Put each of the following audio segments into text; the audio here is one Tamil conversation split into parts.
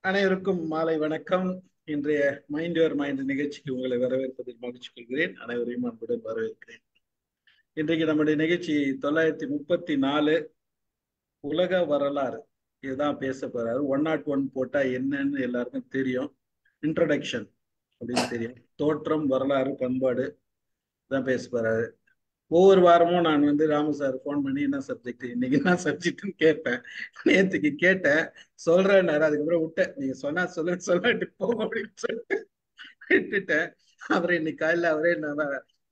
அனைவருக்கும் மாலை வணக்கம். இன்றைய மைண்ட் யுவர் மைண்ட் நிகழ்ச்சிக்கு உங்களை வரவேற்பதில் மகிழ்ச்சி கொள்கிறேன். அனைவரையும் அன்புடன் வரவேற்கிறேன். இன்றைக்கு நம்முடைய நிகழ்ச்சி 934 உலக வரலாறு இதுதான் பேச போறாரு. 101 போட்டா என்னன்னு எல்லாருக்கும் தெரியும். இன்ட்ரடக்ஷன் அப்படின்னு தெரியும். தோற்றம், வரலாறு, பண்பாடு தான் பேச போறாரு. ஒவ்வொரு வாரமும் நான் ராமு சார் ஃபோன் பண்ணி என்ன சப்ஜெக்ட் இன்னைக்கு என்ன சப்ஜெக்ட்னு கேட்பேன். நேற்றுக்கு கேட்டேன், சொல்றேன்னாரு. அதுக்கப்புறம் விட்டேன். நீங்க சொன்னா சொல்லுங்க, சொல்லாட்டி போங்க அப்படின்னு சொல்லிட்டு விட்டுட்டேன். அப்புறம் இன்னைக்கு காலையில அவரே நான்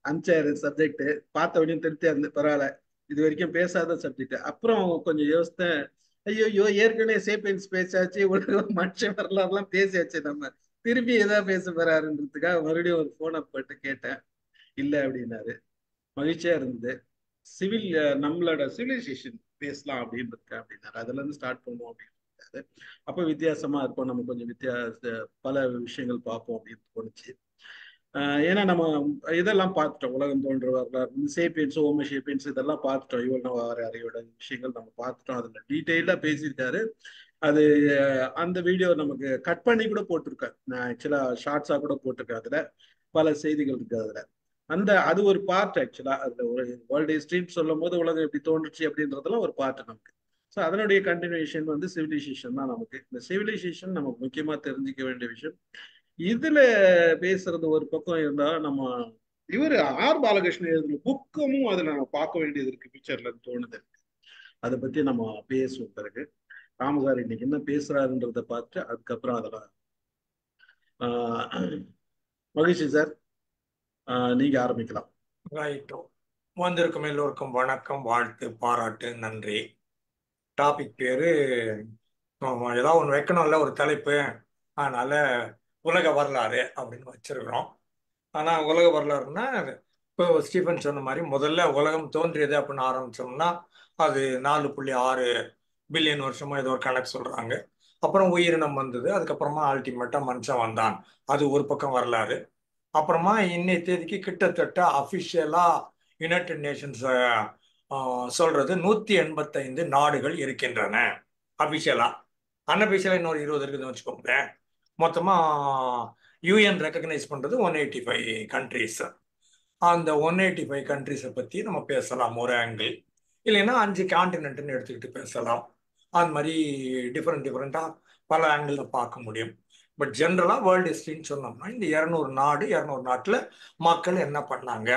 அனுப்பிச்சாரு சப்ஜெக்ட். பார்த்த உடனே திருப்தியா இருந்து பரவாயில்ல, இது வரைக்கும் பேசாத சப்ஜெக்ட். அப்புறம் கொஞ்சம் யோசித்தேன். ஐயோ, ஏற்கனவே சேப்பியன்ஸ் பேசாச்சு, உலக மனுஷ வரலாறுலாம் பேசியாச்சு, நம்ம திருப்பி ஏதாவது பேச போறாருன்றதுக்காக மறுபடியும் ஒரு போனை போட்டு கேட்டேன். இல்லை அப்படின்னாரு. மகிழ்ச்சியா இருந்தது. சிவில் நம்மளோட சிவிலைசேஷன் பேசலாம் அப்படின்னு இருக்கேன் அப்படின்னாரு. அதுல இருந்து ஸ்டார்ட் பண்ணுவோம் அப்படின்னு. அப்ப வித்தியாசமா இருக்கும், நம்ம கொஞ்சம் பல விஷயங்கள் பார்ப்போம் அப்படின்னு தோணுச்சு. ஏன்னா நம்ம இதெல்லாம் பார்த்துட்டோம். உலகம் தோன்ற வரலாறு, சேப்பியன்ஸ், ஹோமோ சேப்பியன்ஸ் இதெல்லாம் பார்த்துட்டோம். இவ்வளவு அறியோட விஷயங்கள் நம்ம பார்த்துட்டோம். அதுல டீட்டெயிலா பேசியிருக்காரு. அது அந்த வீடியோ நமக்கு கட் பண்ணி கூட போட்டிருக்கேன். நான் ஆக்சுவலா ஷார்ட்ஸா கூட போட்டிருக்கேன். அதுல பல செய்திகள் இருக்கு. அதுல அது ஒரு பார்ட். ஆக்சுவலா அதுல ஒரு வேர்ல்டு ஹிஸ்டரின்னு சொல்லும் போது உலகம் எப்படி தோன்றுச்சு அப்படின்றதுலாம் ஒரு பார்ட் நமக்கு. ஸோ அதனுடைய கண்டினியூஷன் சிவிலைசேஷன் தான். நமக்கு இந்த சிவிலைசேஷன் நமக்கு முக்கியமா தெரிஞ்சுக்க வேண்டிய விஷயம். இதுல பேசுறது ஒரு பக்கம் இருந்தா, நம்ம இவர் ஆர் பாலகிருஷ்ணன் எழுதின புக்கமும் அதுல நம்ம பார்க்க வேண்டியது இருக்கு, பிக்சர்ல தோணுது. அதை பத்தி நம்ம பேசுவோம் பிறகு. ராமசார் இன்னைக்கு என்ன பேசுறாருன்றத பார்த்து அதுக்கப்புறம் அதெல்லாம் மகிழ்ச்சி சார். நீங்க ஆரம்பிக்கலாம். ரைட்டோ. வந்திருக்கும் எல்லோருக்கும் வணக்கம், வாழ்த்து, பாராட்டு, நன்றி. டாபிக் பேரு ஏதாவது ஒன்று வைக்கணும்ல, ஒரு தலைப்பு. அதனால உலக வரலாறு அப்படின்னு வச்சிருக்கிறோம். ஆனால் உலக வரலாறுனா இப்போ ஸ்டீஃபன் சொன்ன மாதிரி முதல்ல உலகம் தோன்றியது அப்படின்னு ஆரம்பிச்சோம்னா அது 4.6 பில்லியன் வருஷமா ஏதோ ஒரு கணக்கு சொல்றாங்க. அப்புறம் உயிரினம் வந்தது, அதுக்கப்புறமா அல்டிமேட்டா மனுஷன் வந்தான். அது ஒரு பக்கம் வரலாறு. அப்புறமா இன்னைய தேதிக்கு கிட்டத்தட்ட அஃபிஷியலா யுனைடெட் நேஷன்ஸ் சொல்றது 185 நாடுகள் இருக்கின்றன அபிஷியலா. அன்அபிஷியலா இன்னொரு 20 இருக்குதுன்னு வச்சுக்கோங்க. மொத்தமா யூஎன் ரெக்கக்னைஸ் பண்றது 185 கண்ட்ரிஸ். அந்த 185 கண்ட்ரிஸை பத்தி நம்ம பேசலாம் ஒரு ஆங்கிள். இல்லைன்னா 5 கான்டினென்ட்னு எடுத்துக்கிட்டு பேசலாம். அந்த மாதிரி டிஃப்ரெண்டா பல ஆங்கிள் பார்க்க முடியும். பட் ஜென்ரலா வேர்ல்டு ஹிஸ்டரின்னு சொன்னோம்னா இந்த 200 நாட்டுல மக்கள் என்ன பண்ணாங்க,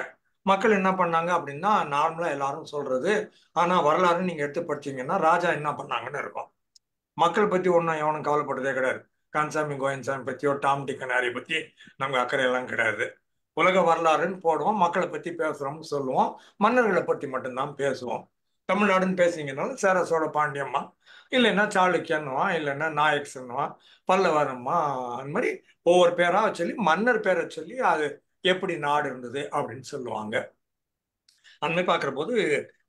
அப்படின்னா நார்மலா எல்லாரும் சொல்றது. ஆனா வரலாறு நீங்க எடுத்து படிச்சீங்கன்னா ராஜா என்ன பண்ணாங்கன்னு இருக்கும். மக்கள் பத்தி ஒன்றும் எவனும் கவலைப்பட்டதே கிடையாது. கன்சாமி கோயன்சாமி பத்தியோ டாம் டிக்கனாரி பத்தி நமக்கு அக்கறை எல்லாம் கிடையாது. உலக வரலாறுன்னு போடுவோம், மக்களை பத்தி பேசுறோம்னு சொல்லுவோம், மன்னர்களை பத்தி மட்டும்தான் பேசுவோம். தமிழ்நாடுன்னு பேசிங்கனாலும் சேர சோழ பாண்டியம்மா, இல்லைன்னா சாளுக்கியன்னுவா, இல்லைன்னா நாயக்ஸ்ன்னுவா, பல்லவரம்மா, அந்த மாதிரி ஒவ்வொரு பேரா சொல்லி மன்னர் பேரை சொல்லி அது எப்படி நாடு இருந்தது அப்படின்னு சொல்லுவாங்க. அந்த மாதிரி பார்க்குற போது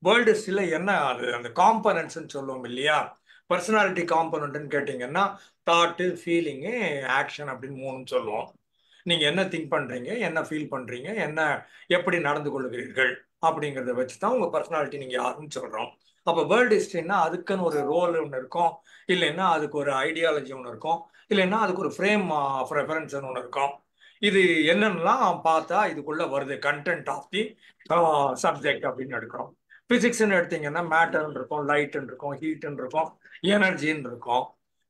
வேர்ல்டு ஹிஸ்டரியில என்ன அது அந்த காம்பனன்ட்ஸ்ன்னு சொல்லுவோம் இல்லையா. பர்சனாலிட்டி காம்பனண்ட்னு கேட்டிங்கன்னா தாட்டு, ஃபீலிங்கு, ஆக்ஷன் அப்படின்னு 3 சொல்லுவோம். நீங்க என்ன திங்க் பண்றீங்க, என்ன ஃபீல் பண்றீங்க, என்ன எப்படி நடந்து கொள்கிறீர்கள் அப்படிங்கிறத வச்சு தான் உங்க பர்சனாலிட்டி நீங்க யாருன்னு சொல்றோம். அப்போ வேர்ல்டு ஹிஸ்டரினா அதுக்குன்னு ஒரு ரோல் ஒன்று இருக்கும், இல்லைன்னா அதுக்கு ஒரு ஐடியாலஜி ஒன்று இருக்கும், இல்லைன்னா அதுக்கு ஒரு ஃப்ரேம் ஆஃப் ரெஃபரன்ஸ் ஒன்று இருக்கும். இது என்னென்னலாம் பார்த்தா இதுக்குள்ள வருது கண்டென்ட் ஆஃப் தி சப்ஜெக்ட் அப்படின்னு எடுக்கிறோம். பிசிக்ஸ்ன்னு எடுத்தீங்கன்னா மேட்டர்ன்னு இருக்கும், லைட்டுன்னு இருக்கும், ஹீட்டுன்னு இருக்கும், எனர்ஜின்னு இருக்கும்.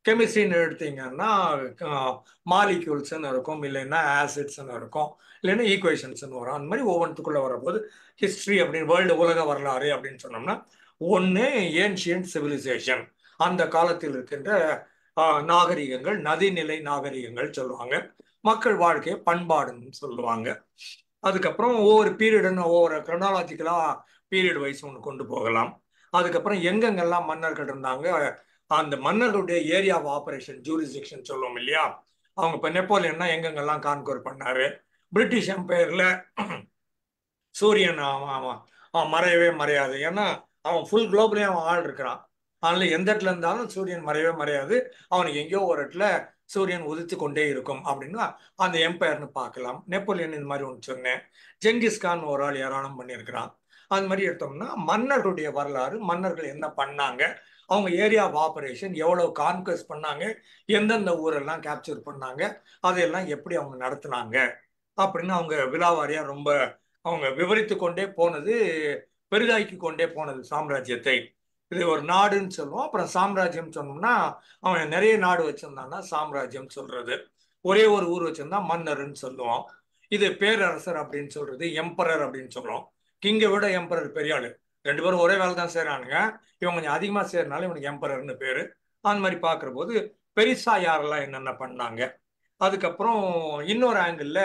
கெமிஸ்ட்ரின்னு எடுத்தீங்கன்னா மாலிக்யூல்ஸ்ன்னு இருக்கும், இல்லைன்னா ஆசிட்ஸ்ன்னு இருக்கும், இல்லைன்னா ஈக்குவேஷன்ஸ்ன்னு வரும். அந்த மாதிரி ஒவ்வொன்றுக்குள்ள வரும்போது ஹிஸ்ட்ரி அப்படின்னு வேர்ல்டு உலக வரலாறு அப்படின்னு சொன்னோம்னா ஒன்று ஏன்ஷியன்ட் சிவிலைசேஷன், அந்த காலத்தில் இருக்கின்ற நாகரிகங்கள், நதிநிலை நாகரிகங்கள் சொல்லுவாங்க. மக்கள் வாழ்க்கையை பண்பாடுன்னு சொல்லுவாங்க. அதுக்கப்புறம் ஒவ்வொரு பீரியடுன்னு ஒவ்வொரு கிரனாலஜிக்கலா பீரியட் வைஸ் ஒன்று கொண்டு போகலாம். அதுக்கப்புறம் எங்கெங்கெல்லாம் மன்னர்கள் இருந்தாங்க, அந்த மன்னர்களுடைய ஏரியா ஆஃப் ஆபரேஷன் ஜூரிஸ்டிக்ஷன் சொல்லுவோம் இல்லையா. அவங்க இப்போ நெப்போலியன்னா எங்கெங்கெல்லாம் கான்கோர் பண்ணாரு. பிரிட்டிஷ் எம்பையர்ல சூரியன் அவன் மறையவே மறையாது. ஏன்னா அவன் ஃபுல் குளோபலையும் அவன் ஆள் இருக்கிறான். அதனால எந்த இடத்துல இருந்தாலும் சூரியன் மறையவே மறையாது. அவனுக்கு எங்கேயோ ஒரு இடத்துல சூரியன் உதித்து கொண்டே இருக்கும் அப்படின்னு அந்த எம்பையர்னு பார்க்கலாம். நெப்போலியன் இந்த மாதிரி ஒன்று சொன்னேன். ஜெங்கிஸ்கான் ஒரு ஆள் ஏராளம் பண்ணியிருக்கிறான். அது மாதிரி எடுத்தோம்னா மன்னர்களுடைய வரலாறு, மன்னர்கள் என்ன பண்ணாங்க அவங்க ஏரியா ஆஃப் ஆபரேஷன் எவ்வளவு கான்கஸ்ட் பண்ணாங்க, எந்தெந்த ஊரெல்லாம் கேப்சர் பண்ணாங்க, அதையெல்லாம் எப்படி அவங்க நடத்துனாங்க அப்படின்னு அவங்க விலாவாரியா ரொம்ப அவங்க விவரித்து கொண்டே போனது, பெரிதாக்கி கொண்டே போனது சாம்ராஜ்யத்தை. இது ஒரு நாடுன்னு சொல்லுவோம். அப்புறம் சாம்ராஜ்யம் சொன்னோம்னா அவன் நிறைய நாடு வச்சிருந்தான்னா சாம்ராஜ்யம் சொல்றது. ஒரே ஒரு ஊர் வச்சிருந்தா மன்னர்ன்னு சொல்லுவோம். இது பேரரசர் அப்படின்னு சொல்றது, எம்பரர் அப்படின்னு சொல்றோம். கிங்கை விட எம்பரர் பெரிய ஆளு. ரெண்டு பேரும் ஒரே வேலை தான் செய்யறானுங்க. இவன் கொஞ்சம் அதிகமா செய்யறதுனால இவனுக்கு எம்பரர்னு பேரு. அந்த மாதிரி பாக்குற போது பெரிசா யாரெல்லாம் என்னென்ன பண்ணாங்க. அதுக்கப்புறம் இன்னொரு ஆங்கிள்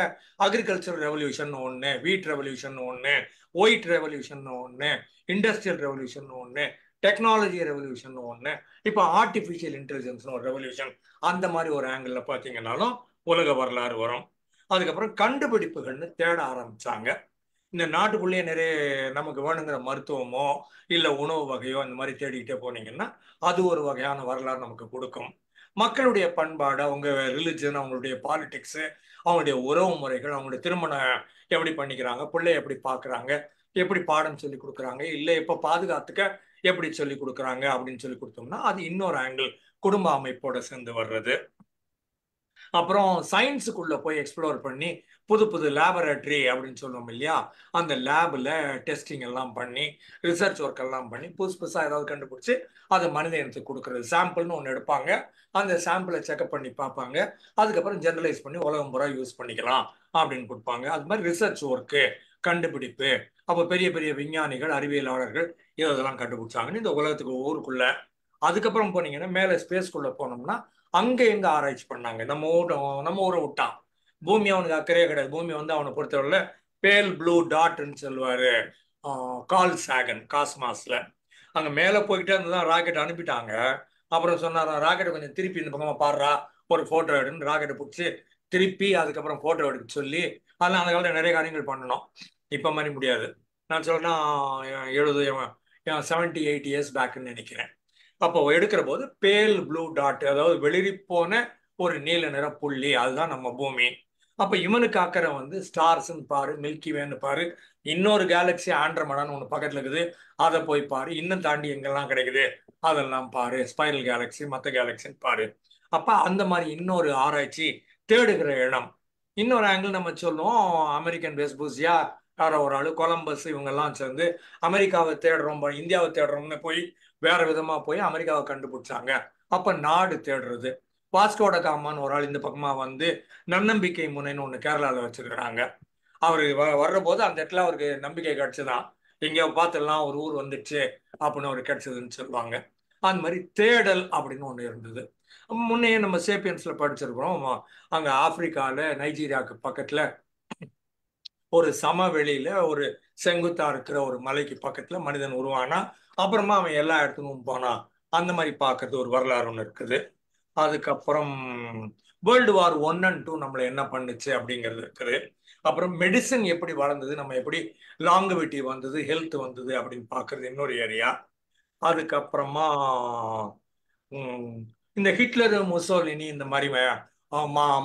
அக்ரிகல்ச்சர் ரெவல்யூஷன் ஒன்று, வீட் ரெவல்யூஷன் ஒன்று, ஒயிட் ரெவல்யூஷன் ஒன்று, இண்டஸ்ட்ரியல் ரெவல்யூஷன் ஒன்று, டெக்னாலஜி ரெவல்யூஷன் ஒன்று, இப்போ ஆர்டிஃபிஷியல் இன்டெலிஜென்ஸ் ஒரு ரெவல்யூஷன். அந்த மாதிரி ஒரு ஆங்கிள் பார்த்தீங்கன்னாலும் உலக வரலாறு வரும். அதுக்கப்புறம் கண்டுபிடிப்புகள்னு தேட ஆரம்பிச்சாங்க. இந்த நாட்டுக்குள்ளேயே நிறைய நமக்கு வேணுங்கிற மருத்துவமோ இல்லை உணவு வகையோ இந்த மாதிரி தேடிக்கிட்டே போனீங்கன்னா அது ஒரு வகையான வரலாறு நமக்கு கொடுக்கும். மக்களுடைய பண்பாடு, அவங்க ரிலிஜன், அவங்களுடைய பாலிடிக்ஸ், அவங்களுடைய உறவு முறைகள், அவங்களுடைய திருமணம் எப்படி பண்ணிக்கிறாங்க, பிள்ளைய எப்படி பார்க்குறாங்க, எப்படி பாடம் சொல்லி கொடுக்குறாங்க, இல்லை இப்போ பாதுகாத்துக்க எப்படி சொல்லி கொடுக்குறாங்க அப்படின்னு சொல்லி கொடுத்தோம்னா அது இன்னொரு ஆங்கிள் குடும்ப அமைப்போட சேர்ந்து வர்றது. அப்புறம் சயின்ஸுக்குள்ள போய் எக்ஸ்ப்ளோர் பண்ணி புது புது லேபரேட்டரி அப்படின்னு சொல்லுவோம் இல்லையா, அந்த லேபில் டெஸ்டிங் எல்லாம் பண்ணி ரிசர்ச் ஒர்க் எல்லாம் பண்ணி புதுசு புதுசாக ஏதாவது கண்டுபிடிச்சி அதை மனித இனத்துக்கு கொடுக்குறது. சாம்பிள்னு ஒன்று எடுப்பாங்க, அந்த சாம்பிளை செக்அப் பண்ணி பார்ப்பாங்க, அதுக்கப்புறம் ஜெனரலைஸ் பண்ணி உலகம் பூரா யூஸ் பண்ணிக்கலாம் அப்படின்னு கொடுப்பாங்க. அது மாதிரி ரிசர்ச் ஒர்க்கு, கண்டுபிடிப்பு. அப்போ பெரிய பெரிய விஞ்ஞானிகள், அறிவியலாளர்கள் இதெல்லாம் கண்டுபிடிச்சாங்கன்னு இந்த உலகத்துக்கு ஊருக்குள்ள. அதுக்கப்புறம் போனீங்கன்னா மேலே ஸ்பேஸ்க்குள்ள போனோம்னா அங்க எங்க ஆராய்ச்சி பண்ணாங்க. நம்ம ஊரை விட்டான். பூமி அவனுக்கு அக்கறையே கிடையாது. பூமி வந்து அவனை பொறுத்தவரையில பேல் ப்ளூ டாட்ன்னு சொல்லுவாரு கால் சாகன் காஸ்மாஸ்ல. அங்க மேல போய்கிட்டே இருந்துதான் ராக்கெட் அனுப்பிட்டாங்க. அப்புறம் சொன்னாரா ராக்கெட்டை கொஞ்சம் திருப்பி இந்த பக்கமா பாடுறா, ஒரு போட்டோ எடுன்னு ராக்கெட்டை பிடிச்சி திருப்பி அதுக்கப்புறம் போட்டோ எடுக்க சொல்லி அதெல்லாம் அந்த காலத்துல நிறைய காரியங்கள் பண்ணணும். இப்ப மாதிரி முடியாது. நான் சொல்றேன்னா 78 இயர்ஸ் பேக்குன்னு நினைக்கிறேன். அப்போ எடுக்கிற போது பேல் ப்ளூ டாட், அதாவது வெளிரி போன ஒரு நீல நிற புள்ளி, அதுதான் நம்ம பூமி. அப்ப இவனுக்கு அக்கறை வந்து ஸ்டார்ஸ்ன்னு பாரு, மில்கி வேன்னு பாரு, இன்னொரு கேலக்சி ஆண்ட்ரமடான்னு ஒன்று பக்கத்துல இருக்குது, அதை போய் பாரு, இன்னும் தாண்டி எங்கெல்லாம் கிடைக்குது அதெல்லாம் பாரு, ஸ்பைரல் கேலக்சி, மற்ற கேலக்சின்னு பாரு. அப்ப அந்த மாதிரி இன்னொரு ஆராய்ச்சி தேடுகிற இடம். இன்னொரு ஆங்கிள் நம்ம சொல்லுவோம் அமெரிக்கன் வெஸ்பூசியா, யாரோ ஒரு ஆளு கொலம்பஸ் இவங்கெல்லாம் சேர்ந்து அமெரிக்காவை தேடுறோம், இந்தியாவை தேடுறோம்னு போய் வேற விதமா போய் அமெரிக்காவை கண்டுபிடிச்சாங்க. அப்ப நாடு தேடுறது. வாஸ்கோட காமான்னு ஒரு ஆள் இந்த பக்கமா வந்து நன்னம்பிக்கை முனைன்னு ஒண்ணு கேரளால வச்சிருக்கிறாங்க. அவரு வர்ற போது அந்த இடத்துல அவருக்கு நம்பிக்கை கிடைச்சுதான், எங்கேயோ பார்த்துலாம் ஒரு ஊர் வந்துடுச்சு அப்படின்னு ஒரு கிடைச்சதுன்னு சொல்லுவாங்க. அந்த மாதிரி தேடல் அப்படின்னு ஒண்ணு இருந்தது. முன்னே நம்ம சேப்பியன்ஸ்ல படிச்சிருக்கிறோம். அங்க ஆப்பிரிக்கால நைஜீரியாவுக்கு பக்கத்துல ஒரு சமவெளியில ஒரு செங்குத்தா இருக்கிற ஒரு மலைக்கு பக்கத்துல மனிதன் உருவானா, அப்புறமா அவன் எல்லா இடத்துக்கும் போனான். அந்த மாதிரி பார்க்கறது ஒரு வரலாறு ஒன்று இருக்குது. அதுக்கப்புறம் வேர்ல்டு வார் 1 and 2 நம்மளை என்ன பண்ணுச்சு அப்படிங்கிறது இருக்குது. அப்புறம் மெடிசன் எப்படி வளர்ந்தது, நம்ம எப்படி லாங்குவிட்டி வந்தது, ஹெல்த் வந்தது அப்படின்னு பார்க்கறது இன்னொரு ஏரியா. அதுக்கப்புறமா இந்த ஹிட்லர், முசோலினி இந்த மாதிரி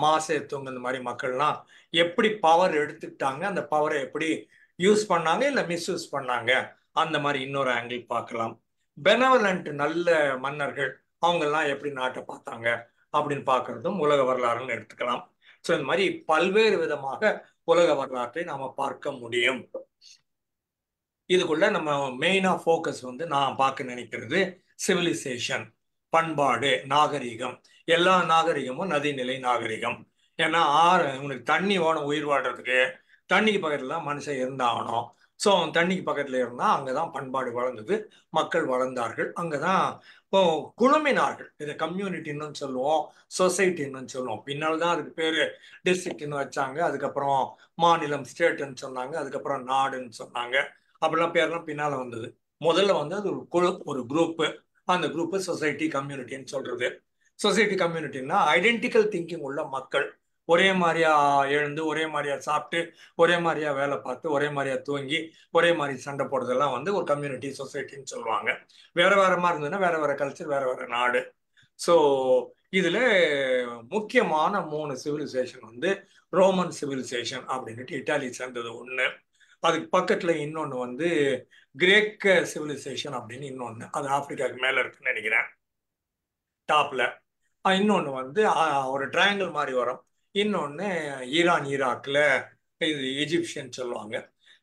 மாசேத்துங்க இந்த மாதிரி மக்கள்லாம் எப்படி பவர் எடுத்துக்கிட்டாங்க, அந்த பவரை எப்படி யூஸ் பண்ணாங்க இல்லை மிஸ்யூஸ் பண்ணாங்க, அந்த மாதிரி இன்னொரு ஆங்கிள் பார்க்கலாம். பெனவலண்ட் நல்ல மன்னர்கள் அவங்கெல்லாம் எப்படி நாட்டை பார்த்தாங்க அப்படின்னு பார்க்கறதும் உலக வரலாறுன்னு எடுத்துக்கலாம். ஸோ இந்த மாதிரி பல்வேறு விதமாக உலக வரலாற்றை நாம பார்க்க முடியும். இதுக்குள்ள நம்ம மெயினா ஃபோக்கஸ் வந்து நான் பார்க்க நினைக்கிறது சிவிலைசேஷன், பண்பாடு, நாகரிகம். எல்லா நாகரிகமும் நதிநிலை நாகரிகம். ஏன்னா உனக்கு தண்ணி வேணும் உயிர் வாழ்றதுக்கு, தண்ணிக்கு பக்கத்துல தான் மனுஷன் இருந்தாகணும். ஸோ தண்ணிக்கு பக்கத்துல இருந்தா அங்கதான் பண்பாடு வளர்ந்தது, மக்கள் வளர்ந்தார்கள், அங்கதான் இப்போ குழுமினார்கள். இதை கம்யூனிட்டின்னு சொல்லுவோம், சொசைட்டின்னு சொல்லுவோம். பின்னால் தான் அதுக்கு பேரு டிஸ்ட்ரிக்ட்னு வச்சாங்க, அதுக்கப்புறம் மாநிலம் ஸ்டேட்னு சொன்னாங்க, அதுக்கப்புறம் நாடுன்னு சொன்னாங்க. அப்படிலாம் பேர்லாம் பின்னால வந்தது. முதல்ல வந்து அது ஒரு குழு, ஒரு குரூப்பு. அந்த குரூப்பு சொசைட்டி, கம்யூனிட்டின்னு சொல்றது. சொசைட்டி கம்யூனிட்டின்னா ஐடென்டிக்கல் திங்கிங் உள்ள மக்கள், ஒரே மாதிரியா எழுந்து, ஒரே மாதிரியா சாப்பிட்டு, ஒரே மாதிரியா வேலை பார்த்து, ஒரே மாதிரியா தூங்கி, ஒரே மாதிரி சண்டை போடுறதெல்லாம் வந்து ஒரு கம்யூனிட்டி, சொசைட்டின்னு சொல்லுவாங்க. வேற வேற மாதிரி இருந்ததுன்னா வேற வேற கல்ச்சர், வேற வேற நாடு. ஸோ இதுல முக்கியமான 3 சிவிலைசேஷன் வந்து ரோமன் சிவிலைசேஷன் அப்படின்ட்டு இட்டாலி சேர்ந்தது ஒண்ணு. அதுக்கு பக்கத்துல இன்னொன்னு வந்து கிரேக்க சிவிலைசேஷன் அப்படின்னு இன்னொன்று, அது ஆப்பிரிக்காவுக்கு மேலே இருக்குன்னு நினைக்கிறேன், டாப்ல. இன்னொன்று வந்து ஒரு ட்ரையாங்கிள் மாதிரி வரும். இன்னொன்று ஈரான் ஈராக்ல இது எஜிப்சியன் சொல்லுவாங்க.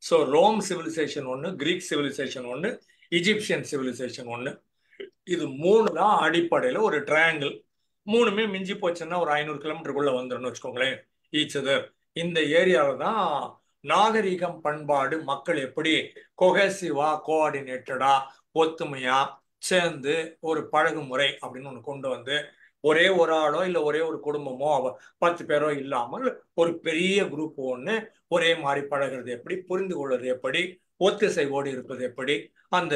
ஸோ ரோம் சிவிலைசேஷன் ஒன்று, கிரீக் சிவிலைசேஷன் ஒன்று, இஜிப்சியன் சிவிலைசேஷன் ஒன்று. இது மூணு தான் அடிப்படையில் ஒரு ட்ரையாங்கிள். மூணுமே மிஞ்சி போச்சுன்னா ஒரு 500 கிலோமீட்டருக்குள்ள வந்துடும் வச்சுக்கோங்களேன், ஈச் அதர். இந்த ஏரியாவில் தான் நாகரிகம், பண்பாடு, மக்கள் எப்படி கொஹெசிவா, கோஆர்டினேட்டடா, ஒத்துமையா சேர்ந்து ஒரு பழகுமுறை அப்படின்னு ஒன்று கொண்டு வந்து, ஒரே ஒரு ஆளோ இல்லை ஒரே ஒரு குடும்பமோ 10 பேரோ இல்லாமல் ஒரு பெரிய குரூப் ஒன்று ஒரே மாதிரி பழகிறது எப்படி, புரிந்து கொள்வது எப்படி, ஒத்திசைவோடு இருப்பது எப்படி, அந்த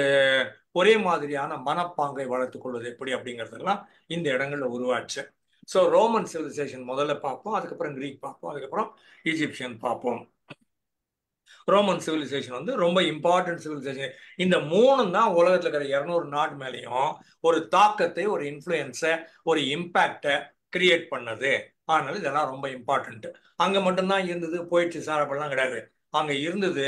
ஒரே மாதிரியான மனப்பாங்கை வளர்த்துக் கொள்வது எப்படி அப்படிங்கிறதெல்லாம் இந்த இடங்கள்ல உருவாச்சு. ஸோ ரோமன் சிவிலைசேஷன் முதல்ல பார்ப்போம், அதுக்கப்புறம் கிரீக் பார்ப்போம், அதுக்கப்புறம் ஈஜிப்சியன் பார்ப்போம். ரோமன் சிவிலைசேஷன் வந்து ரொம்ப இம்பார்ட்டன்ட் சிவிலைசேஷன். இந்த மூணும் தான் உலகத்தில் இருக்கிற 200 நாடு மேலேயும் ஒரு தாக்கத்தை, ஒரு இன்ஃப்ளூயன்ஸை, ஒரு இம்பேக்டை கிரியேட் பண்ணது. அதனால இதெல்லாம் ரொம்ப இம்பார்ட்டன்ட். அங்க மட்டும்தான் இருந்தது, போயிடுச்சு சார் அப்படிலாம் கிடையாது. அங்க இருந்தது,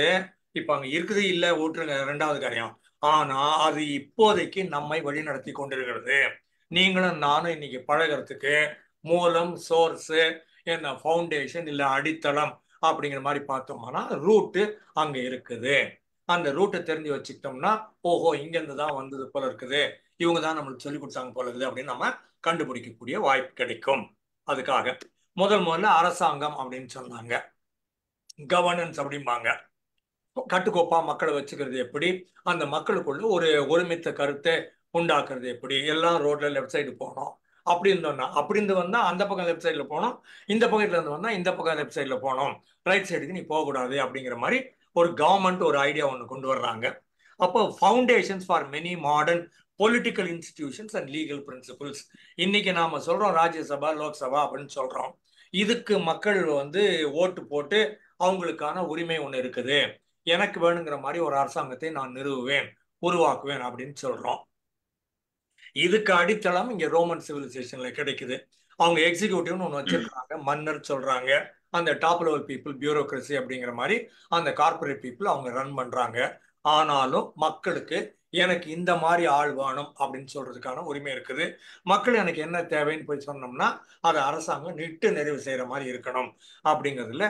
இப்ப அங்க இருக்குது இல்லை ஊற்றுங்க, ரெண்டாவது காரியம். ஆனா அது இப்போதைக்கு நம்மை வழிநடத்தி கொண்டிருக்கிறது. நீங்களும் நானும் இன்னைக்கு பழகிறதுக்கு மூலம், சோர்ஸ், என்ன ஃபவுண்டேஷன் இல்லை அடித்தளம் அப்படிங்கிற மாதிரி பார்த்தோம்னா ரூட்டு அங்க இருக்குது. அந்த ரூட்டை தெரிஞ்சு வச்சுக்கிட்டோம்னா, ஓஹோ இங்க இருந்து தான் வந்தது போல இருக்குது, இவங்க தான் நம்மளுக்கு சொல்லி கொடுத்தாங்க போல இருக்குது அப்படின்னு நம்ம கண்டுபிடிக்கக்கூடிய வாய்ப்பு கிடைக்கும். அதுக்காக முதல்ல அரசாங்கம் அப்படின்னு சொன்னாங்க, கவர்னன்ஸ் அப்படிம்பாங்க. கட்டுக்கோப்பா மக்களை வச்சுக்கிறது எப்படி, அந்த மக்களுக்குள்ள ஒரு ஒருமித்த கருத்தை உண்டாக்குறது எப்படி, எல்லாம் ரோட்ல லெஃப்ட் சைடு போனோம் அப்படி இருந்தோம்னா, அப்படி இருந்து வந்தா அந்த பக்கம் லெஃப்ட் சைட்ல போனோம், இந்த பக்கத்துல இருந்து வந்தா இந்த பக்கம் லெஃப்ட் சைட்ல போனோம், ரைட் சைடுக்கு நீ போகக்கூடாது அப்படிங்கிற மாதிரி ஒரு கவர்மெண்ட் ஒரு ஐடியா ஒன்று கொண்டு வர்றாங்க. அப்போ foundations for many modern political institutions and legal principles. இன்னைக்கு நாம சொல்றோம் ராஜ்யசபா, லோக்சபா அப்படின்னு சொல்றோம். இதுக்கு மக்கள் வந்து ஓட்டு போட்டு அவங்களுக்கான உரிமை ஒன்று இருக்குது, எனக்கு வேணுங்கிற மாதிரி ஒரு அரசாங்கத்தை நான் நிறுவுவேன், உருவாக்குவேன் அப்படின்னு சொல்றோம். இதுக்கு அடித்தளம் இங்க ரோமன் சிவிலைசேஷன்ல கிடைக்குது. அவங்க எக்ஸிக்யூட்டிவ்னு ஒன்று வச்சிருக்காங்க, மன்னர் சொல்றாங்க. அந்த டாப் லெவல் பீப்புள், பியூரோக்ரஸி அப்படிங்கிற மாதிரி அந்த கார்பரேட் பீப்புள் அவங்க ரன் பண்றாங்க. ஆனாலும் மக்களுக்கு எனக்கு இந்த மாதிரி ஆள் வேணும் அப்படின்னு சொல்றதுக்கான உரிமை இருக்குது. மக்கள் எனக்கு என்ன தேவைன்னு போய் சொன்னோம்னா அதை அரசாங்கம் நிட்டு நிறைவு செய்யற மாதிரி இருக்கணும் அப்படிங்கிறதுல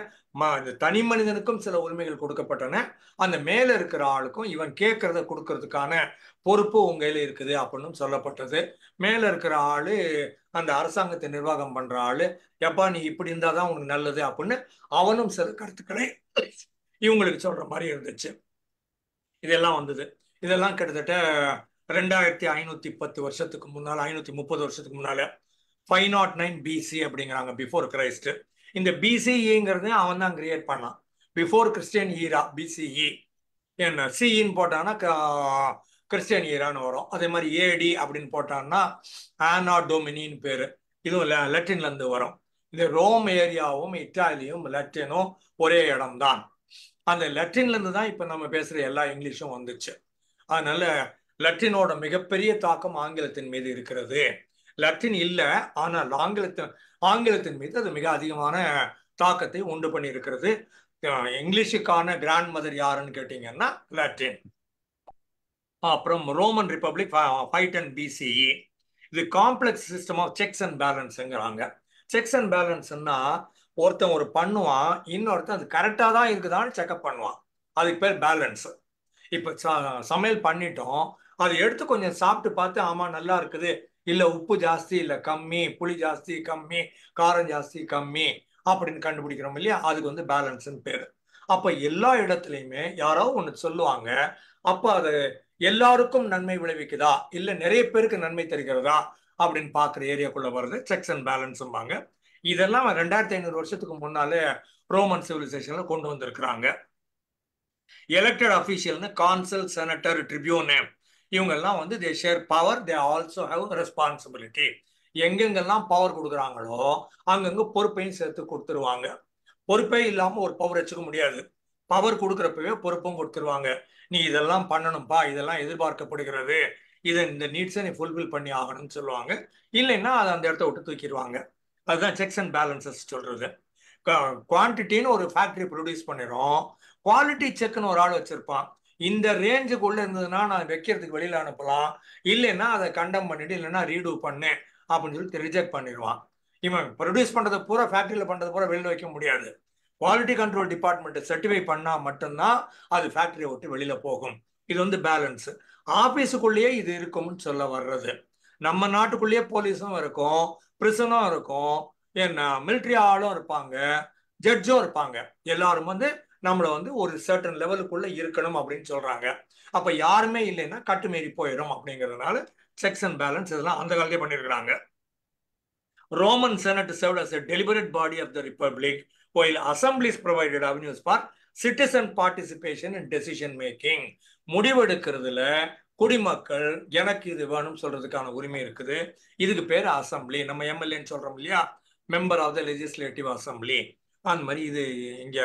இந்த தனி மனிதனுக்கும் சில உரிமைகள் கொடுக்கப்பட்டன, அந்த மேல இருக்கிற ஆளுக்கும் இவன் கேட்கறத கொடுக்கறதுக்கான பொறுப்பு உங்கையில இருக்குது அப்படின்னு சொல்லப்பட்டது. மேல இருக்கிற ஆளு அந்த அரசாங்கத்தை நிர்வாகம் பண்ற ஆளு, எப்பா நீ இப்படி இருந்தாதான் உனக்கு நல்லது அப்படின்னு அவனும் சில கருத்துக்களை இவங்களுக்கு சொல்ற மாதிரி இருந்துச்சு. இதெல்லாம் வந்தது. இதெல்லாம் கிட்டத்தட்ட 2510 வருஷத்துக்கு முன்னால, 530 வருஷத்துக்கு முன்னால, 509 பிசி அப்படிங்கிறாங்க, பிஃபோர் கிரைஸ்ட். இந்த பிசிஇங்கிறது அவன் தான் கிரியேட் பண்ணான். பிஃபோர் கிறிஸ்டியன் ஈரா பிசிஇ. என்ன சிஇன்னு போட்டான்னா கிறிஸ்டியன் ஈரான்னு வரும். அதே மாதிரி ஏடி அப்படின்னு போட்டான்னா ஆனா டொமினின்னு பேரு, இதுவும் லட்டின்ல இருந்து வரும். இந்த ரோம் ஏரியாவும் இட்டாலியும் லட்டினும் ஒரே இடம்தான். அந்த லட்டின்ல இருந்து தான் இப்ப நம்ம பேசுற எல்லா இங்கிலீஷும் வந்துச்சு. அதனால லட்டினோட மிகப்பெரிய தாக்கம் ஆங்கிலத்தின் மீது இருக்கிறது. லட்டின் இல்லை, ஆனால் ஆங்கிலத்தின் மீது அது மிக அதிகமான தாக்கத்தை உண்டு பண்ணி இருக்கிறது. இங்கிலீஷுக்கான கிராண்ட் மதர் யாருன்னு கேட்டீங்கன்னா லட்டின். அப்புறம் ரோமன் ரிப்பப்ளிக் 510 பிசிஇ. இது complex system of checks and பேலன்ஸ்ங்கிறாங்க. செக்ஸ் அண்ட் பேலன்ஸ்னா ஒருத்தன் ஒரு பண்ணுவான், இன்னொருத்தன் அது கரெக்டா தான் இருக்குதான்னு செக்அப் பண்ணுவான், அதுக்கு பேர் பேலன்ஸ். இப்ப சமையல் பண்ணிட்டோம், அதை எடுத்து கொஞ்சம் சாப்பிட்டு பார்த்து ஆமா நல்லா இருக்குது, இல்ல உப்பு ஜாஸ்தி இல்ல கம்மி, புளி ஜாஸ்தி கம்மி, காரம் ஜாஸ்தி கம்மி அப்படின்னு கண்டுபிடிக்கிறோம் இல்லையா, அதுக்கு வந்து பேலன்ஸ்ன்னு பேரு. அப்ப எல்லா இடத்துலையுமே யாரோ ஒன்று சொல்லுவாங்க, அப்ப அது எல்லாருக்கும் நன்மை விளைவிக்குதா இல்ல நிறைய பேருக்கு நன்மை தருகிறதா அப்படின்னு பாக்குற ஏரியாக்குள்ள வருது செக்ஸ் அண்ட் பேலன்ஸ்பாங்க. இதெல்லாம் 2500 வருஷத்துக்கு முன்னாலே ரோமன் சிவிலைசேஷன்ல கொண்டு வந்திருக்கிறாங்க. எலெக்டட் அபிஷியல்னு கான்சல், செனட்டர், ட்ரிபியூன், இவங்க எல்லாம் வந்து they share power, they also have responsibility. எங்கெங்கெல்லாம் பவர் கொடுக்குறாங்களோ அங்கங்க பொறுப்பையும் சேர்த்து கொடுத்துருவாங்க. பொறுப்பே இல்லாம ஒரு பவர் வச்சுக்க முடியாது, பவர் கொடுக்குறப்பவே பொறுப்பும் கொடுத்துருவாங்க. நீ இதெல்லாம் பண்ணணும்ப்பா, இதெல்லாம் எதிர்பார்க்கப்படுகிறது, இதை இந்த நீட்ஸை நீ ஃபுல்ஃபில் பண்ணி ஆகணும்னு சொல்லுவாங்க. இல்லைன்னா அதை அந்த இடத்த விட்டு தூக்கிடுவாங்க. அதுதான் செக்ஸ் அண்ட் பேலன்சஸ் சொல்றது. குவான்டிட்டின்னு ஒரு ஃபேக்டரி ப்ரொடியூஸ் பண்ணிடும், குவாலிட்டி செக்னு ஒரு ஆள் வச்சிருப்பான். இந்த ரேஞ்சுக்குள்ள இருந்ததுன்னா நான் வைக்கிறதுக்கு வெளியில அனுப்பலாம், இல்லைன்னா அதை கண்டம் பண்ணிட்டு இல்லைன்னா ரீடூ பண்ணு அப்படின்னு சொல்லி ரிஜெக்ட் பண்ணிடுவான். இவன் ப்ரொடியூஸ் பண்றது பூரா ஃபேக்டரியில பண்றது பூரா வெளியில வைக்க முடியாது. குவாலிட்டி கண்ட்ரோல் டிபார்ட்மெண்ட் சர்டிஃபை பண்ணா மட்டும்தான் அது ஃபேக்டரியை விட்டு வெளியில போகும். இது வந்து பேலன்ஸ். ஆபீஸுக்குள்ளேயே இது இருக்கும்னு சொல்ல வர்றது. நம்ம நாட்டுக்குள்ளேயே போலீஸும் இருக்கும், பிரிசனும் இருக்கும், என்ன மிலிட்ரி ஆளும் இருப்பாங்க, ஜட்ஜும் இருப்பாங்க. எல்லாரும் வந்து நம்மள வந்து ஒரு சர்டன் லெவலுக்குள்ள இருக்கணும் அப்படின்னு சொல்றாங்க. அப்ப யாருமே இல்லைன்னா கட்டுமீறி போயிடும் அப்படிங்கிறதுனால செக்ஸ் அண்ட் பேலன்ஸ் இதெல்லாம் அந்த காலத்தையே பண்ணியிருக்கிறாங்க. Roman Senate served as a deliberate body of the Republic, while assemblies provided avenues for citizen participation in decision making. முடிவெடுக்கிறதுல குடிமக்கள் எனக்கு இது வேணும் சொல்றதுக்கான உரிமை இருக்குது. இதுக்கு பேர் அசம்பிளி. நம்ம எம்எல்ஏன்னு சொல்றோம் இல்லையா, member of the legislative assembly. அந்த மாதிரி இது இங்க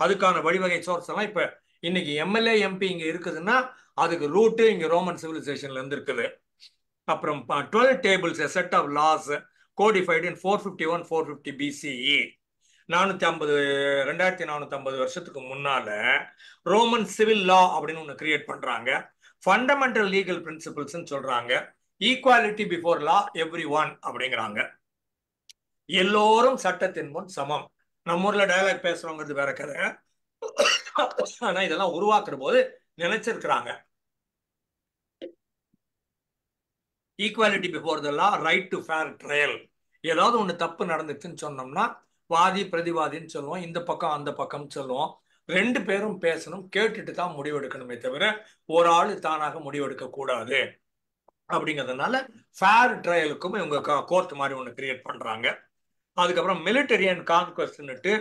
அதுக்கான வழிவகை சோர்ஸ் எல்லாம் இப்ப இன்னைக்கு எம்எல்ஏ எம்பி இங்க இருக்குதுன்னா அதுக்கு ரூட்டு இங்க ரோமன் சிவிலைசேஷன்ல இருந்து இருக்குது. அப்புறம் 12 tables, a set of laws codified in 451 450 BCE. 2450 வருஷத்துக்கு முன்னால ரோமன் சிவில் லா அப்படின்னு ஒன்று கிரியேட் பண்றாங்க. ஃபண்டமெண்டல் லீகல் பிரின்சிபிள்ஸ் சொல்றாங்க. Equality before law every one அப்படிங்கிறாங்க. எல்லோரும் சட்டத்தின் முன் சமம். நம்ம ஊர்ல டயலாக் பேசுறோங்கிறது வேற கதை. ஆனா இதெல்லாம் உருவாக்குற போது நினைச்சிருக்கிறாங்க. Equality before the law, right to fair trial. ஏதாவது ஒன்று தப்பு நடந்துச்சுன்னு சொன்னோம்னா வாதி பிரதிவாதின்னு சொல்லுவோம், இந்த பக்கம் அந்த பக்கம் சொல்லுவோம். ரெண்டு பேரும் பேசணும், கேட்டுட்டு தான் முடிவெடுக்கணுமே தவிர ஒரு ஆள் தானாக முடிவெடுக்க கூடாது. அப்படிங்கிறதுனால ஃபேர் ட்ரையலுக்கும் இவங்க கோர்ட் மாதிரி ஒன்று கிரியேட் பண்றாங்க. அதுக்கப்புறம் மிலிட்டரி அண்ட் கான்குவஸ்ட்னுட்டு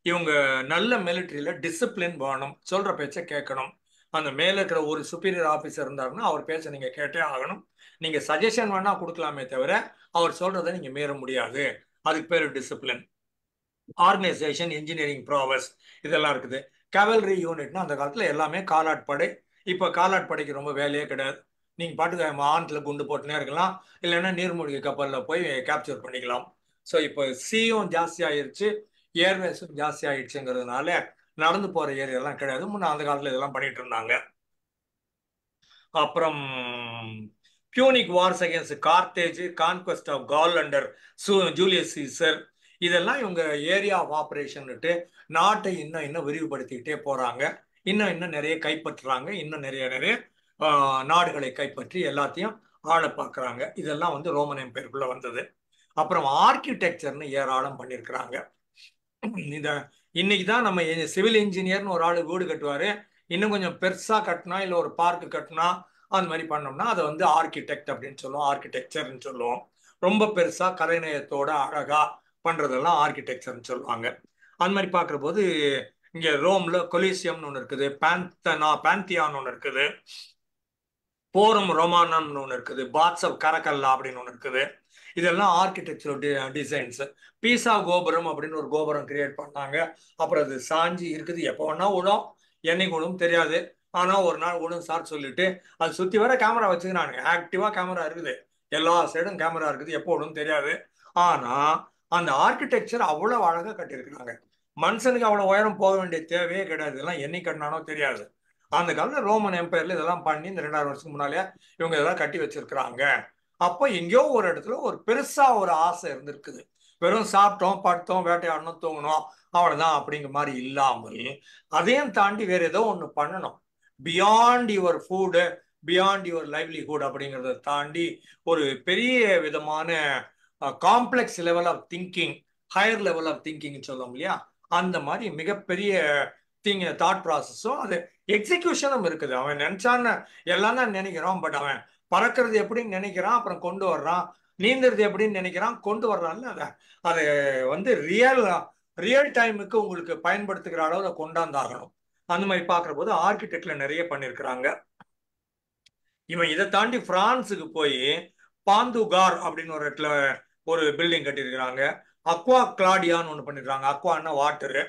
இவங்க நல்ல மிலிட்டரியில டிசிப்ளின் வேணும், சொல்ற பேச்சை கேட்கணும். அந்த மேல இருக்கிற ஒரு சுப்பீரியர் ஆஃபீஸர் இருந்தாருன்னா அவர் பேச்ச நீங்க கேட்டே ஆகணும். நீங்க சஜஷன் வேணா கொடுக்கலாமே தவிர அவர் சொல்றதை நீங்க மீற முடியாது. அதுக்கு பேரு டிசிப்ளின். ஆர்கனைசேஷன், இன்ஜினியரிங் ப்ராவஸ் இதெல்லாம் இருக்குது. கவல்ரி யூனிட்னா அந்த காலத்துல எல்லாமே காலாட்படை. இப்ப காலாட்படைக்கு ரொம்ப வேலையே கிடையாது. நீங்க பாட்டுக்கு ஆண்ட்ல குண்டு போட்டுனே இருக்கலாம், இல்லைன்னா நீர்மூழ்கி கப்பல்ல போய் கேப்சர் பண்ணிக்கலாம். ஸோ இப்போ சீயும் ஜாஸ்தி ஆயிடுச்சு, ஏர்வேஸும் ஜாஸ்தி ஆயிடுச்சுங்கிறதுனால நடந்து போற ஏரியாலாம் கிடையாது. முன்ன அந்த காலத்துல இதெல்லாம் பண்ணிட்டு இருந்தாங்க. அப்புறம் Punic wars against Carthage, conquest of Gaul under Julius Caesar, இதெல்லாம் இவங்க ஏரியா ஆஃப் ஆப்ரேஷன்னுட்டு நாட்டை இன்னும் இன்னும் விரிவுபடுத்திக்கிட்டே போறாங்க. இன்னும் நிறைய கைப்பற்றுறாங்க. இன்னும் நிறைய நாடுகளை கைப்பற்றி எல்லாத்தையும் ஆள பார்க்குறாங்க. இதெல்லாம் வந்து ரோமன் எம்பையருக்குள்ள வந்தது. அப்புறம் ஆர்கிடெக்சர்னு ஏராளம் பண்ணியிருக்கிறாங்க. இந்த இன்னைக்கு தான் நம்ம சிவில் இன்ஜினியர்னு ஒரு ஆள் வீடு கட்டுவாரு, இன்னும் கொஞ்சம் பெருசா கட்டினா இல்லை ஒரு பார்க் கட்டினா அந்த மாதிரி பண்ணோம்னா அதை வந்து ஆர்கிடெக்ட் அப்படின்னு சொல்லுவோம், ஆர்கிடெக்சர்னு சொல்லுவோம். ரொம்ப பெருசா கலைநயத்தோட அழகா பண்றதெல்லாம் ஆர்கிடெக்சர்னு சொல்லுவாங்க. அந்த மாதிரி பார்க்குற போது இங்க ரோம்ல கொலிசியம்னு ஒன்று இருக்குது, பேந்தியான் ஒன்று இருக்குது, போரம் ரொமானம்னு ஒன்று இருக்குது, பாத்ஸ் ஆஃப் கரக்கல்லா அப்படின்னு ஒன்று இருக்குது. இதெல்லாம் ஆர்கிடெக்சர் டிசைன்ஸ். பீசா கோபுரம் அப்படின்னு ஒரு கோபுரம் கிரியேட் பண்ணாங்க. அப்புறம் அது சாஞ்சி இருக்குது, எப்போ வேணா விடும், என்னைக்கு விடும் தெரியாது. ஆனா ஒரு நாள் விடும் சார் சொல்லிட்டு அது சுத்தி வர கேமரா வச்சுக்கிறாங்க. ஆக்டிவா கேமரா இருக்குது, எல்லா சைடும் கேமரா இருக்குது, எப்போ விடும் தெரியாது. ஆனா அந்த ஆர்கிடெக்சர் அவ்வளவு அழகா கட்டியிருக்கிறாங்க. மனுஷனுக்கு அவ்வளவு உயரம் போக வேண்டிய தேவையே கிடையாது. இதெல்லாம் என்னைக்கு கட்டினானோ தெரியாது. அந்த காலத்துல ரோமன் எம்பையர்ல இதெல்லாம் பண்ணி இந்த 2000 வருஷத்துக்கு முன்னாலே இவங்க இதெல்லாம் கட்டி வச்சிருக்கிறாங்க. அப்போ எங்கேயோ ஒரு இடத்துல ஒரு பெருசா ஒரு ஆசை இருந்திருக்குது. வெறும் சாப்பிட்டோம், படுத்தோம், வேட்டையாடணும், தூங்கணும், அவ்வளவுதான் அப்படிங்கிற மாதிரி இல்லாமல் அதையும் தாண்டி வேற ஏதோ ஒண்ணு பண்ணணும். Beyond your food, beyond your livelihood அப்படிங்கிறத தாண்டி ஒரு பெரிய விதமான complex level of thinking, higher level of thinking சொல்லுவோம் இல்லையா, அந்த மாதிரி மிகப்பெரிய தாட் ப்ராசஸும் அது எக்ஸிகியூஷனும் இருக்குது. அவன் நினைச்சான்னு எல்லாம் தான் நினைக்கிறான், பட் அவன் பறக்கிறது எப்படின்னு நினைக்கிறான், அப்புறம் கொண்டு வர்றான். நீந்துறது எப்படின்னு நினைக்கிறான், கொண்டு வர்றான்ல. அதை வந்து ரியல் டைமுக்கு உங்களுக்கு பயன்படுத்துகிற அளவுல கொண்டாந்தாகணும். அந்த மாதிரி பார்க்குற போது ஆர்கிடெக்ட்ல நிறைய பண்ணியிருக்கிறாங்க. இவன் இதை தாண்டி பிரான்ஸுக்கு போய் பாந்துகார் அப்படின்னு ஒரு இடத்துல ஒரு பில்டிங் கட்டியிருக்கிறாங்க. அக்வா கிளாடியான்னு ஒன்று பண்ணிருக்காங்க. அக்வான்னா வாட்டரு.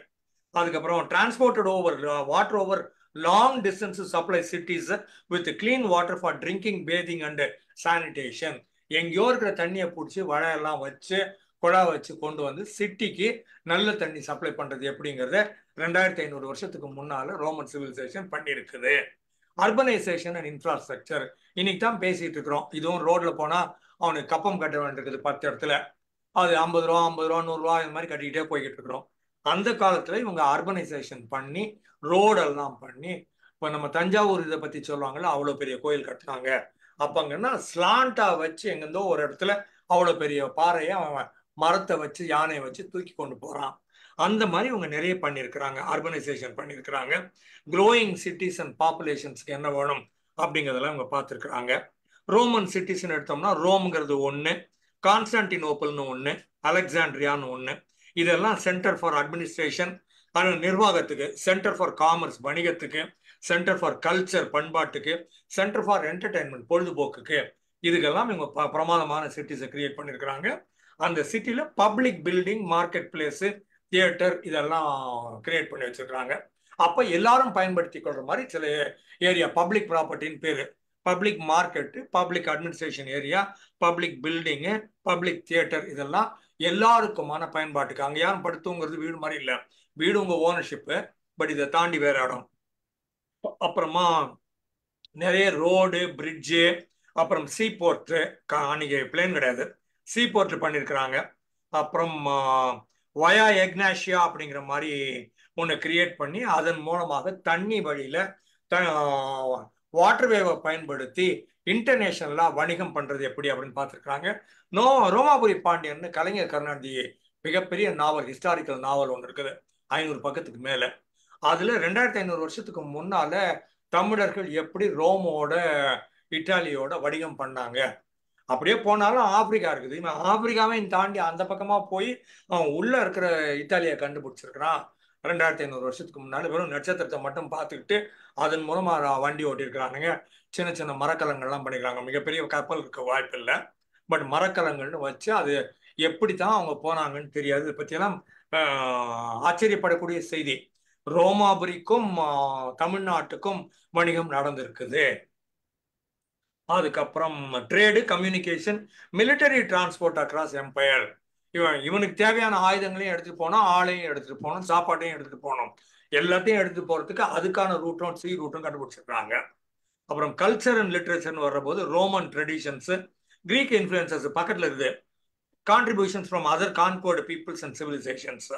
அதுக்கப்புறம் transported over water over long distance supply cities with clean water for drinking, bathing and sanitation. எங்கேயோ இருக்கிற தண்ணியை பிடிச்சி வலையெல்லாம் வச்சு குழா வச்சு கொண்டு வந்து சிட்டிக்கு நல்ல தண்ணி சப்ளை பண்றது எப்படிங்கிறத 2500 வருஷத்துக்கு முன்னால ரோமன் சிவிலைசேஷன் பண்ணியிருக்குது. அர்பனைசேஷன் அண்ட் இன்ஃப்ராஸ்ட்ரக்சர் இன்னைக்கு தான் பேசிட்டு இருக்கிறோம். இதுவும் ரோட்ல போனா அவனுக்கு கப்பம் கட்ட வேண்டியிருக்குது 10 இடத்துல. அது 50 ரூபா 50 ரூபா 100 ரூபா இந்த மாதிரி கட்டிக்கிட்டே போய்கிட்டு இருக்கிறோம். அந்த காலத்துல இவங்க அர்பனைசேஷன் பண்ணி ரோடெல்லாம் பண்ணி, இப்போ நம்ம தஞ்சாவூர் இதை பத்தி சொல்லுவாங்கல்ல, அவ்வளோ பெரிய கோயில் கட்டினாங்க. அப்பங்கன்னா ஸ்லாண்டா வச்சு எங்கிருந்தோ ஒரு இடத்துல அவ்வளோ பெரிய பாறையை அவன் மரத்தை வச்சு யானையை வச்சு தூக்கி கொண்டு போறான். அந்த மாதிரி இவங்க நிறைய பண்ணியிருக்கிறாங்க, அர்பனைசேஷன் பண்ணியிருக்கிறாங்க. க்ரோயிங் சிட்டிஸ் அண்ட் பாப்புலேஷன்ஸ்க்கு என்ன வேணும் அப்படிங்கிறதெல்லாம் இவங்க பார்த்துருக்குறாங்க. ரோமன் சிட்டிஸ்ன்னு எடுத்தோம்னா ரோம்ங்கிறது ஒன்று, கான்ஸ்டான்டினோப்பிள்னு ஒன்று, அலெக்சாண்ட்ரியான்னு ஒன்று. இதெல்லாம் சென்டர் ஃபார் அட்மினிஸ்ட்ரேஷன், நிர்வாகத்துக்கு, சென்டர் ஃபார் காமர்ஸ் வணிகத்துக்கு, சென்டர் ஃபார் கல்ச்சர் பண்பாட்டுக்கு, சென்டர் ஃபார் என்டர்டைன்மெண்ட் பொழுதுபோக்குக்கு, இதுக்கெல்லாம் இவங்க பிரமாதமான சிட்டிஸை கிரியேட் பண்ணியிருக்கிறாங்க. அந்த சிட்டியில public building, market place, theatre இதெல்லாம் கிரியேட் பண்ணி வச்சிருக்கிறாங்க. அப்போ எல்லாரும் பயன்படுத்தி கொள்ற மாதிரி சில ஏரியா, பப்ளிக் ப்ராப்பர்ட்டின்னு பேரு, public market, public administration area, public building, public theatre, இதெல்லாம் எல்லாருக்குமான பயன்பாட்டுக்கு. அங்கே யாரும் படுத்துங்கிறது வீடு மாதிரி இல்லை, வீடு உங்க ஓனர்ஷிப்பு, பட் இதை தாண்டி வேற இடம். அப்புறமா நிறைய ரோடு, பிரிட்ஜு, அப்புறம் சீ போர்ட்டு, அன்னைக்கு பிளேன் கிடையாது, சீ போர்ட் பண்ணியிருக்கிறாங்க. அப்புறம் வயா எக்னாஷியா அப்படிங்கிற மாதிரி ஒன்று கிரியேட் பண்ணி அதன் மூலமாக தண்ணி வழியில வாட்டர்வேவை பயன்படுத்தி இன்டர்நேஷனலா வணிகம் பண்றது எப்படி அப்படின்னு பார்த்துருக்காங்க. ரோமாபுரி பாண்டியன் கலைஞர் கருணாநிதி மிகப்பெரிய நாவல், ஹிஸ்டாரிக்கல் நாவல் ஒன்று இருக்குது, 500 பக்கத்துக்கு மேல. அதுல 2500 வருஷத்துக்கு முன்னால தமிழர்கள் எப்படி ரோமோட இட்டாலியோட வணிகம் பண்ணாங்க. அப்படியே போனாலும் ஆப்பிரிக்கா இருக்குது, இவன் ஆப்பிரிக்காவையும் தாண்டி அந்த பக்கமா போய் அவன் உள்ள இருக்கிற இத்தாலியை கண்டுபிடிச்சிருக்கிறான். 2500 வருஷத்துக்கு முன்னாடி வெறும் நட்சத்திரத்தை மட்டும் பார்த்துக்கிட்டு அதன் மூலமா வண்டி ஓட்டியிருக்கிறானுங்க. சின்ன சின்ன மரக்கலங்கள்லாம் பண்ணிக்கிறாங்க. மிகப்பெரிய கப்பல் இருக்க வாய்ப்பு இல்லை, பட் மரக்கலங்கள்னு வச்சு அது எப்படித்தான் அவங்க போனாங்கன்னு தெரியாது. இதை பற்றியெல்லாம் ஆச்சரியப்படக்கூடிய செய்தி. ரோமாபுரிக்கும் தமிழ்நாட்டுக்கும் வணிகம் நடந்திருக்குது. அதுக்கப்புறம் trade, communication, military transport across empire. இவனுக்கு தேவையான ஆயுதங்களையும் எடுத்துட்டு போனோம், ஆளையும் எடுத்துட்டு போனோம், சாப்பாட்டையும் எடுத்துட்டு போனோம். எல்லாத்தையும் எடுத்துட்டு போறதுக்கு அதுக்கான ரூட்டும் சி ரூட்டும் கண்டுபிடிச்சிருக்காங்க. அப்புறம் கல்ச்சர் அண்ட் லிட்ரேச்சர்னு வர்றபோது ரோமன் ட்ரெடிஷன்ஸ், கிரீக் இன்ஃபுளுசஸ் பக்கத்துல இருக்குது, contributions from other conquered peoples and civilisations.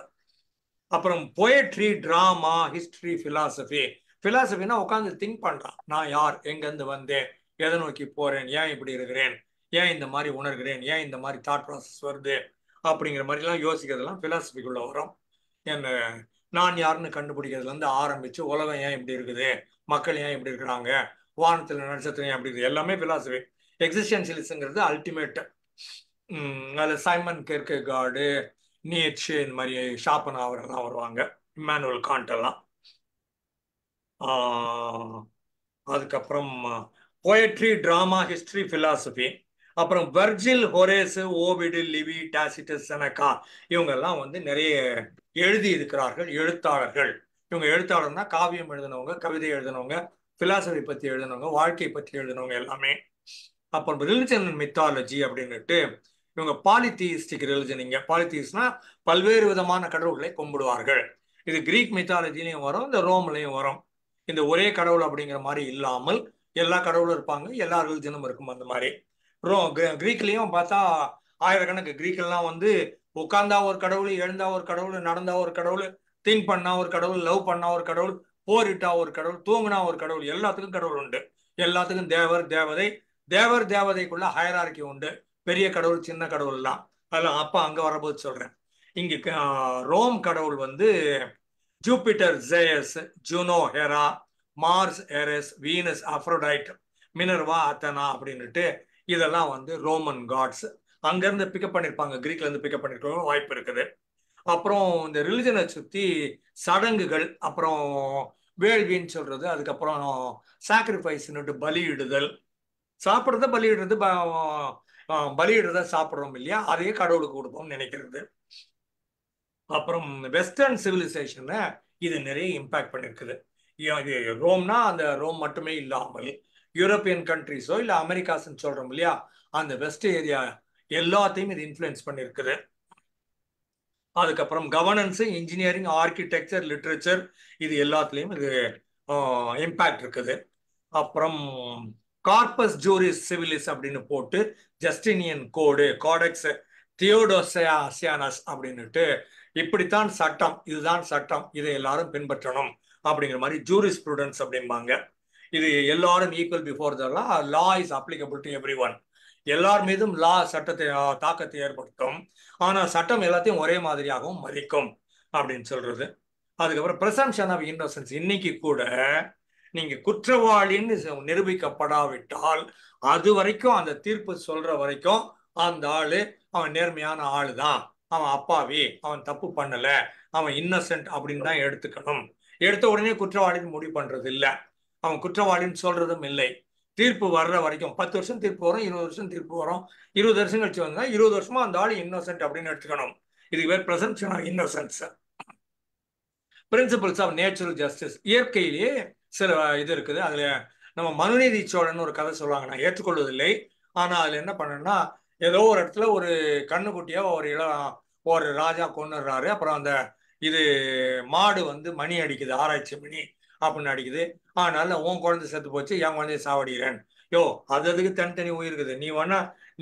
அப்புறம் போயட்ரி, டிராமா, ஹிஸ்டரி, பிலாசபி. பிலாசபின்னா உட்காந்து திங்க் பண்றான், நான் யார், எங்கேருந்து வந்தேன், எதை நோக்கி போறேன், ஏன் இப்படி இருக்கிறேன், ஏன் இந்த மாதிரி உணர்கிறேன், ஏன் இந்த மாதிரி தாட் ப்ராசஸ் வருது அப்படிங்கிற மாதிரிலாம் யோசிக்கிறதுலாம் பிலாசபிக்குள்ள வரும். என்ன நான் யாருன்னு கண்டுபிடிக்கிறதுல இருந்து ஆரம்பிச்சு உலகம் ஏன் இப்படி இருக்குது, மக்கள் ஏன் இப்படி இருக்கிறாங்க, வானத்தில் நட்சத்திரம் ஏன் இப்படி இருக்குது, எல்லாமே பிலாசபி. எக்ஸிஸ்டென்ஷியலிசம்ங்கிறது அல்டிமேட். அதில் சைமன் கெர்கெகார்டு, நீட்சே, இந்த மாதிரி ஷாப்பன்ஹாவர் எல்லாம் வருவாங்க, இம்மானுவேல் காண்ட் எல்லாம். அதுக்கப்புறம் போயட்ரி, டிராமா, ஹிஸ்டரி, பிலாசபி. அப்புறம் வெர்ஜில், ஹொரேஸ், ஓவிடு, லிவி, டாசிட்டஸ், செனகா, இவங்கெல்லாம் வந்து நிறைய எழுதி இருக்கிறார்கள், எழுத்தாளர்கள். இவங்க எழுத்தாளர்னா காவியம் எழுதினவங்க, கவிதை எழுதினவங்க, பிலாசபி பத்தி எழுதினவங்க, வாழ்க்கை பற்றி எழுதினவங்க எல்லாமே. அப்புறம் ரிலிஜன் அண்ட் மித்தாலஜி அப்படின்னுட்டு இவங்க பாலிதீஸ்டிக் ரிலிஜன். இங்க பாலிதீஸ்னா பல்வேறு விதமான கடவுள்களை கும்பிடுவார்கள். இது கிரீக் மித்தாலஜிலையும் வரும், இந்த ரோம்லையும் வரும். இந்த ஒரே கடவுள் அப்படிங்கிற மாதிரி இல்லாமல் எல்லா கடவுளும் இருப்பாங்க, எல்லா ரிலிஜனும் இருக்கும். அந்த மாதிரி கிரீக்லயும் பார்த்தா ஆயிரக்கணக்கு. கிரீக்கெல்லாம் வந்து உட்கார்ந்தா ஒரு கடவுள், எழுந்தா ஒரு கடவுள், நடந்தா ஒரு கடவுள், திங்க் பண்ணா ஒரு கடவுள், லவ் பண்ணா ஒரு கடவுள், போரிட்டா ஒரு கடவுள், தூங்கினா ஒரு கடவுள், எல்லாத்துக்கும் கடவுள் உண்டு. எல்லாத்துக்கும் தேவர், தேவதை, தேவர் தேவதைக்குள்ள ஹயரார்கி உண்டு, பெரிய கடவுள், சின்ன கடவுள் எல்லாம். அதெல்லாம் அப்ப அங்க வரபோது சொல்றேன். இங்க ரோம் கடவுள் வந்து Jupiter ஜேயஸ், Juno Hera, Mars எரஸ், Venus Aphrodite, Minerva அத்தனா அப்படின்னுட்டு இதெல்லாம் வந்து ரோமன் காட்ஸ். அங்கிருந்து பிக்கப் பண்ணியிருப்பாங்க, கிரீக்ல இருந்து பிக்கப் பண்ணிருக்க வாய்ப்பு இருக்குது. அப்புறம் இந்த ரிலிஜனை சுத்தி சடங்குகள், அப்புறம் வேள்வின்னு சொல்றது, அதுக்கப்புறம் சாக்ரிஃபைஸ்னுட்டு பலியிடுதல், சாப்பிட்றத பலியிடுறது, பலியிடுறத சாப்பிட்றோம் இல்லையா, அதையே கடவுளுக்கு கொடுப்போம்னு நினைக்கிறது. அப்புறம் வெஸ்டர்ன் சிவிலைசேஷன்ல இது நிறைய இம்பாக்ட் பண்ணிருக்குது. ரோம்னா அந்த ரோம் மட்டுமே இல்லாமல் யூரோப்பியன் கண்ட்ரிஸோ இல்லை அமெரிக்காஸ்ன்னு சொல்றோம் இல்லையா, அந்த வெஸ்ட் ஏரியா எல்லாத்தையும் இது இன்ஃப்ளூயன்ஸ் பண்ணியிருக்குது. அதுக்கப்புறம் கவர்னன்ஸ், இன்ஜினியரிங், ஆர்கிடெக்சர், லிட்ரேச்சர், இது எல்லாத்துலேயும் இது இம்பேக்ட் இருக்குது. அப்புறம் கார்பஸ் ஜூரிஸ் சிவிலிஸ் அப்படின்னு போட்டு ஜஸ்டினியன் கோடு, காடெக்ஸ் தியோடோசியானஸ் அப்படின்னுட்டு இப்படித்தான் சட்டம், இதுதான் சட்டம், இதை எல்லாரும் பின்பற்றணும் அப்படிங்கிற மாதிரி ஜூரிஸ் ப்ரூடன்ஸ் அப்படிம்பாங்க. இது எல்லாரும் equal before the law, law is applicable to every one. எல்லார் மீதும் லா சட்டத்தை தாக்கத்தை ஏற்படுத்தும், ஆனா சட்டம் எல்லாத்தையும் ஒரே மாதிரியாகவும் மதிக்கும் அப்படின்னு சொல்றது. அதுக்கப்புறம் பிரசம்ஷன் ஆஃப் இன்னோசன்ஸ். இன்னைக்கு கூட நீங்க குற்றவாளின்னு நிரூபிக்கப்படாவிட்டால் அது வரைக்கும், அந்த தீர்ப்பு சொல்ற வரைக்கும் அந்த ஆளு அவன் நேர்மையான ஆளு தான், அவன் அப்பாவி, அவன் தப்பு பண்ணல, அவன் இன்னசென்ட் அப்படின்னு தான் எடுத்துக்கணும். எடுத்த உடனே குற்றவாளின்னு முடிவு பண்றது இல்லை, அவன் குற்றவாளின்னு சொல்றதும் இல்லை. தீர்ப்பு வர்ற வரைக்கும் 10 வருஷம் தீர்ப்பு வரும், 20 வருஷம் தீர்ப்பு வரும், 20 வருஷம் கழிச்சு வந்தா 20 வருஷமா அந்த ஆளு இன்னோசென்ட் அப்படின்னு எடுத்துக்கணும். இதுக்கு பேர் presumption of innocence. Principles of natural justice. இயற்கையிலேயே சில இது இருக்குது. அதுல நம்ம மனுநீதி சோழன் ஒரு கதை சொல்லுவாங்க, நான் ஏற்றுக்கொள்வதில்லை. ஆனா அதுல என்ன பண்ணணும்னா, ஏதோ ஒரு இடத்துல ஒரு கண்ணுக்குட்டியா ஒரு ராஜா கொண்டுறாரு. அப்புறம் அந்த இது மாடு வந்து மணி அடிக்குது, ஆராய்ச்சி மணி அப்படின்னு அடிக்குது. அதனால உன் குழந்தை செத்து போச்சு, என் குழந்தைய சாவடிக்கிறேன். யோ, அதுக்கு தனித்தனி உயிர் இருக்குது,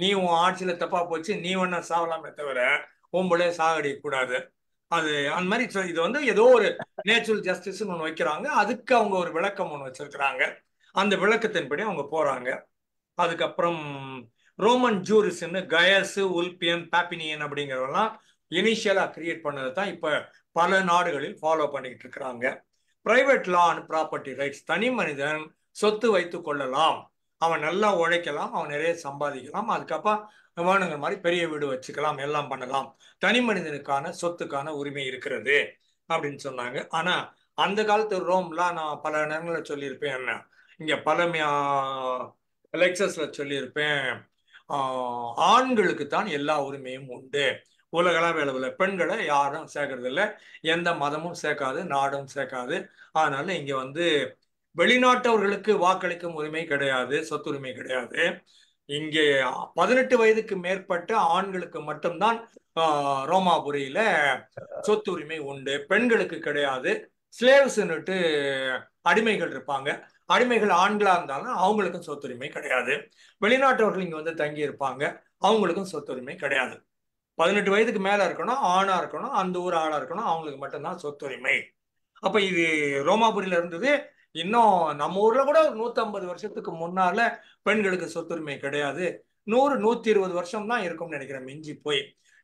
நீ உன் ஆட்சியில தப்பா போச்சு, நீ வேணா சாவலாமே தவிர உங்களே சாகடிக்க கூடாது. அது அந்த மாதிரி இது வந்து ஏதோ ஒரு நேச்சுரல் ஜஸ்டிஸ் ஒன்று வைக்கிறாங்க, அதுக்கு அவங்க ஒரு விளக்கம் ஒன்று வச்சிருக்கிறாங்க, அந்த விளக்கத்தின்படி அவங்க போறாங்க. அதுக்கப்புறம் ரோமன் ஜூரிஸ்ன்னு கயஸ், உல்பியன், பாப்பினியன் அப்படிங்கிறவெல்லாம் இனிஷியலா கிரியேட் பண்ணதை தான் இப்ப பல நாடுகளில் ஃபாலோ பண்ணிக்கிட்டு இருக்கிறாங்க. Private law and property rights. தனி மனிதன் சொத்து வைத்துக் கொள்ளலாம், அவன் நல்லா உழைக்கலாம், அவன் நிறைய சம்பாதிக்கலாம், அதுக்கப்புறம் வேணுங்கிற மாதிரி பெரிய வீடு வச்சுக்கலாம், எல்லாம் பண்ணலாம், தனி மனிதனுக்கான சொத்துக்கான உரிமை இருக்கிறது அப்படின்னு சொன்னாங்க. ஆனா அந்த காலத்து ரோம்லாம் நான் பல நேரங்களில் சொல்லியிருப்பேன், என்ன இங்க பல லெக்சர்ஸ்ல சொல்லியிருப்பேன், ஆண்களுக்கு தான் எல்லா உரிமையும் உண்டு, உலகள அளவில் பெண்களை யாரும் சேர்க்கறது இல்லை, எந்த மதமும் சேர்க்காது, நாடும் சேர்க்காது. அதனால இங்க வந்து வெளிநாட்டவர்களுக்கு வாக்களிக்கும் உரிமை கிடையாது, சொத்துரிமை கிடையாது. இங்கே 18 வயதுக்கு மேற்பட்ட ஆண்களுக்கு மட்டும்தான் ரோமாபுரியில சொத்துரிமை உண்டு, பெண்களுக்கு கிடையாது. ஸ்லேவ்ஸ்ன்னுட்டு அடிமைகள் இருப்பாங்க, அடிமைகள் ஆண்களா இருந்தாலும் அவங்களுக்கும் சொத்துரிமை கிடையாது. வெளிநாட்டவர்கள் இங்க வந்து தங்கி இருப்பாங்க, அவங்களுக்கும் சொத்துரிமை கிடையாது. 18 வயதுக்கு மேல இருக்கணும், ஆணா இருக்கணும், அந்த ஊர் ஆளா இருக்கணும், அவங்களுக்கு மட்டும்தான் சொத்துரிமை. அப்ப இது ரோமாபுரியில இருந்தது. இன்னும் நம்ம ஊர்ல கூட 150 வருஷத்துக்கு முன்னால பெண்களுக்கு சொத்துரிமை கிடையாது. 100-120 வருஷம் தான் இருக்கும்னு நினைக்கிறேன் மிஞ்சி போய்.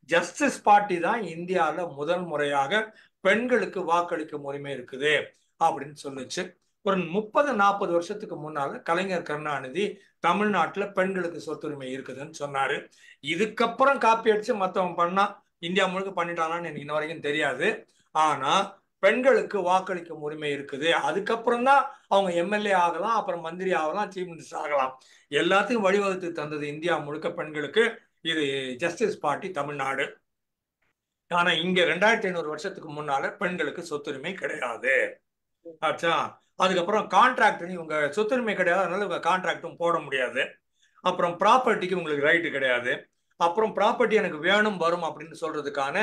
ஜஸ்டிஸ் பார்ட்டி தான் இந்தியாவில முதல் முறையாக பெண்களுக்கு வாக்களிக்கும் உரிமை இருக்குது அப்படின்னு சொல்லுச்சு. ஒரு 30-40 வருஷத்துக்கு முன்னால கலைஞர் கருணாநிதி தமிழ்நாட்டுல பெண்களுக்கு சொத்துரிமை இருக்குதுன்னு சொன்னாரு. இதுக்கப்புறம் காப்பி அடிச்சு மத்தவன் பண்ணா இந்தியா முழுக்க பண்ணிட்டானான்னு எனக்கு இன்ன வரைக்கும் தெரியாது. ஆனா பெண்களுக்கு வாக்களிக்கும் உரிமை இருக்குது. அதுக்கப்புறம் தான் அவங்க எம்எல்ஏ ஆகலாம், அப்புறம் மந்திரி ஆகலாம், சீஃப் மினிஸ்டர் ஆகலாம். எல்லாத்தையும் வழிவகுத்து தந்தது இந்தியா முழுக்க பெண்களுக்கு இது ஜஸ்டிஸ் பார்ட்டி தமிழ்நாடு. ஆனா இங்க 2500 வருஷத்துக்கு முன்னால பெண்களுக்கு சொத்துரிமை கிடையாது. ஆச்சா. அதுக்கப்புறம் கான்ட்ராக்ட், உங்க சொத்துரிமை கிடையாது, அதனால உங்க கான்ட்ராக்டும் போட முடியாது. அப்புறம் ப்ராப்பர்ட்டிக்கு உங்களுக்கு ரைட்டு கிடையாது. அப்புறம் ப்ராப்பர்ட்டி எனக்கு வேணும் வரும் அப்படின்னு சொல்றதுக்கான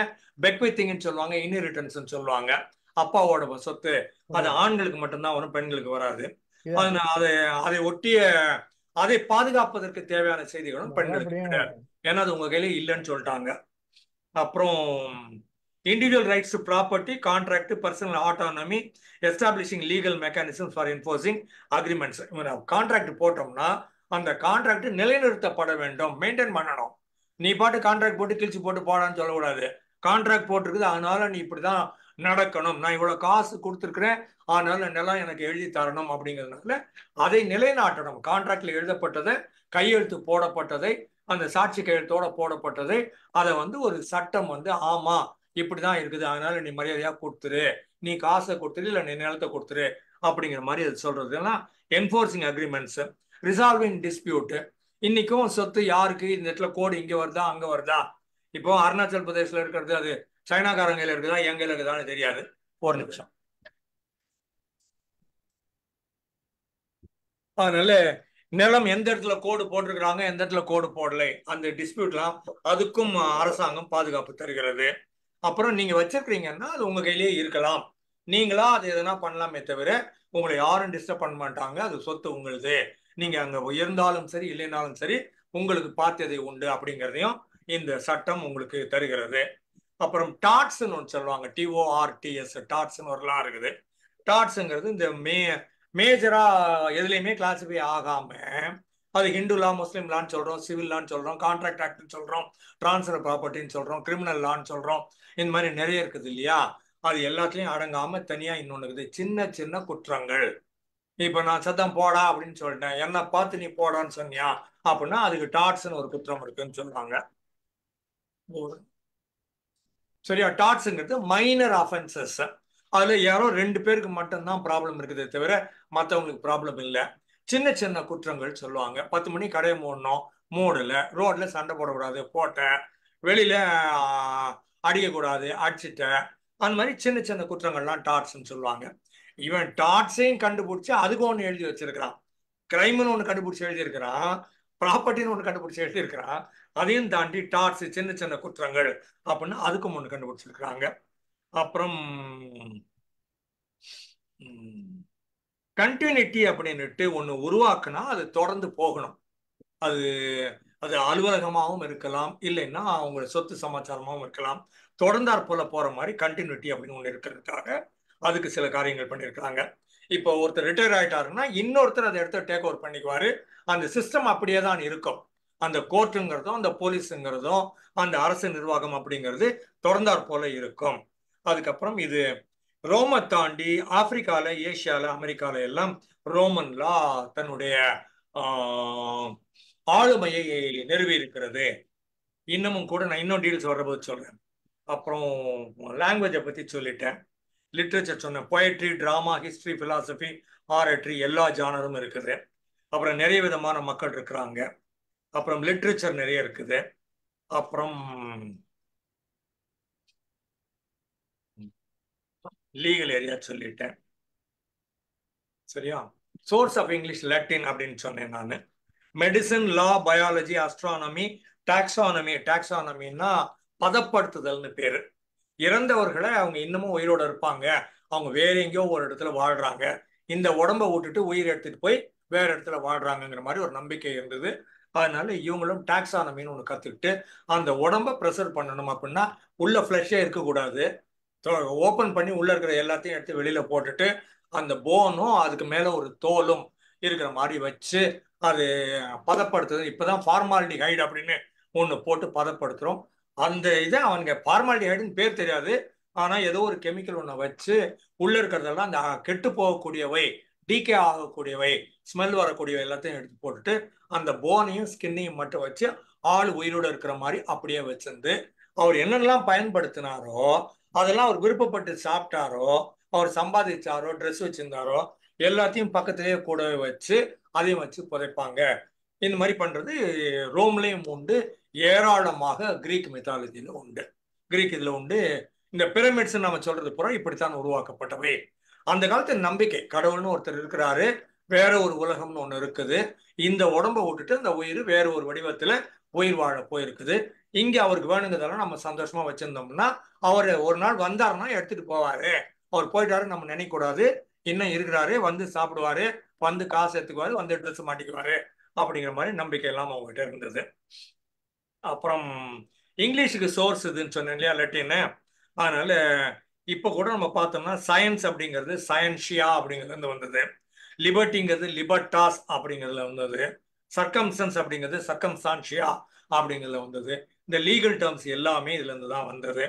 பெக்வித்திங்னு சொல்லுவாங்க, இன்ஹெரிட்டன்ஸ் சொல்லுவாங்க, அப்பாவோட சொத்து, அது ஆண்களுக்கு மட்டும்தான் வரும், பெண்களுக்கு வராது. அதை ஒட்டிய அதை பாதுகாப்பதற்கு தேவையான செய்திகளும் பெண்களுக்கு கிடையாது, ஏன்னா அது உங்க கையில இல்லைன்னு சொல்லிட்டாங்க. அப்புறம் individual rights to property, contract, personal autonomy, establishing legal mechanism for enforcing agreements. Contract போட்டோம்னா அந்த கான்ட்ராக்ட் நிலைநிறுத்தப்பட வேண்டும், மெயின்டைன் பண்ணணும். நீ பாட்டு கான்ட்ராக்ட் போட்டு கிழிச்சு போட்டு போடான்னு சொல்லக்கூடாது. கான்ட்ராக்ட் போட்டிருக்குது, அதனால நீ இப்படிதான் நடக்கணும், நான் இவ்வளவு காசு கொடுத்துருக்கிறேன், அதனால நிலம் எனக்கு எழுதி தரணும் அப்படிங்கிறதுனால அதை நிலைநாட்டணும். கான்ட்ராக்ட்ல எழுதப்பட்டதை, கையெழுத்து போடப்பட்டதை, அந்த சாட்சி கையெழுத்தோட போடப்பட்டதை, அதை வந்து ஒரு சட்டம் வந்து ஆமா இப்படிதான் இருக்குது, அதனால நீ மரியாதையா கொடுத்துரு, நீ காசை கொடுத்துரு, இல்லை நீ நிலத்தை கொடுத்துரு அப்படிங்கிற மாதிரி அது சொல்றதுலாம் என்ஃபோர்சிங் அக்ரிமெண்ட்ஸ். Resolving dispute. இன்னைக்கும் சொத்து யாருக்கு, இந்த இடத்துல கோடு இங்க வருதா அங்க வருதா, இப்போ அருணாச்சல் பிரதேசல இருக்கிறது அது சைனாக்காரங்க கையில இருக்குதா எங்க கையில இருக்குதான்னு தெரியாது. ஒரு நிமிஷம். அதனால நிலம் எந்த இடத்துல கோடு போட்டிருக்கிறாங்க, எந்த இடத்துல கோடு போடலை, அந்த டிஸ்பியூட்லாம் அதுக்கும் அரசாங்கம் பாதுகாப்பு தருகிறது. அப்புறம் நீங்க வச்சிருக்கிறீங்கன்னா அது உங்க கையிலேயே இருக்கலாம், நீங்களா அது எதனா பண்ணலாமே தவிர உங்களை யாரும் டிஸ்டர்ப் பண்ண மாட்டாங்க. அது சொத்து உங்களுது. நீங்க அங்க இருந்தாலும் சரி இல்லைனாலும் சரி உங்களுக்கு பாத்தியதை உண்டு அப்படிங்கிறதையும் இந்த சட்டம் உங்களுக்கு தருகிறது. அப்புறம் டாட்ஸ்ன்னு ஒன்று சொல்லுவாங்க. TORTS டாட்ஸ்ன்னு ஒரு லா இருக்குது. டாட்ஸுங்கிறது இந்த மேஜரா எதுலையுமே கிளாசிஃபை ஆகாம அது ஹிந்து லா, முஸ்லீம் லான்னு சொல்றோம், சிவில் லான்னு சொல்றோம், கான்ட்ராக்ட் ஆக்ட்னு சொல்றோம், டிரான்ஸ்ஃபர் ப்ராப்பர்ட்டின்னு சொல்றோம், கிரிமினல் லான்னு சொல்றோம். இந்த மாதிரி நிறைய இருக்குது இல்லையா? அது எல்லாத்துலயும் அடங்காம தனியா இன்னொன்று இருக்குது, சின்ன சின்ன குற்றங்கள். இப்ப நான் சத்தம் போடா அப்படின்னு சொல்லிட்டேன், என்ன பார்த்து நீ போடான்னு சொன்னியா அப்படின்னா அதுக்கு டாட்ஸ்ன்னு ஒரு குற்றம் இருக்குன்னு சொல்றாங்க. சரியா? டாட்ஸுங்கிறது மைனர் அஃபென்சஸ். அதுல யாரோ 2 பேருக்கு மட்டும்தான் ப்ராப்ளம் இருக்குதே தவிர மற்றவங்களுக்கு ப்ராப்ளம் இல்லை. சின்ன சின்ன குற்றங்கள் சொல்லுவாங்க. 10 மணி கடையை மூடணும், மூடல. ரோட்ல சண்டை போடக்கூடாது, போட்ட. வெளியில அடிக்கக்கூடாது, அடிச்சிட்ட. அந்த மாதிரி சின்ன சின்ன குற்றங்கள்லாம் டாட்ஸ்ன்னு சொல்லுவாங்க. இவன் டாட்ஸையும் கண்டுபிடிச்சு அதுக்கு ஒன்று எழுதி வச்சிருக்கிறான். கிரைம்னு ஒன்று கண்டுபிடிச்சி எழுதியிருக்கிறான், ப்ராப்பர்ட்டின்னு ஒன்று கண்டுபிடிச்சி எழுதியிருக்கிறான். அதையும் தாண்டி டாட்ஸ் சின்ன சின்ன குற்றங்கள் அப்படின்னு அதுக்கும் ஒன்று கண்டுபிடிச்சிருக்கிறாங்க. அப்புறம் கண்டினியூட்டி அப்படின்னுட்டு ஒன்று உருவாக்குனா அது தொடர்ந்து போகணும். அது அது அலுவலகமாகவும் இருக்கலாம், இல்லைன்னா அவங்க சொத்து சமாச்சாரமாகவும் இருக்கலாம். தொடர்ந்தாற் போல போற மாதிரி கண்டினியூட்டி அப்படின்னு ஒன்று இருக்கிறதுக்காக அதுக்கு சில காரியங்கள் பண்ணியிருக்கிறாங்க. இப்போ ஒருத்தர் ரிட்டையர் ஆயிட்டாருன்னா இன்னொருத்தர் அதை எடுத்து டேக் ஓவர் பண்ணிக்குவாரு. அந்த சிஸ்டம் அப்படியே தான் இருக்கும். அந்த கோர்ட்டுங்கிறதும் அந்த போலீஸுங்கிறதும் அந்த அரசு நிர்வாகம் அப்படிங்கிறது தொடர்ந்தாற் போல இருக்கும். அதுக்கப்புறம் இது ரோமை தாண்டி ஆப்பிரிக்கால, ஏசியால, அமெரிக்கால எல்லாம் ரோமன் லா தன்னுடைய ஆளுமையை நிறுவி இருக்கிறது. இன்னமும் கூட நான் இன்னும் டீல்ஸ் வர்றபோது சொல்றேன். அப்புறம் லாங்குவேஜை பத்தி சொல்லிட்டேன், லிட்ரேச்சர் சொன்னேன். பொயட்ரி, டிராமா, ஹிஸ்டரி, பிலாசபி, ஆரட்ரி எல்லா ஜானரும் இருக்குது. அப்புறம் நிறைய விதமான மக்கள் இருக்கிறாங்க. அப்புறம் லிட்ரேச்சர் நிறைய இருக்குது. அப்புறம் லீகல் ஏரியா சொல்லிட்டேன். சரியா? சோர்ஸ் ஆஃப் இங்கிலீஷ் லட்டின் அப்படின்னு சொன்னேன் நான். மெடிசன், லா, பயாலஜி, அஸ்ட்ரானமி, டாக்ஸானமி. டாக்ஸானமின்னா பதப்படுத்துதல்னு பேரு. இறந்தவர்களை அவங்க இன்னமும் உயிரோட இருப்பாங்க, அவங்க வேற எங்கேயோ ஒரு இடத்துல வாழ்றாங்க, இந்த உடம்பை விட்டுட்டு உயிர் எடுத்துட்டு போய் வேற இடத்துல வாழ்றாங்கிற மாதிரி ஒரு நம்பிக்கை இருந்தது. அதனால இவங்களும் டாக்ஸானமின்னு ஒன்று கத்துக்கிட்டு அந்த உடம்பை ப்ரெசர்வ் பண்ணணும். அப்படின்னா உள்ள ஃப்ளஷே இருக்கக்கூடாது, ஓப்பன் பண்ணி உள்ள இருக்கிற எல்லாத்தையும் எடுத்து வெளியில போட்டுட்டு அந்த போனும் அதுக்கு மேல ஒரு தோலும் இருக்கிற மாதிரி வச்சு அது பதப்படுத்துறது. இப்பதான் ஃபார்மாலிடிஹைடு அப்படின்னு ஒன்று போட்டு பதப்படுத்துறோம். அந்த இதை அவனுக்கு ஃபார்மாலிடிஹைடுன்னு பேர் தெரியாது, ஆனா ஏதோ ஒரு கெமிக்கல் ஒன்று வச்சு உள்ள இருக்கிறதெல்லாம் அந்த கெட்டு போகக்கூடியவை, டீகே ஆகக்கூடியவை, ஸ்மெல் வரக்கூடியவை எல்லாத்தையும் எடுத்து போட்டுட்டு அந்த போனையும் ஸ்கின்னையும் மட்டும் வச்சு ஆள் உயிரோடு இருக்கிற மாதிரி அப்படியே வச்சிருந்து அவர் என்னென்னலாம் பயன்படுத்தினாரோ அதெல்லாம் அவர் விருப்பப்பட்டு சாப்பிட்டாரோ, அவர் சம்பாதிச்சாரோ, ட்ரெஸ் வச்சிருந்தாரோ எல்லாத்தையும் பக்கத்திலேயே கூடவே வச்சு அதையும் வச்சு புதைப்பாங்க. இந்த மாதிரி பண்றது ரோம்லையும் உண்டு, ஏராளமாக கிரீக் மித்தாலஜியில உண்டு. கிரீக் இதுல உண்டு. இந்த பிரமிட்ஸ் நம்ம சொல்றது பூரா இப்படித்தான் உருவாக்கப்பட்டவை. அந்த காலத்து நம்பிக்கை, கடவுள்னு ஒருத்தர் இருக்கிறாரு, வேற ஒரு உலகம்னு ஒண்ணு இருக்குது, இந்த உடம்பை விட்டுட்டு அந்த உயிர் வேற ஒரு வடிவத்துல உயிர் வாழ போயிருக்குது, இங்க அவருக்கு வேணுங்கிறதெல்லாம் நம்ம சந்தோஷமா வச்சிருந்தோம்னா அவர் ஒரு நாள் வந்தாருன்னா எடுத்துட்டு போவாரு, அவர் போயிட்டாரு நம்ம நினைக்க கூடாது, இன்னும் இருக்கிறாரு, வந்து சாப்பிடுவாரு, வந்து காசு எடுத்துக்குவாரு, வந்து ட்ரெஸ் மாட்டிக்குவாரு அப்படிங்கிற மாதிரி நம்பிக்கை எல்லாம் அவங்ககிட்ட இருந்தது. அப்புறம் இங்கிலீஷுக்கு சோர்ஸ் இதுன்னு சொன்னேன் இல்லையா, லட்டின்னு. அதனால இப்போ கூட நம்ம பார்த்தோம்னா சயின்ஸ் அப்படிங்கிறது சயின்ஷியா அப்படிங்கிறது வந்தது, லிபர்ட்டிங்கிறது லிபர்டாஸ் அப்படிங்கிறதுல வந்தது, சர்க்கம்ஸ்டன்ஸ் அப்படிங்கிறது சர்க்கம்ஸ்டான்ஷியா அப்படிங்கிறதுல வந்தது. இந்த லீகல் டேர்ம்ஸ் எல்லாமே இதுல இருந்து தான் வந்தது.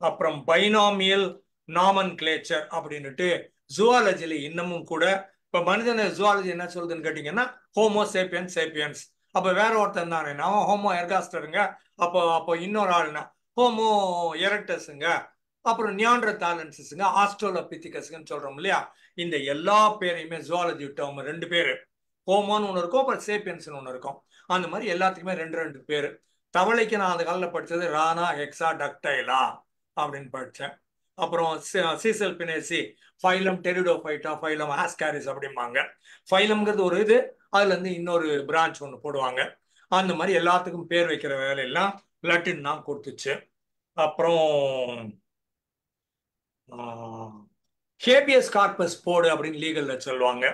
அப்புறம் பைனாமியல் நாமன் கிளேச்சர் அப்படின்னுட்டு ஜுவாலஜில இன்னமும் கூட இப்ப மனிதன ஜுவாலஜி என்ன சொல்லுதுன்னு கேட்டீங்கன்னா ஹோமோ சேப்பியன்ஸ் சேப்பியன்ஸ். அப்ப வேற ஒருத்தன் தானே அவன் ஹோமோ எர்காஸ்டருங்க, அப்போ இன்னொரு ஆளுனா ஹோமோ எரக்டஸுங்க, அப்புறம் நியாண்டர்தாலன்ஸுங்க, ஆஸ்ட்ரோலோபித்திகஸ்ன்னு சொல்றோம் இல்லையா. இந்த எல்லா பேரையுமே ஜுவாலஜி விட்டவங்க 2 பேரு, ஹோமோன்னு ஒன்று இருக்கும், அப்புறம் சேப்பியன்ஸ்னு ஒன்று இருக்கும். அந்த மாதிரி எல்லாத்துக்குமே 2 பேரு. தவளைக்கு நான் அந்த காலில் படித்தது ரானா ஹெக்ஸா டக்டைலா அப்படின்னு படித்தேன். அப்புறம் சீசல் பினேசி ஃபைலம் டெரிடோஃபைட்டா, ஃபைலம் ஆஸ்காரிஸ் அப்படிம்பாங்க. ஃபைலம்ங்கிறது ஒரு இது, அதுல இருந்து இன்னொரு பிரான்ச் ஒன்று போடுவாங்க. அந்த மாதிரி எல்லாத்துக்கும் பேர் வைக்கிற வேலையெல்லாம் லட்டின் தான் கொடுத்துச்சு. அப்புறம் ஹேபியஸ் கார்பஸ் போடு அப்படின்னு லீகல்ல சொல்லுவாங்க.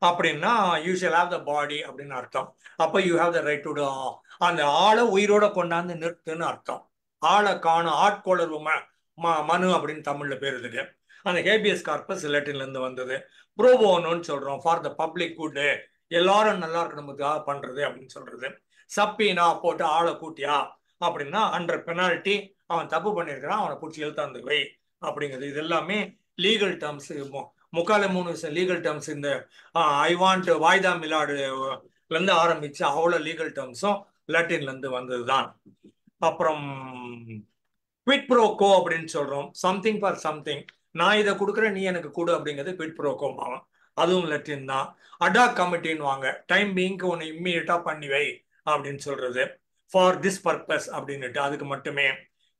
அப்படின்னா யூ ஷல் ஹேவ் த பாடி அப்படின்னு அர்த்தம். அப்ப you have the right to அந்த ஆளை உயிரோட கொண்டாந்து நிறுத்துன்னு அர்த்தம். ஆளை காணும் ஆட்கொளர்வு மனு அப்படின்னு தமிழ்ல பேர் இருக்கு. அந்த ஹேபியஸ் கார்பஸ் லெட்டின்ல இருந்து வந்தது. ப்ரோபோனோன்னு சொல்றோம், ஃபார் த பப்ளிக் குட், எல்லாரும் நல்லா இருக்கணும்னுக்காக பண்றது அப்படின்னு சொல்றது. சப்பீனா போட்டு ஆளை கூட்டியா அப்படின்னா அண்டர் பெனால்ட்டி அவன் தப்பு பண்ணியிருக்கிறான், அவனை பிடிச்சி எழுத்தாந்து வை அப்படிங்கிறது. இது எல்லாமே லீகல் டேர்ம்ஸ். 3 லீகல் டேர்ம்ஸ் இந்த ஐ வாண்ட் வாய்தா மிலாடுல இருந்து ஆரம்பிச்சு அவ்வளோ லீகல் டேர்ம்ஸும் லட்டின்ல இருந்து வந்ததுதான். அப்புறம் குவிட் ப்ரோ கோ அப்படின்னு சொல்றோம், சம்திங் ஃபார் சம்திங். நான் இதை கொடுக்குறேன், நீ எனக்கு கொடு அப்படிங்கிறது குவிட் ப்ரோ கோ ஆகும். அதுவும் லட்டின் தான். அடா கமிட்டின்னு வாங்க, டைம் பீங்க்கு ஒன்று இம்மீடியட்டா பண்ணி வை அப்படின்னு சொல்றது. ஃபார் திஸ் பர்பஸ் அப்படின்னுட்டு அதுக்கு மட்டுமே.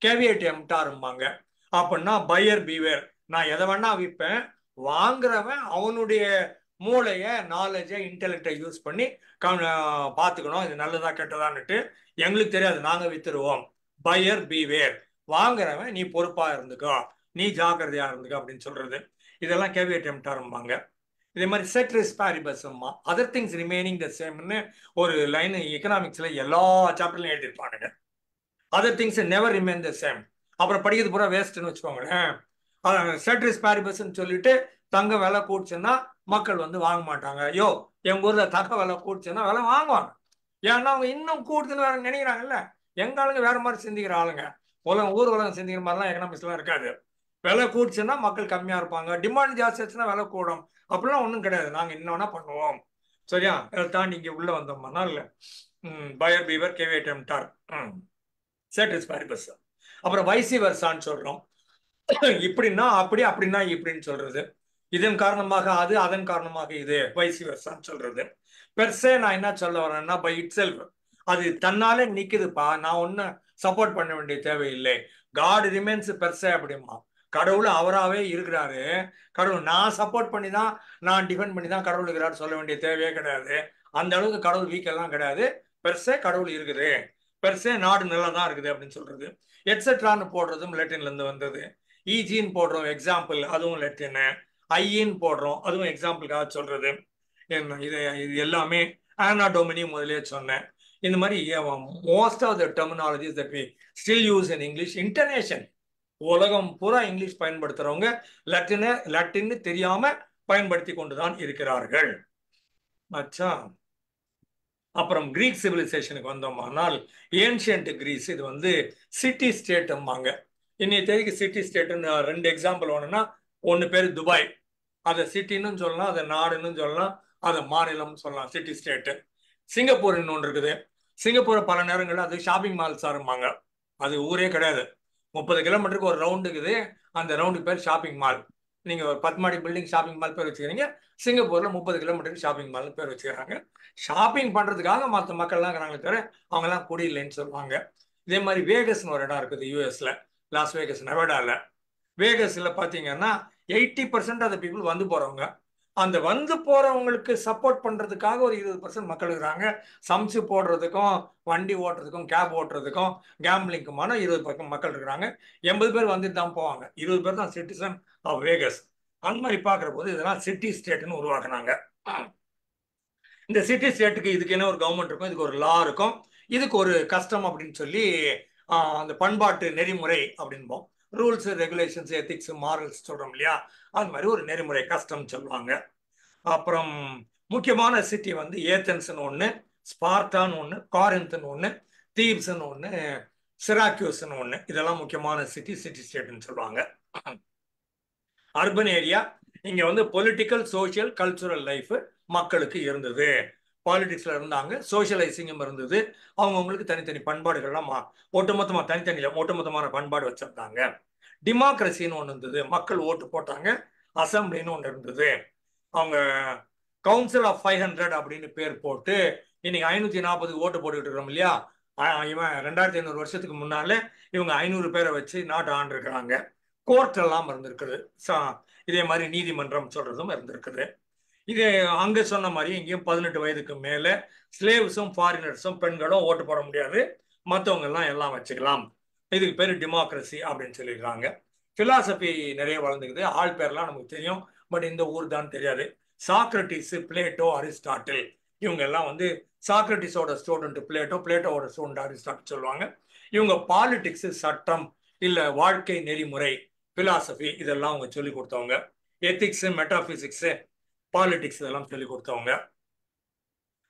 கேவியட் எம்டாரும்பாங்க, அப்படின்னா பையர் பீவேர். நான் எதை வேணா விற்பேன், வாங்குறவன் அவனுடைய மூளைய நாலேஜை இன்டெலெக்டை யூஸ் பண்ணி பார்த்துக்கணும், இது நல்லதா கெட்டதான்னுட்டு. எங்களுக்கு தெரியாது, நாங்க வித்துருவோம். பையர் பீவேர், வாங்குறவன் நீ பொறுப்பா இருந்துக்கோ, நீ ஜாக்கிரதையா இருந்துக்கோ அப்படின்னு சொல்றது. இதெல்லாம் கேவியட் எம்டாரும்பாங்க. இதே மாதிரி செட்ரிஸ் பாரிபஸ்மா, அதர் திங்ஸ் ரிமைனிங் த சேம்னு ஒரு லைன் எக்கனாமிக்ஸ்ல எல்லா சாப்டர்லையும் எழுதியிருப்பானுங்க. Other things never remain the same. அப்புறம் படிக்கிறது பூரா வேஸ்ட்னு வச்சுக்கோங்களேன். செட்ரிஸ் பாரிபஸ்ன்னு சொல்லிட்டு தங்க விலை கூடுச்சுன்னா மக்கள் வந்து வாங்க மாட்டாங்க. ஐயோ எங்க ஊர்ல தங்க விலை கூடுச்சுன்னா விலை வாங்குவாங்க. ஏன்னா அவங்க இன்னும் கூடுதுன்னு வேற நினைக்கிறாங்கல்ல. எங்க ஆளுங்க வேற மாதிரி சிந்திக்கிற ஆளுங்க. ஊர் உலகம் சிந்திக்கிற மாதிரிலாம் எக்கனாமிக்ஸ்லாம் இருக்காது. விலை கூடுச்சுன்னா மக்கள் கம்மியா இருப்பாங்க, டிமாண்ட் ஜாஸ்தி ஆச்சுன்னா விலை கூடும். அப்படிலாம் ஒன்றும் கிடையாது, நாங்க என்ன பண்ணுவோம். சரியா? அதை தாண்டி இங்க உள்ள வந்தோம்னா இல்ல. Buyer beware caveat emptor ceteris paribus. அப்புறம் வைசி வர்சான்னு சொல்றோம், இப்படின்னா அப்படி அப்படின்னா இப்படின்னு சொல்றது. இதன் காரணமாக அது, அதன் காரணமாக இது, வைசி வர்சான்னு சொல்றது. பெர்சே நான் என்ன சொல்ல வரேன்னா பை இட் செல்ஃப், அது தன்னாலே நிக்குதுப்பா, நான் ஒன்னும் சப்போர்ட் பண்ண வேண்டிய தேவையில்லை. காட் ரிமைன்ஸ் பெர்சே அப்படிமா. கடவுள் அவராகவே இருக்கிறாரு. கடவுள் நான் சப்போர்ட் பண்ணி தான், நான் டிஃபெண்ட் பண்ணி தான் கடவுள் இருக்கிறாரு சொல்ல வேண்டிய தேவையே கிடையாது. அந்த அளவுக்கு கடவுள் வீக்கெல்லாம் கிடையாது. பெர்சே கடவுள் இருக்குது, பெர்சே நாடு நல்லா தான் இருக்குது அப்படின்னு சொல்றது. எட்ஸெட்ரான்னு போடுறதும் லெட்டின்ல இருந்து வந்தது. ஈஜின்னு போடுறோம் எக்ஸாம்பிள், அதுவும் லெட்டின். ஐயின்னு போடுறோம், அதுவும் எக்ஸாம்பிளுக்காக சொல்றது. இது எல்லாமே ஆனாடோமினி முதலே சொன்னேன். இந்த மாதிரி most of the terminologies that we still use in English international, உலகம் பூரா இங்கிலீஷ் பயன்படுத்துறவங்க லட்டின்னு தெரியாம பயன்படுத்தி கொண்டுதான் இருக்கிறார்கள். அச்சா. அப்புறம் கிரீக் சிவிலைசேஷனுக்கு வந்தோம்னால் ஏன்ஷியன்ட் கிரீஸ், இது வந்து சிட்டி ஸ்டேட்டும்பாங்க. இன்னைய தேதிக்கு சிட்டி ஸ்டேட்டுன்னு 2 எக்ஸாம்பிள் ஒன்றுனா, ஒன்று பேர் துபாய், அதை சிட்டின்னு சொல்லலாம், அதை நாடுன்னு சொல்லலாம், அதை மாநிலம் சொல்லலாம், சிட்டி ஸ்டேட்டு. சிங்கப்பூர் இன்னொன்று இருக்குது. சிங்கப்பூரை பல நேரங்களில் அது ஷாப்பிங் மால்ஸ் ஆரம்பிப்பாங்க. அது ஊரே கிடையாது, 30 கிலோமீட்டருக்கு ஒரு ரவுண்டு இருக்குது, அந்த ரவுண்டுக்கு பேர் ஷாப்பிங் மால். நீங்க ஒரு 10 மாடி பில்டிங் ஷாப்பிங் மால் பேர் வச்சுக்கிறீங்க, சிங்கப்பூர்ல 30 கிலோமீட்டருக்கு ஷாப்பிங் மால் பேர் வச்சுக்கிறாங்க. ஷாப்பிங் பண்றதுக்காக மற்ற மக்கள்லாம் இருக்கிறாங்களே தவிர அவங்க எல்லாம் குடியில்லைன்னு சொல்லுவாங்க. இதே மாதிரி வேகஸ்னு ஒரு இடம் இருக்குது யூஎஸ்ல, லாஸ் வேகஸ், நெவாடால. வேகஸ்ல பாத்தீங்கன்னா 80% ஆஃப் பீப்புள் வந்து போறவங்க. அந்த வந்து போறவங்களுக்கு சப்போர்ட் பண்றதுக்காக ஒரு 20% மக்கள் இருக்கிறாங்க. சமைச்சு போடுறதுக்கும், வண்டி ஓட்டுறதுக்கும், கேப் ஓட்டுறதுக்கும், கேம்பிளிங்குமான 20% மக்கள் இருக்கிறாங்க. 80 பேர் வந்துட்டு தான் போவாங்க, 20 பேர் தான் சிட்டிசன் ஆஃப் வேகஸ். அந்த மாதிரி பாக்குற போது இதெல்லாம் சிட்டி ஸ்டேட்னு உருவாக்குனாங்க. இந்த சிட்டி ஸ்டேட்டுக்கு இதுக்கு என்ன ஒரு கவர்மெண்ட் இருக்கும், இதுக்கு ஒரு லா இருக்கும், இதுக்கு ஒரு கஸ்டம் அப்படின்னு சொல்லி அந்த பண்பாட்டு நெறிமுறை அப்படின்போம். ரூல்ஸ், ரெகுலேஷன்ஸ், எத்திக்ஸ், மாரல்ஸ் சொல்றோம் இல்லையா, அது மாதிரி ஒரு நெறிமுறை கஸ்டம் சொல்லுவாங்க. அப்புறம் முக்கியமான சிட்டி வந்து ஏத்தன்ஸ்னு ஒன்று, ஸ்பார்டான்னு ஒன்று, காரின்த்னு ஒன்று, தீப்ஸ்னு ஒன்று, சிராக்யூஸ்னு ஒன்று. இதெல்லாம் முக்கியமான சிட்டி, சிட்டி ஸ்டேட்னு சொல்லுவாங்க. அர்பன் ஏரியா, இங்க வந்து பொலிட்டிக்கல், சோசியல், கல்ச்சுரல் லைஃப் மக்களுக்கு இருந்தது. பாலிடிக்ஸ்ல இருந்தாங்க, சோசியலைசிங்கும் இருந்தது. அவங்கவுங்களுக்கு தனித்தனி பண்பாடுகள்லாம் ஒட்டுமொத்தமா தனித்தனியில ஒட்டுமொத்தமான பண்பாடு வச்சிருந்தாங்க. டெமோக்ரஸின்னு ஒன்று இருந்தது, மக்கள் ஓட்டு போட்டாங்க. அசம்பிளின்னு ஒன்று இருந்தது. அவங்க கவுன்சில் ஆஃப் 500 அப்படின்னு பேர் போட்டு, இன்னைக்கு 540 ஓட்டு போட்டுக்கிட்டு இருக்கிறோம் இல்லையா, இவன் 2500 வருஷத்துக்கு முன்னாலே இவங்க 500 பேரை வச்சு நாட்டை ஆண்டு இருக்கிறாங்க. கோர்ட் எல்லாம் இருந்திருக்குது. இதே மாதிரி நீதிமன்றம் சொல்றதும் இருந்திருக்குது. இது அங்க சொன்ன மாதிரி இங்கேயும் 18 வயதுக்கு மேல ஸ்லேவ்ஸும் ஃபாரினர்ஸும் பெண்களும் ஓட்டு போட முடியாது, மற்றவங்க எல்லாம் வச்சுக்கலாம். இதுக்கு பேரு டெமோக்ரஸி அப்படின்னு சொல்லிடுறாங்க. பிலாசபி நிறைய வளர்ந்துக்குது. ஆள் பேர்லாம் நமக்கு தெரியும், பட் இந்த ஊர் தான் தெரியாது. சாக்ரட்டிஸ், பிளேட்டோ, அரிஸ்டாட்டில், இவங்க எல்லாம் வந்து சாக்ரட்டிஸோட ஸ்டூடெண்ட் பிளேட்டோ, பிளேட்டோவோட ஸ்டூடெண்ட் அரிஸ்டாட்டில் சொல்லுவாங்க. இவங்க பாலிடிக்ஸ், சட்டம், இல்ல வாழ்க்கை நெறிமுறை, பிலாசபி இதெல்லாம் அவங்க சொல்லி கொடுத்தவங்க. எத்திக்ஸ், மெட்டாபிசிக்ஸ், பாலிடிக்ஸ் இதெல்லாம் சொல்லி கொடுத்தவங்க.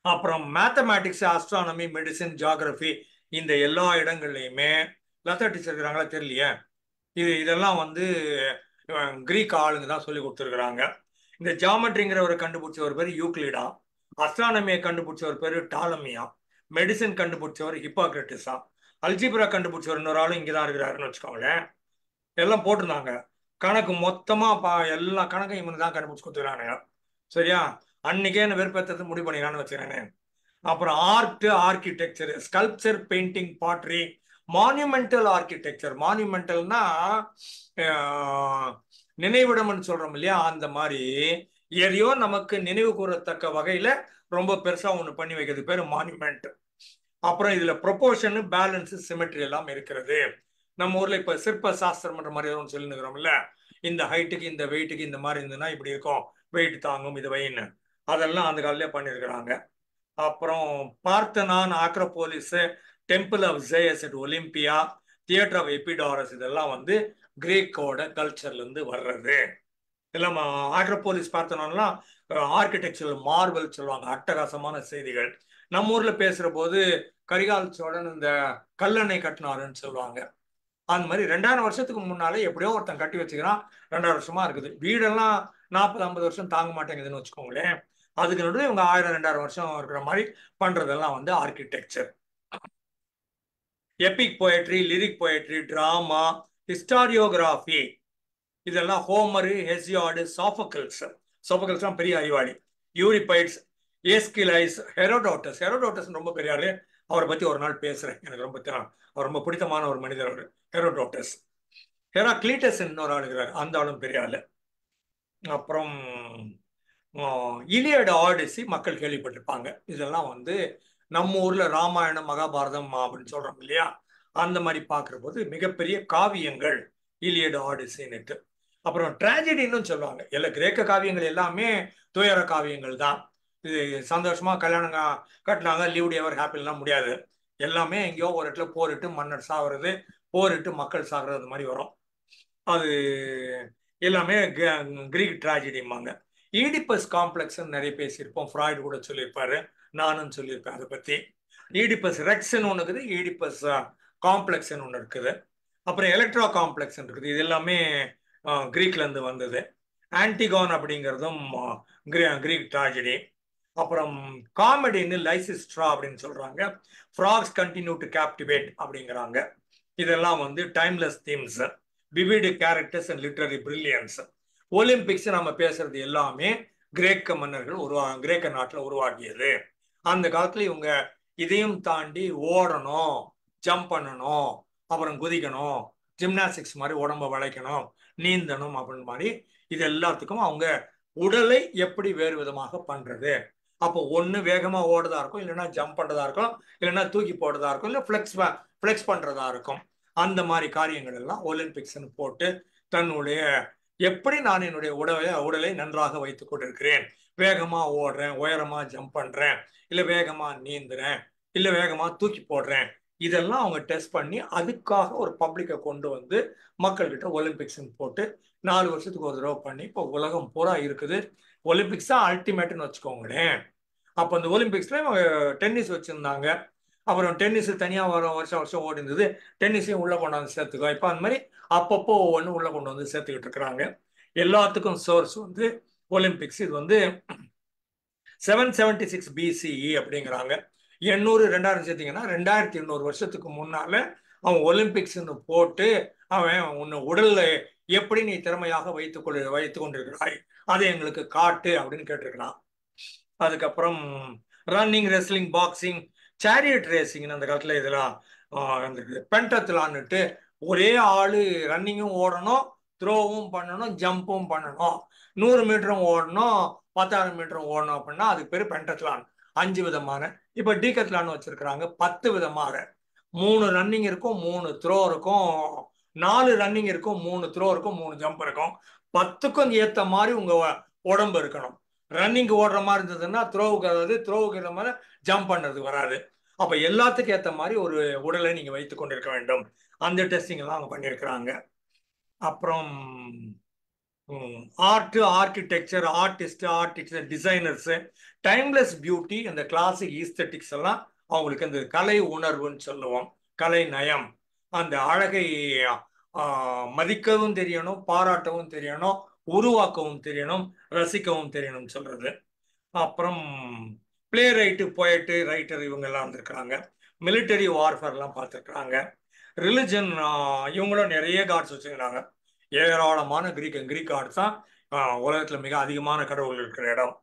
அப்புறம் மேத்தமேட்டிக்ஸ், ஆஸ்ட்ரானமி, மெடிசின், ஜியாகிரபி, இந்த எல்லா இடங்கள்லையுமே லதா டீச்சர் இருக்கிறாங்களா தெரியலையே, இதெல்லாம் வந்து கிரீக் ஆளுங்க தான் சொல்லி கொடுத்துருக்குறாங்க. இந்த ஜாமெட்ரிங்கிறவரை கண்டுபிடிச்சவர் பேர் யூக்ளிடா, அஸ்ட்ரானமியை கண்டுபிடிச்சவர் பேர் டாலமியா, மெடிசின் கண்டுபிடிச்சவர் ஹிப்போக்ரட்டிஸா, அல்ஜிப்ரா கண்டுபிடிச்சவர் இன்னொரு ஆளும் இங்கே தான் இருக்கிறாருன்னு வச்சுக்கோங்களேன். எல்லாம் போட்டிருந்தாங்க. கணக்கு மொத்தமா எல்லா கணக்கும் இவங்க தான் கண்டுபிடிச்சு கொடுத்துக்கிறானுங்க. சரியா? அன்னைக்கே என்ன வெறுப்பேற்றது முடிவு பண்ணிக்கலான்னு வச்சுக்கிறேன். அப்புறம் art, architecture, sculpture, painting, pottery, monumental architecture. மான்யூமெண்டல்னா நினைவிடம்னு சொல்றோம் இல்லையா, அந்த மாதிரி எதையோ நமக்கு நினைவு கூறத்தக்க வகையில ரொம்ப பெருசா ஒண்ணு பண்ணி வைக்கிறது பேரு மான்யூமெண்ட். அப்புறம் இதுல ப்ரொபோர்ஷன், பேலன்ஸ், சிமெட்ரி எல்லாம் இருக்கிறது. நம்ம ஊர்ல இப்ப சிற்ப சாஸ்திரம்ன்ற மாதிரி ஒன்று சொல்லிருக்கிறோம்ல, இந்த ஹைட்டுக்கு இந்த வெயிட்டுக்கு இந்த மாதிரி இருந்ததுன்னா இப்படி இருக்கும், வெயிட் தாங்கும் இது வெயின்னு, அதெல்லாம் அந்த காலத்திலே பண்ணியிருக்கிறாங்க. அப்புறம் Parthenon, Acropolis, temple of Zeus at Olympia, theatre of Epidaurus, இதெல்லாம் வந்து கிரேக்கோட கல்ச்சர்ல இருந்து வர்றது. எல்லாம் ஆக்ரோபோலிஸ் பார்த்தனான்லாம் ஆர்கிடெக்சர் மார்வல் சொல்லுவாங்க, அட்டகாசமான செய்திகள். நம்ம ஊர்ல பேசுற போது கரிகால் சோழன் இந்த கல்லணை கட்டினாருன்னு சொல்லுவாங்க. அந்த மாதிரி 2000 வருஷத்துக்கு முன்னாலே எப்படியோ ஒருத்தன் கட்டி வச்சுக்கிறான், 2000 வருஷமா இருக்குது. வீடெல்லாம் 40-50 வருஷம் தாங்க மாட்டேங்குதுன்னு வச்சுக்கோங்களேன். அதுக்கு நடுவே இவங்க 1000-2000 வருஷம் இருக்கிற மாதிரி பண்றதெல்லாம் வந்து architecture. Epic poetry, lyric poetry, drama, historiography, இதெல்லாம் ஹோமரு, ஹெசியாடு, சாஃபோக்கிள்ஸ். சாஃபோக்கிள்ஸ்லாம் பெரிய அறிவாளி. யூரிபைட்ஸ், ஏஸ்கிலைஸ், ஹெரோடோட்டஸ். ஹெரோடோட்டஸ் ரொம்ப பெரிய ஆளு, அவரை பத்தி ஒரு நாள் பேசுறேன். எனக்கு ரொம்ப அவர் ரொம்ப பிடித்தமான ஒரு மனிதர் அவர், ஹெரோடோட்டஸ். ஹெராக்ளீட்டஸ் இன்னொரு ஆள் இருக்கிறார், அந்த ஆளும் பெரிய ஆளு. அப்புறம் இலியட், ஆடிசி மக்கள் கேள்விப்பட்டிருப்பாங்க. இதெல்லாம் வந்து நம்ம ஊர்ல ராமாயணம், மகாபாரதம் அப்படின்னு சொல்றோம் இல்லையா, அந்த மாதிரி பார்க்குற போது மிகப்பெரிய காவியங்கள் இலியட், ஆடிசின்னுட்டு. அப்புறம் ட்ராஜடின்னு சொல்லுவாங்க. எல்லா கிரேக்க காவியங்கள் எல்லாமே துயர காவியங்கள் தான். இது சந்தோஷமா கல்யாணம் கட்டினாங்க, லிவ்ட் எவர் ஹாப்பிலாம் முடியாது. எல்லாமே எங்கேயோ ஒரு இடத்துல போரிட்டு மன்னர் சாகிறது, போரிட்டு மக்கள் சாகிறது, அந்த மாதிரி வரும். அது எல்லாமே கிரீக் ட்ராஜடிம்பாங்க. ஈடிப்பஸ் காம்ப்ளெக்ஸ் நிறைய பேசியிருப்போம், ஃப்ராய்டு கூட சொல்லியிருப்பாரு, நானும் சொல்லியிருப்பேன் அதை பத்தி. ஈடிப்பஸ் ரெக்ஸ்ன்னு ஒன்று இருக்குது, ஈடிப்பஸ் காம்ப்ளெக்ஸ்ன்னு ஒன்று இருக்குது. அப்புறம் எலக்ட்ரா காம்ப்ளெக்ஸ் இருக்குது. இது எல்லாமே கிரீக்ல இருந்து வந்தது. ஆன்டிகான் அப்படிங்கிறதும் கிரீக் ட்ராஜடி. அப்புறம் காமெடின்னு லைசிஸ்ட்ரா அப்படின்னு சொல்றாங்க. ஃப்ராக்ஸ் கண்டினியூ டு கேப்டிவேட் அப்படிங்கிறாங்க. இதெல்லாம் வந்து timeless themes, vivid characters and literary brilliance. Olympics நம்ம பேசுறது எல்லாமே கிரேக்க மன்னர்கள் கிரேக்க நாட்டில் உருவாக்கியது. அந்த காலத்துல இவங்க இதையும் தாண்டி ஓடணும், ஜம்ப் பண்ணணும், அப்புறம் குதிக்கணும், ஜிம்னாஸ்டிக்ஸ் மாதிரி உடம்ப வளைக்கணும், நீந்தணும் அப்படின்னு மாதிரி இது எல்லாத்துக்கும் அவங்க உடலை எப்படி வேறு விதமாக பண்றது. அப்போ ஒன்று வேகமா ஓடுறதா இருக்கும், இல்லைன்னா ஜம்ப் பண்றதா இருக்கும், இல்லைன்னா தூக்கி போடுறதா இருக்கும், இல்லை ஃபிளெக்ஸ் பண்றதா இருக்கும். அந்த மாதிரி காரியங்கள் எல்லாம் ஒலிம்பிக்ஸ்ன்னு போட்டு தன்னுடைய எப்படி நான் என்னுடைய உடலை நன்றாக வைத்துக் கொண்டிருக்கிறேன், வேகமா ஓடுறேன், உயரமா ஜம்ப் பண்றேன், இல்லை வேகமா நீந்துறேன், இல்லை வேகமா தூக்கி போடுறேன், இதெல்லாம் அவங்க டெஸ்ட் பண்ணி அதுக்காக ஒரு பப்ளிக்கை கொண்டு வந்து மக்கள்கிட்ட ஒலிம்பிக்ஸ்ன்னு போட்டு 4 வருஷத்துக்கு ஒரு தடவை பண்ணி இப்போ உலகம் பூரா இருக்குது. ஒலிம்பிக்ஸ் தான் அல்டிமேட்னு வச்சுக்கோங்களேன். அப்போ அந்த ஒலிம்பிக்ஸ்ல டென்னிஸ் வச்சிருந்தாங்க. அப்புறம் டென்னிஸ் தனியாக வருஷம் வருஷம் ஓடி இருந்தது, டென்னிஸையும் உள்ள கொண்டாந்து சேர்த்துக்கோ. இப்போ அந்த மாதிரி அப்பப்போ ஒவ்வொன்று உள்ள கொண்டு வந்து சேர்த்துக்கிட்டு இருக்கிறாங்க. எல்லாத்துக்கும் சோர்ஸ் வந்து ஒலிம்பிக்ஸ். இது வந்து 776 BCE அப்படிங்கிறாங்க. 800 2000 சேர்த்தீங்கன்னா 2800 வருஷத்துக்கு முன்னால அவன் ஒலிம்பிக்ஸ்ன்னு போட்டு அவன் உன்னை உடல்ல எப்படி நீ திறமையாக வைத்துக் கொண்டிருக்கிறாய், அதை எங்களுக்கு காட்டு அப்படின்னு கேட்டிருக்கிறான். அதுக்கப்புறம் running, wrestling, boxing, chariot racing அந்த காலத்துல இதெல்லாம் பென்டத்லான்னுட்டு ஒரே ஆளு ரன்னிங்கும் ஓடணும், த்ரோவும் பண்ணணும், ஜம்பும் பண்ணணும், 100 மீட்டரும் ஓடணும், 10,000 மீட்டரும் ஓடணும் அப்படின்னா அதுக்கு பேர் பென்டத்லான். 5 விதமான. இப்ப டீகத்லான் வச்சிருக்கிறாங்க 10 விதமாக. 3 ரன்னிங் இருக்கும், 3 த்ரோ இருக்கும், 4 ரன்னிங் இருக்கும், 3 த்ரோ இருக்கும், 3 ஜம்ப் இருக்கும். 10க்கும் ஏத்த மாதிரி உங்க உடம்பு இருக்கணும். ரன்னிங் ஓடுற மாதிரி இருந்ததுன்னா த்ரோவுக்கு, அதாவது த்ரோவுக்கு ஏற்ற மாதிரி ஜம்ப் பண்றது வராது. அப்ப எல்லாத்துக்கும் ஏத்த மாதிரி ஒரு உடலை நீங்க வைத்துக் கொண்டிருக்க வேண்டும். அந்த டெஸ்டிங் எல்லாம் அவங்க பண்ணியிருக்கிறாங்க. அப்புறம் art, architecture, artist, designers, timeless beauty, அந்த கிளாசிக் ஈஸ்தட்டிக்ஸ் எல்லாம் அவங்களுக்கு அந்த கலை உணர்வுன்னு சொல்லுவோம். கலை நயம், அந்த அழகை மதிக்கவும் தெரியணும், பாராட்டவும் தெரியணும், உருவாக்கவும் தெரியணும், ரசிக்கவும் தெரியணும்னு சொல்றது. அப்புறம் பிளே ரைட்டு, போயட்டு, ரைட்டர் இவங்க எல்லாம் இருந்திருக்கிறாங்க. மிலிட்டரி வார்ஃபேர்லாம் பார்த்துருக்குறாங்க. ரிலிஜன் இவங்களும் நிறைய காட்ஸ் வச்சுக்கிறாங்க. ஏராளமான கிரீக் காட்ஸ் தான் உலகத்துல மிக அதிகமான கடவுள் இருக்கிற இடம்.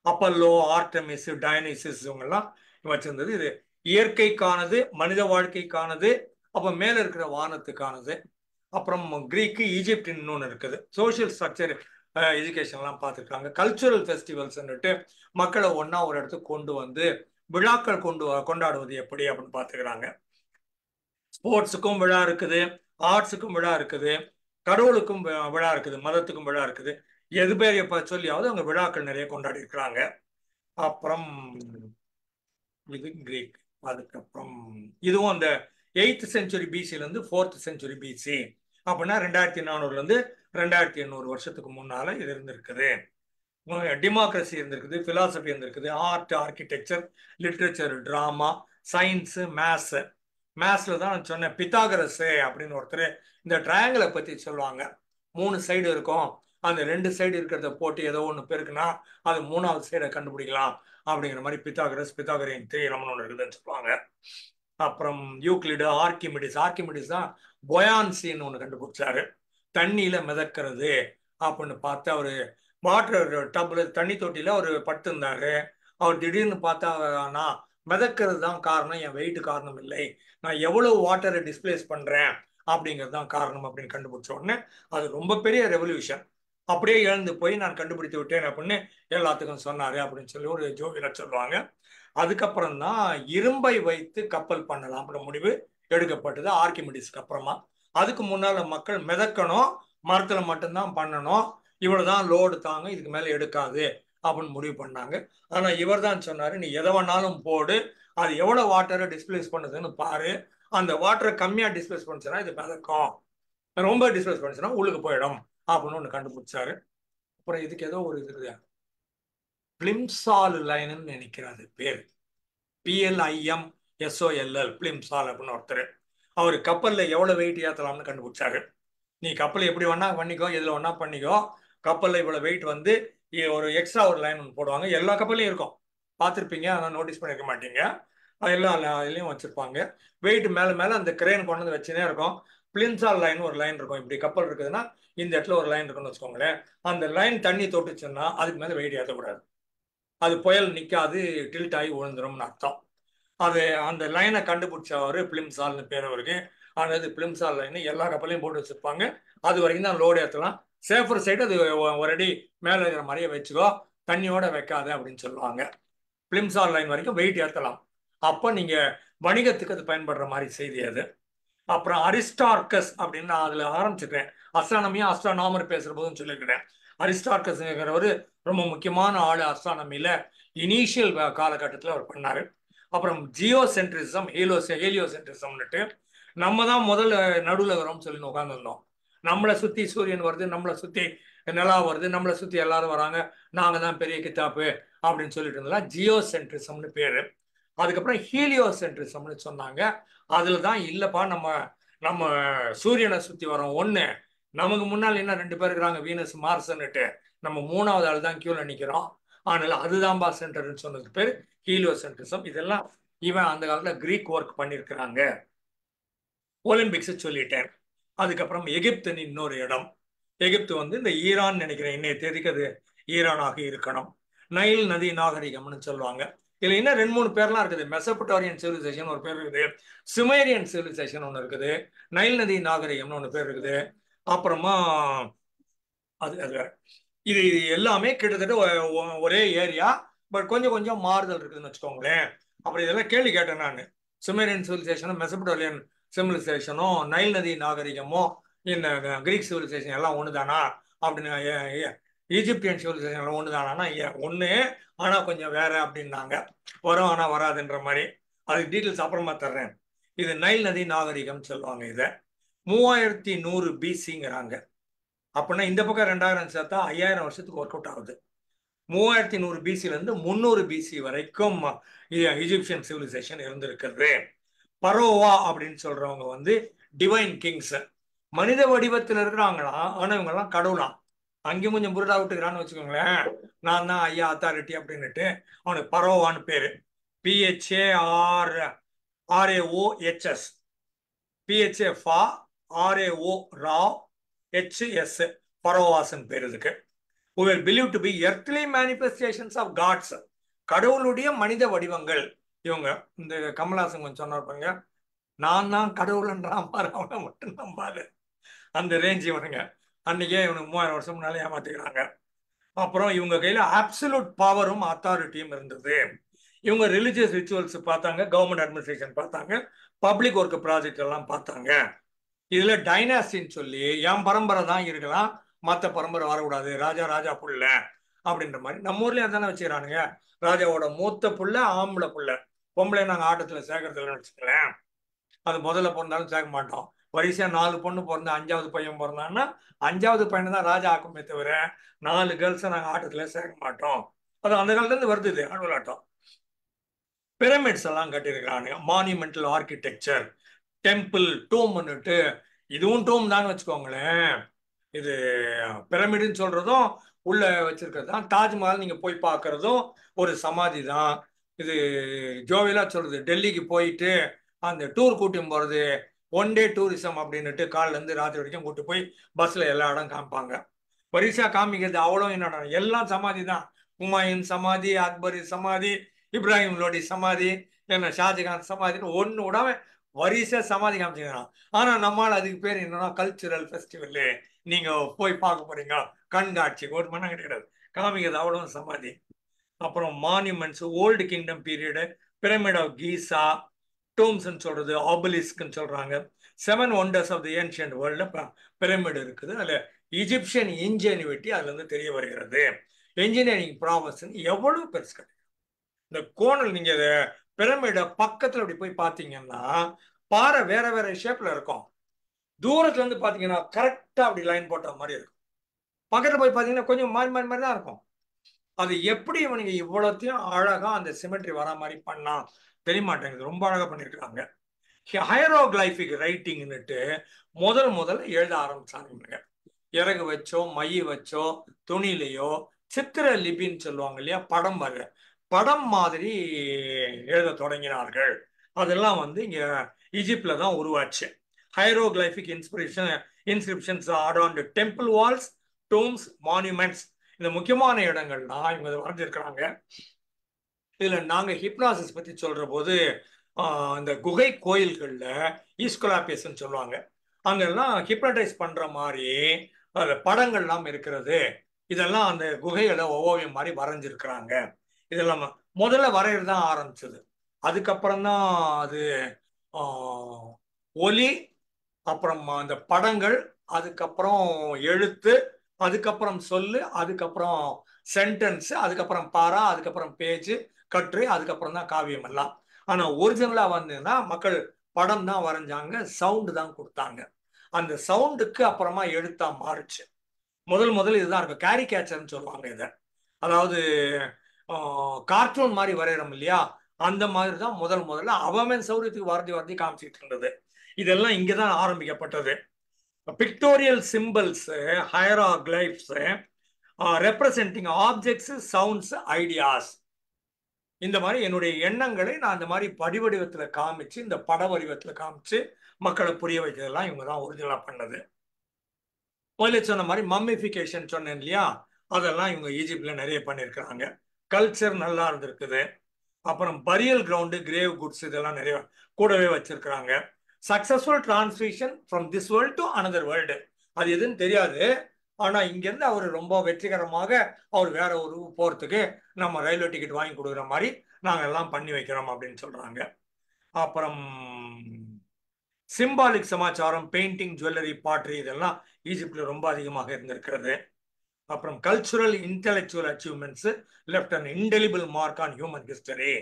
அப்பல்லோ, ஆர்டமிஸ், டயனிசிஸ் இவங்கெல்லாம் வச்சிருந்தது. இது இயற்கைக்கானது, மனித வாழ்க்கைக்கானது, அப்ப மேல இருக்கிற வானத்துக்கானது. அப்புறம் கிரீக்கு, ஈஜிப்டின் ஒன்று இருக்குது. சோசியல் ஸ்ட்ரக்சர், எஜுகேஷன்லாம் பார்த்துருக்காங்க. கல்ச்சுரல் ஃபெஸ்டிவல்ஸ்ன்னுட்டு மக்களை ஒன்றா ஒரு இடத்துக்கு கொண்டு வந்து விழாக்கள் கொண்டாடுவது எப்படி அப்படின்னு பார்த்துக்கிறாங்க. ஸ்போர்ட்ஸுக்கும் விழா இருக்குது, ஆர்ட்ஸுக்கும் விழா இருக்குது, கடவுளுக்கும் விழா இருக்குது, மதத்துக்கும் விழா இருக்குது. எது பேர் எப்ப சொல்லியாவது அவங்க விழாக்கள் நிறைய கொண்டாடி இருக்கிறாங்க. அப்புறம் இது கிரீக். அதுக்கப்புறம் இதுவும் அந்த 8th century பிசிலேருந்து 4th century PC, அப்படின்னா 2400லேருந்து 2800 வருஷத்துக்கு முன்னால இது இருந்திருக்குது. டெமோக்ரஸி இருந்திருக்குது, பிலாசபி இருந்திருக்குது, art, architecture, literature, drama, science, மேத்ஸ்ல தான் நான் சொன்னேன். பித்தாகரஸ் அப்படின்னு ஒருத்தர் இந்த ட்ரையாங்கிளை பத்தி சொல்லுவாங்க. 3 சைடு இருக்கும், அந்த 2 சைடு இருக்கிறத போட்டு ஏதோ ஒன்று பெருக்குனா அது 3வது சைடை கண்டுபிடிக்கலாம் அப்படிங்கிற மாதிரி பித்தாகரியன் தியரம்னு ஒன்று இருக்குதுன்னு சொல்லுவாங்க. அப்புறம் யூக்ளிடு, ஆர்கிமிடிஸ் தான் பொயான்சின்னு ஒன்று கண்டுபிடிச்சாரு. தண்ணியில மிதக்கிறது அப்படின்னு பார்த்து அவரு வாட்டர் டப்ல, தண்ணி தொட்டியில அவர் படுத்திருந்தாரு. அவர் திடீர்னு பார்த்தானா மிதக்கிறது தான் காரணம், என் வெயிட் காரணம் இல்லை, நான் எவ்வளவு வாட்டரை டிஸ்பிளேஸ் பண்றேன் அப்படிங்கிறது தான் காரணம் அப்படின்னு கண்டுபிடிச்ச உடனே அது ரொம்ப பெரிய ரெவல்யூஷன். அப்படியே எழுந்து போய் நான் கண்டுபிடித்து விட்டேன் அப்படின்னு எல்லாத்துக்கும் சொன்னாரு அப்படின்னு சொல்லி ஒரு ஜோவியர் சொல்லுவாங்க. அதுக்கப்புறம் தான் இரும்பை வைத்து கப்பல் பண்ணலாம் அப்படின்ற முடிவு எடுக்கப்பட்டது ஆர்கிமிடிஸ்க்கு அப்புறமா. அதுக்கு முன்னால மக்கள் மிதக்கணும், மரத்துல மட்டும்தான் பண்ணணும், இவ்வளவுதான் லோடு தாங்க, இதுக்கு மேல எடுக்காது அப்படின்னு முடிவு பண்ணாங்க. ஆனா இவர் தான் சொன்னாரு, நீ எதை வேணாலும் போடு, அது எவ்வளவு வாட்டரை டிஸ்பிளேஸ் பண்ணுதுன்னு பாரு, அந்த வாட்டரை கம்மியா டிஸ்பிளேஸ் பண்ணுச்சுன்னா இது மிதக்கும், ரொம்ப டிஸ்பிளேஸ் பண்ணுச்சுன்னா உள்ளுக்கு போயிடும் அப்படின்னு ஒன்று கண்டுபிடிச்சாரு. அப்புறம் இதுக்கு ஏதோ ஒரு இது பிளிம்சால் லைன்னு நினைக்கிறாரு பேர், PLIMSOLL, பிளிம்சால் அப்படின்னு ஒருத்தர். அவர் கப்பல்ல எவ்வளவு வெயிட் ஏற்றலாம்னு கண்டுபிடிச்சாரு. நீ கப்பல் எப்படி வேணா பண்ணிக்கோ, எதுல வேணா பண்ணிக்கோ, கப்பல்ல இவ்வளவு வெயிட் வந்து ஒரு எக்ஸ்ட்ரா ஒரு லைன் ஒன்று போடுவாங்க. எல்லா கப்பல்லையும் இருக்கும், பார்த்துருப்பீங்க, ஆனால் நோட்டீஸ் பண்ணிருக்க மாட்டீங்க. எல்லா இதுலையும் வச்சிருப்பாங்க. வெயிட் மேல மேல அந்த கிரேன் கொண்டு வந்து வச்சுனே இருக்கும். பிளின்சால் லைன் ஒரு லைன் இருக்கும். இப்படி கப்பல் இருக்குதுன்னா இந்த இடத்துல ஒரு லைன் இருக்குன்னு வச்சுக்கோங்களேன். அந்த லைன் தண்ணி தொட்டுச்சுன்னா அதுக்கு மேல வெயிட் ஏற்றக்கூடாது, அது புயல் நிற்காது, டில்ட் ஆகி விழுந்துரும்னு அர்த்தம். அது அந்த லைனை கண்டுபிடிச்சவர் பிளிம்சால்னு பேர் அவருக்கு. ஆனால் பிளிம்சால் லைன் எல்லா கப்பலையும் போட்டு வச்சிருப்பாங்க. அது வரைக்கும் தான் லோடு ஏற்றலாம். சேஃபர் சைடு அது ஒரு அடி மேலே இருக்கிற மாதிரியே வச்சுக்கோ, தண்ணியோட வைக்காத அப்படின்னு சொல்லுவாங்க. பிளிம்சால் லைன் வரைக்கும் வெயிட் ஏற்றலாம். அப்போ நீங்க வணிகத்துக்கு அது பயன்படுற மாதிரி செய்தி அது. அப்புறம் அரிஸ்டார்கஸ் அப்படின்னு நான் அதுல ஆரம்பிச்சிருக்கேன். அஸ்ட்ரானமர் பேசுற போதுன்னு சொல்லியிருக்கிறேன். அரிஸ்டார்கஸ்ங்கிறவர் ரொம்ப முக்கியமான ஆளு அஸ்ட்ரானமியில. இனிஷியல் காலகட்டத்தில் அவர் பண்ணாரு. அப்புறம் ஜியோசென்ட்ரிசம், ஹீலியோசென்ட்ரிசம்னுட்டு நம்ம தான் முதல்ல நடுவில் வரோம்னு சொல்லி உட்காந்துருந்தோம். நம்மளை சுத்தி சூரியன் வருது, நம்மளை சுத்தி நிலா வருது, நம்மளை சுத்தி எல்லாரும் வராங்க, நாங்க தான் பெரிய கித்தாப்பு அப்படின்னு சொல்லிட்டு இருந்தோம். ஜியோசென்ட்ரிசம்னு பேரு. அதுக்கப்புறம் ஹீலியோசென்ட்ரிசம்னு சொன்னாங்க. அதுல தான் இல்லப்பா, நம்ம சூரியனை சுத்தி வரோம் ஒண்ணு, நமக்கு முன்னால் என்ன 2 பேர் இருக்கிறாங்க, வீனஸ், மார்ஸ்ன்னுட்டு, நம்ம 3வது ஆள் தான் கியூல நிக்கிறோம், அதனால அதுதான்பா சென்டர்னு சொன்னதுக்கு பேர் ஹீலியோசென்ட்ரிசம். இதெல்லாம் இவன் அந்த காலத்துல கிரீக் ஒர்க் பண்ணியிருக்கிறாங்க. ஒலிம்பிக்ஸ் சொல்லிட்டேன். அதுக்கப்புறம் எகிப்துன்னு இன்னொரு இடம். எகிப்து வந்து இந்த ஈரான் நினைக்கிறேன், இன்னைய தேதிக்கு அது ஈரானாக இருக்கணும். நைல் நதி நாகரிகம்னு சொல்லுவாங்க. இதுல இன்னும் 2-3 பேர்லாம் இருக்குது. மெசபடோரியன் சிவிலைசேஷன் ஒரு பேர் இருக்குது, சுமேரியன் சிவிலைசேஷன் ஒன்று இருக்குது, நைல் நதி நாகரிகம்னு ஒன்று பேர் இருக்குது. அப்புறமா அது இது எல்லாமே கிட்டத்தட்ட ஒரே ஏரியா, பட் கொஞ்சம் கொஞ்சம் மாறுதல் இருக்குதுன்னு வச்சுக்கோங்களேன். அப்புறம் இதெல்லாம் கேள்வி கேட்டேன் நான். சுமேரியன் சிவிலைசேஷனும் மெசபடோரியன் சிவிலைசேஷனும் நைல் நதி நாகரிகமும் இந்த கிரீக் சிவிலைசேஷன் எல்லாம் ஒண்ணுதானா அப்படின்னு, ஈஜிப்தியன் சிவிலைசேஷன் எல்லாம் ஒண்ணுதானா? ஒண்ணு, ஆனா கொஞ்சம் வேற அப்படின்னாங்க. வரும் ஆனா வராதுன்ற மாதிரி. அதுக்கு டீட்டெயில்ஸ் அப்புறமா தர்றேன். இது நைல் நதி நாகரிகம் சொல்லுவாங்க. இதை 3100 பிசிங்கிறாங்க. அப்படின்னா இந்த பக்கம் 2000 சேர்த்தா 5000 வருஷத்துக்கு ஒர்க் அவுட் ஆகுது. 3100 பிசில இருந்து 300 பிசி வரைக்கும் ஈஜிப்சியன் சிவிலைசேஷன் இருந்திருக்கிறது. பரோவா அப்படின்னு சொல்றவங்க வந்து டிவைன் கிங்ஸ், மனித வடிவத்தில் இருக்கிறாங்களா, ஆனா இவங்க எல்லாம் கடவுளாம். அங்கேயும் கொஞ்சம் புருடா விட்டுக்கிறான்னு வச்சுக்கோங்களேன். நான் தான் ஐயா அத்தாரிட்டி அப்படின்னுட்டு அவனுக்கு பரோவான்னு பேரு. PHARAOHS, PHA RAO Rao, HS பரோவாசன் பேர் இதுக்கு. who were believed to be earthly manifestations of gods, கடவுளுடைய மனித வடிவங்கள் இவங்க. இந்த கமலஹாசன் கொஞ்சம் சொன்னார் பாருங்க, நான் தான் கடவுள்ன்றான் பாரு, அவனை மட்டும் நம்பாது. அந்த ரேஞ்ச் இவனுங்க. அன்னைக்கே இவனுக்கு 3000 வருஷம் முன்னாலே ஏமாத்திக்கிறாங்க. அப்புறம் இவங்க கையில அப்சல்யூட் பவரும் அத்தாரிட்டியும் இருந்தது. இவங்க ரிலிஜியஸ் ரிச்சுவல்ஸ் பார்த்தாங்க, கவர்மெண்ட் அட்மினிஸ்ட்ரேஷன் பார்த்தாங்க, பப்ளிக் ஒர்க் ப்ராஜெக்ட் எல்லாம் பார்த்தாங்க. இதுல டைனாஸ்டின்னு சொல்லி என் பரம்பரை தான் இருக்கலாம், மற்ற பரம்பரை வரக்கூடாது, ராஜா ராஜா புள்ள அப்படின்ற மாதிரி. நம்ம ஊர்லயும் அதானே வச்சுக்கிறானுங்க. ராஜாவோட மூத்த புள்ள ஆம்பளை புள்ள, பொம்பளை நாங்க ஆட்டத்துல சேர்க்கறதுல வச்சுக்கலாம். அது முதல்ல பிறந்தாலும் சேர்க்க மாட்டோம். வரிசையா 4 பொண்ணு பிறந்தா 5வது பையன் பிறந்தான்னா 5வது பையனை தான் ராஜா ஆக்குமே தவிர 4 கேர்ள்ஸை நாங்க ஆட்டத்துல சேர்க்க மாட்டோம். அது அந்த காலத்துல இருந்து வருது ஆடுவல் ஆட்டம். பிரமிட்ஸ் எல்லாம் கட்டியிருக்கிறானுங்க, மானுமெண்டல் ஆர்கிடெக்சர், டெம்பிள், டூம்னுட்டு. இதுவும் டூம் தான் வச்சுக்கோங்களேன். இது பிரமிடுன்னு சொல்றதும் உள்ள வச்சிருக்கிறது தான். தாஜ்மஹால் நீங்க போய் பார்க்கறதும் ஒரு சமாதி தான். இது ஜோவிலா சொல்றது, டெல்லிக்கு போயிட்டு அந்த டூர் கூட்டியும் போறது, 1 டே டூரிசம் அப்படின்னுட்டு காலில இருந்து ராத்திரி வரைக்கும் கூட்டு போய் பஸ்ல எல்லா இடம் காமிப்பாங்க. வரிசையா காமிக்கிறது அவ்வளோ என்னடா, எல்லாம் சமாதி தான். ஹுமாயூன் சமாதி, அக்பர் சமாதி, இப்ராஹிம் லோடி சமாதி, என்ன ஷாஜகான் சமாதின்னு ஒன்று விடாம வரிசையா சமாதி காமிச்சுக்கிறான். ஆனா நம்மளால அதுக்கு பேர் என்னன்னா கல்ச்சுரல் ஃபெஸ்டிவல். நீங்க போய் பார்க்க போறீங்க, கண்காட்சி, ஒரு மணி நேரம் கிடையாது, காமிக்கிறது அவ்வளோ சமாதி. அப்புறம் monuments, old kingdom period, pyramid of Giza, டூம்ஸ்ன்னு சொல்றது, ஆபலிஸ்க்னு சொல்றாங்க. 7 ஒண்டர்ஸ் ஆஃப் தி ஏன்ஷியன்ட் வேர்ல்ட்ல பிரமிட் இருக்குது. அதுல ஈஜிப்சியன் இன்ஜெனிவிட்டி அதுல இருந்து தெரிய வருகிறது. என்ஜினியரிங் ப்ராசஸ் எவ்வளவு பெருசு கிடையாது. இந்த கோணல், நீங்க பிரமிட பக்கத்துல அப்படி போய் பாத்தீங்கன்னா பாறை வேற வேற ஷேப்ல இருக்கும். தூரத்துல இருந்து பாத்தீங்கன்னா கரெக்டா அப்படி லைன் போட்ட மாதிரி இருக்கும். பக்கத்துல போய் பாத்தீங்கன்னா கொஞ்சம் மாறி மாறி மாதிரி தான் இருக்கும். அது எப்படி இவனுங்க இவ்வளோத்தையும் அழகா அந்த சிமெட்ரி வர மாதிரி பண்ணா தெரிய மாட்டேங்குது. ரொம்ப அழகா பண்ணிருக்காங்க. ஹைரோகிளைபிக் ரைட்டிங்னுட்டு முதல்ல எழுத ஆரம்பிச்சாங்க. இறகு வச்சோ மை வச்சோ துணிலையோ சித்திர லிபின்னு சொல்லுவாங்க இல்லையா, படம் மாதிரி எழுத தொடங்கினார்கள். அதெல்லாம் வந்து இங்க ஈஜிப்ட்ல தான் உருவாச்சு. ஹைரோகிளைபிக் இன்ஸ்கிரிப்ஷன்ஸ் அடவுண்ட் டெம்பிள் வால்ஸ், டூம்ஸ், மான்யூமெண்ட்ஸ், இந்த முக்கியமான இடங்கள்னா இவங்க வரைஞ்சிருக்கிறாங்க. இதுல நாங்க ஹிப்னாசிஸ் பத்தி சொல்ற போது இந்த குகை கோயில்கள்ல ஈஸ்கோலாபியஸ்ன்னு சொல்லுவாங்க, அங்கெல்லாம் ஹிப்னடைஸ் பண்ற மாதிரி படங்கள்லாம் இருக்கிறது. இதெல்லாம் அந்த குகைகளை ஓவியம் மாதிரி வரைஞ்சிருக்கிறாங்க. இதெல்லாம் முதல்ல வரைகிறது தான் ஆரம்பிச்சது. அதுக்கப்புறம் தான் அது ஒலி, அப்புறம் அந்த படங்கள், அதுக்கப்புறம் எழுத்து, அதுக்கப்புறம் சொல்லு, அதுக்கப்புறம் சென்டென்ஸ், அதுக்கப்புறம் பாரா, அதுக்கப்புறம் பேஜ், கட்டுரை, அதுக்கப்புறம் தான் காவியம் எல்லாம். ஆனா ஒரிஜினலா வந்ததுன்னா மக்கள் படம் தான் வரைஞ்சாங்க, சவுண்டு தான் கொடுத்தாங்க. அந்த சவுண்டுக்கு அப்புறமா எழுத்தா மாறுச்சு. முதல் இதுதான் இருக்கும். கேரிகேச்சர்னு சொல்லுவாங்க இதை. அதாவது கார்ட்டூன் மாதிரி வரைகிறோம் இல்லையா, அந்த மாதிரி தான் முதல்ல அவன் சௌரியத்துக்கு வரைஞ்சி காமிச்சிட்டு இருந்தது. இதெல்லாம் இங்கதான் ஆரம்பிக்கப்பட்டது. Pictorial symbols, hieroglyphs representing objects, sounds, ideas. இந்த மாதிரி என்னுடைய எண்ணங்களை நான் இந்த மாதிரி படிவடிவத்துல காமிச்சு, இந்த பட வடிவத்துல காமிச்சு மக்களை புரிய வைக்கிறதெல்லாம் இவங்க தான் ஒரிஜினலா பண்ணது. முதல்ல சொன்ன மாதிரி மம்மிஃபிகேஷன் சொன்னேன் இல்லையா, அதெல்லாம் இவங்க ஈஜிப்ட்ல நிறைய பண்ணியிருக்கிறாங்க. கல்ச்சர் நல்லா இருந்திருக்குது. அப்புறம் பரியல் கிரவுண்டு, கிரேவ் குட்ஸ், இதெல்லாம் நிறைய கூடவே வச்சிருக்கிறாங்க. Successful transmission from this world to another world, அது எதுன்னு தெரியாது. ஆனா இங்கிருந்து அவர் ரொம்ப வெற்றிகரமாக அவர் வேற ஒரு போறதுக்கு நம்ம ரயில்வே டிக்கெட் வாங்கி கொடுக்குற மாதிரி நாங்க எல்லாம் பண்ணி வைக்கிறோம் அப்படின்னு சொல்றாங்க. அப்புறம் சிம்பாலிக் சமாச்சாரம், பெயிண்டிங், ஜுவல்லரி, பாட்ரி இதெல்லாம் ஈஜிப்ட்ல ரொம்ப அதிகமாக இருந்திருக்கிறது. அப்புறம் cultural intellectual achievements left an indelible mark on human history.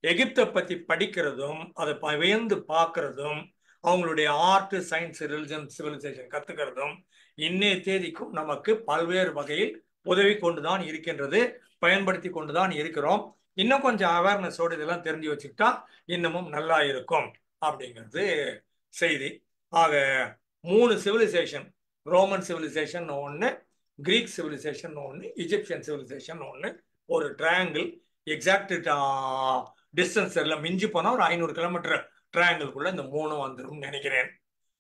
எகிப்தை பத்தி படிக்கிறதும் அதை வியந்து பார்க்கறதும் அவங்களுடைய ஆர்ட், சயின்ஸ், ரிலிஜன், சிவிலைசேஷன் கத்துக்கிறதும் இன்னைய தேதிக்கும் நமக்கு பல்வேறு வகையில் உதவி கொண்டுதான் இருக்கின்றது, பயன்படுத்தி கொண்டுதான் இருக்கிறோம். இன்னும் கொஞ்சம் அவேர்னஸோடு இதெல்லாம் தெரிஞ்சு வச்சுக்கிட்டா இன்னமும் நல்லா இருக்கும் அப்படிங்கிறது செய்தி. ஆக 3 சிவிலைசேஷன், ரோமன் சிவிலைசேஷன் ஒன்று, கிரீக் சிவிலைசேஷன் ஒன்று, இஜிப்சியன் சிவிலைசேஷன் ஒன்று, ஒரு ட்ரையாங்கிள் எக்ஸாக்ட் டிஸ்டன்ஸ் எல்லாம் மிஞ்சி போனால் ஒரு 500 கிலோமீட்டர் ட்ரையாங்கிள்குள்ள இந்த 3 வந்துடும் நினைக்கிறேன்.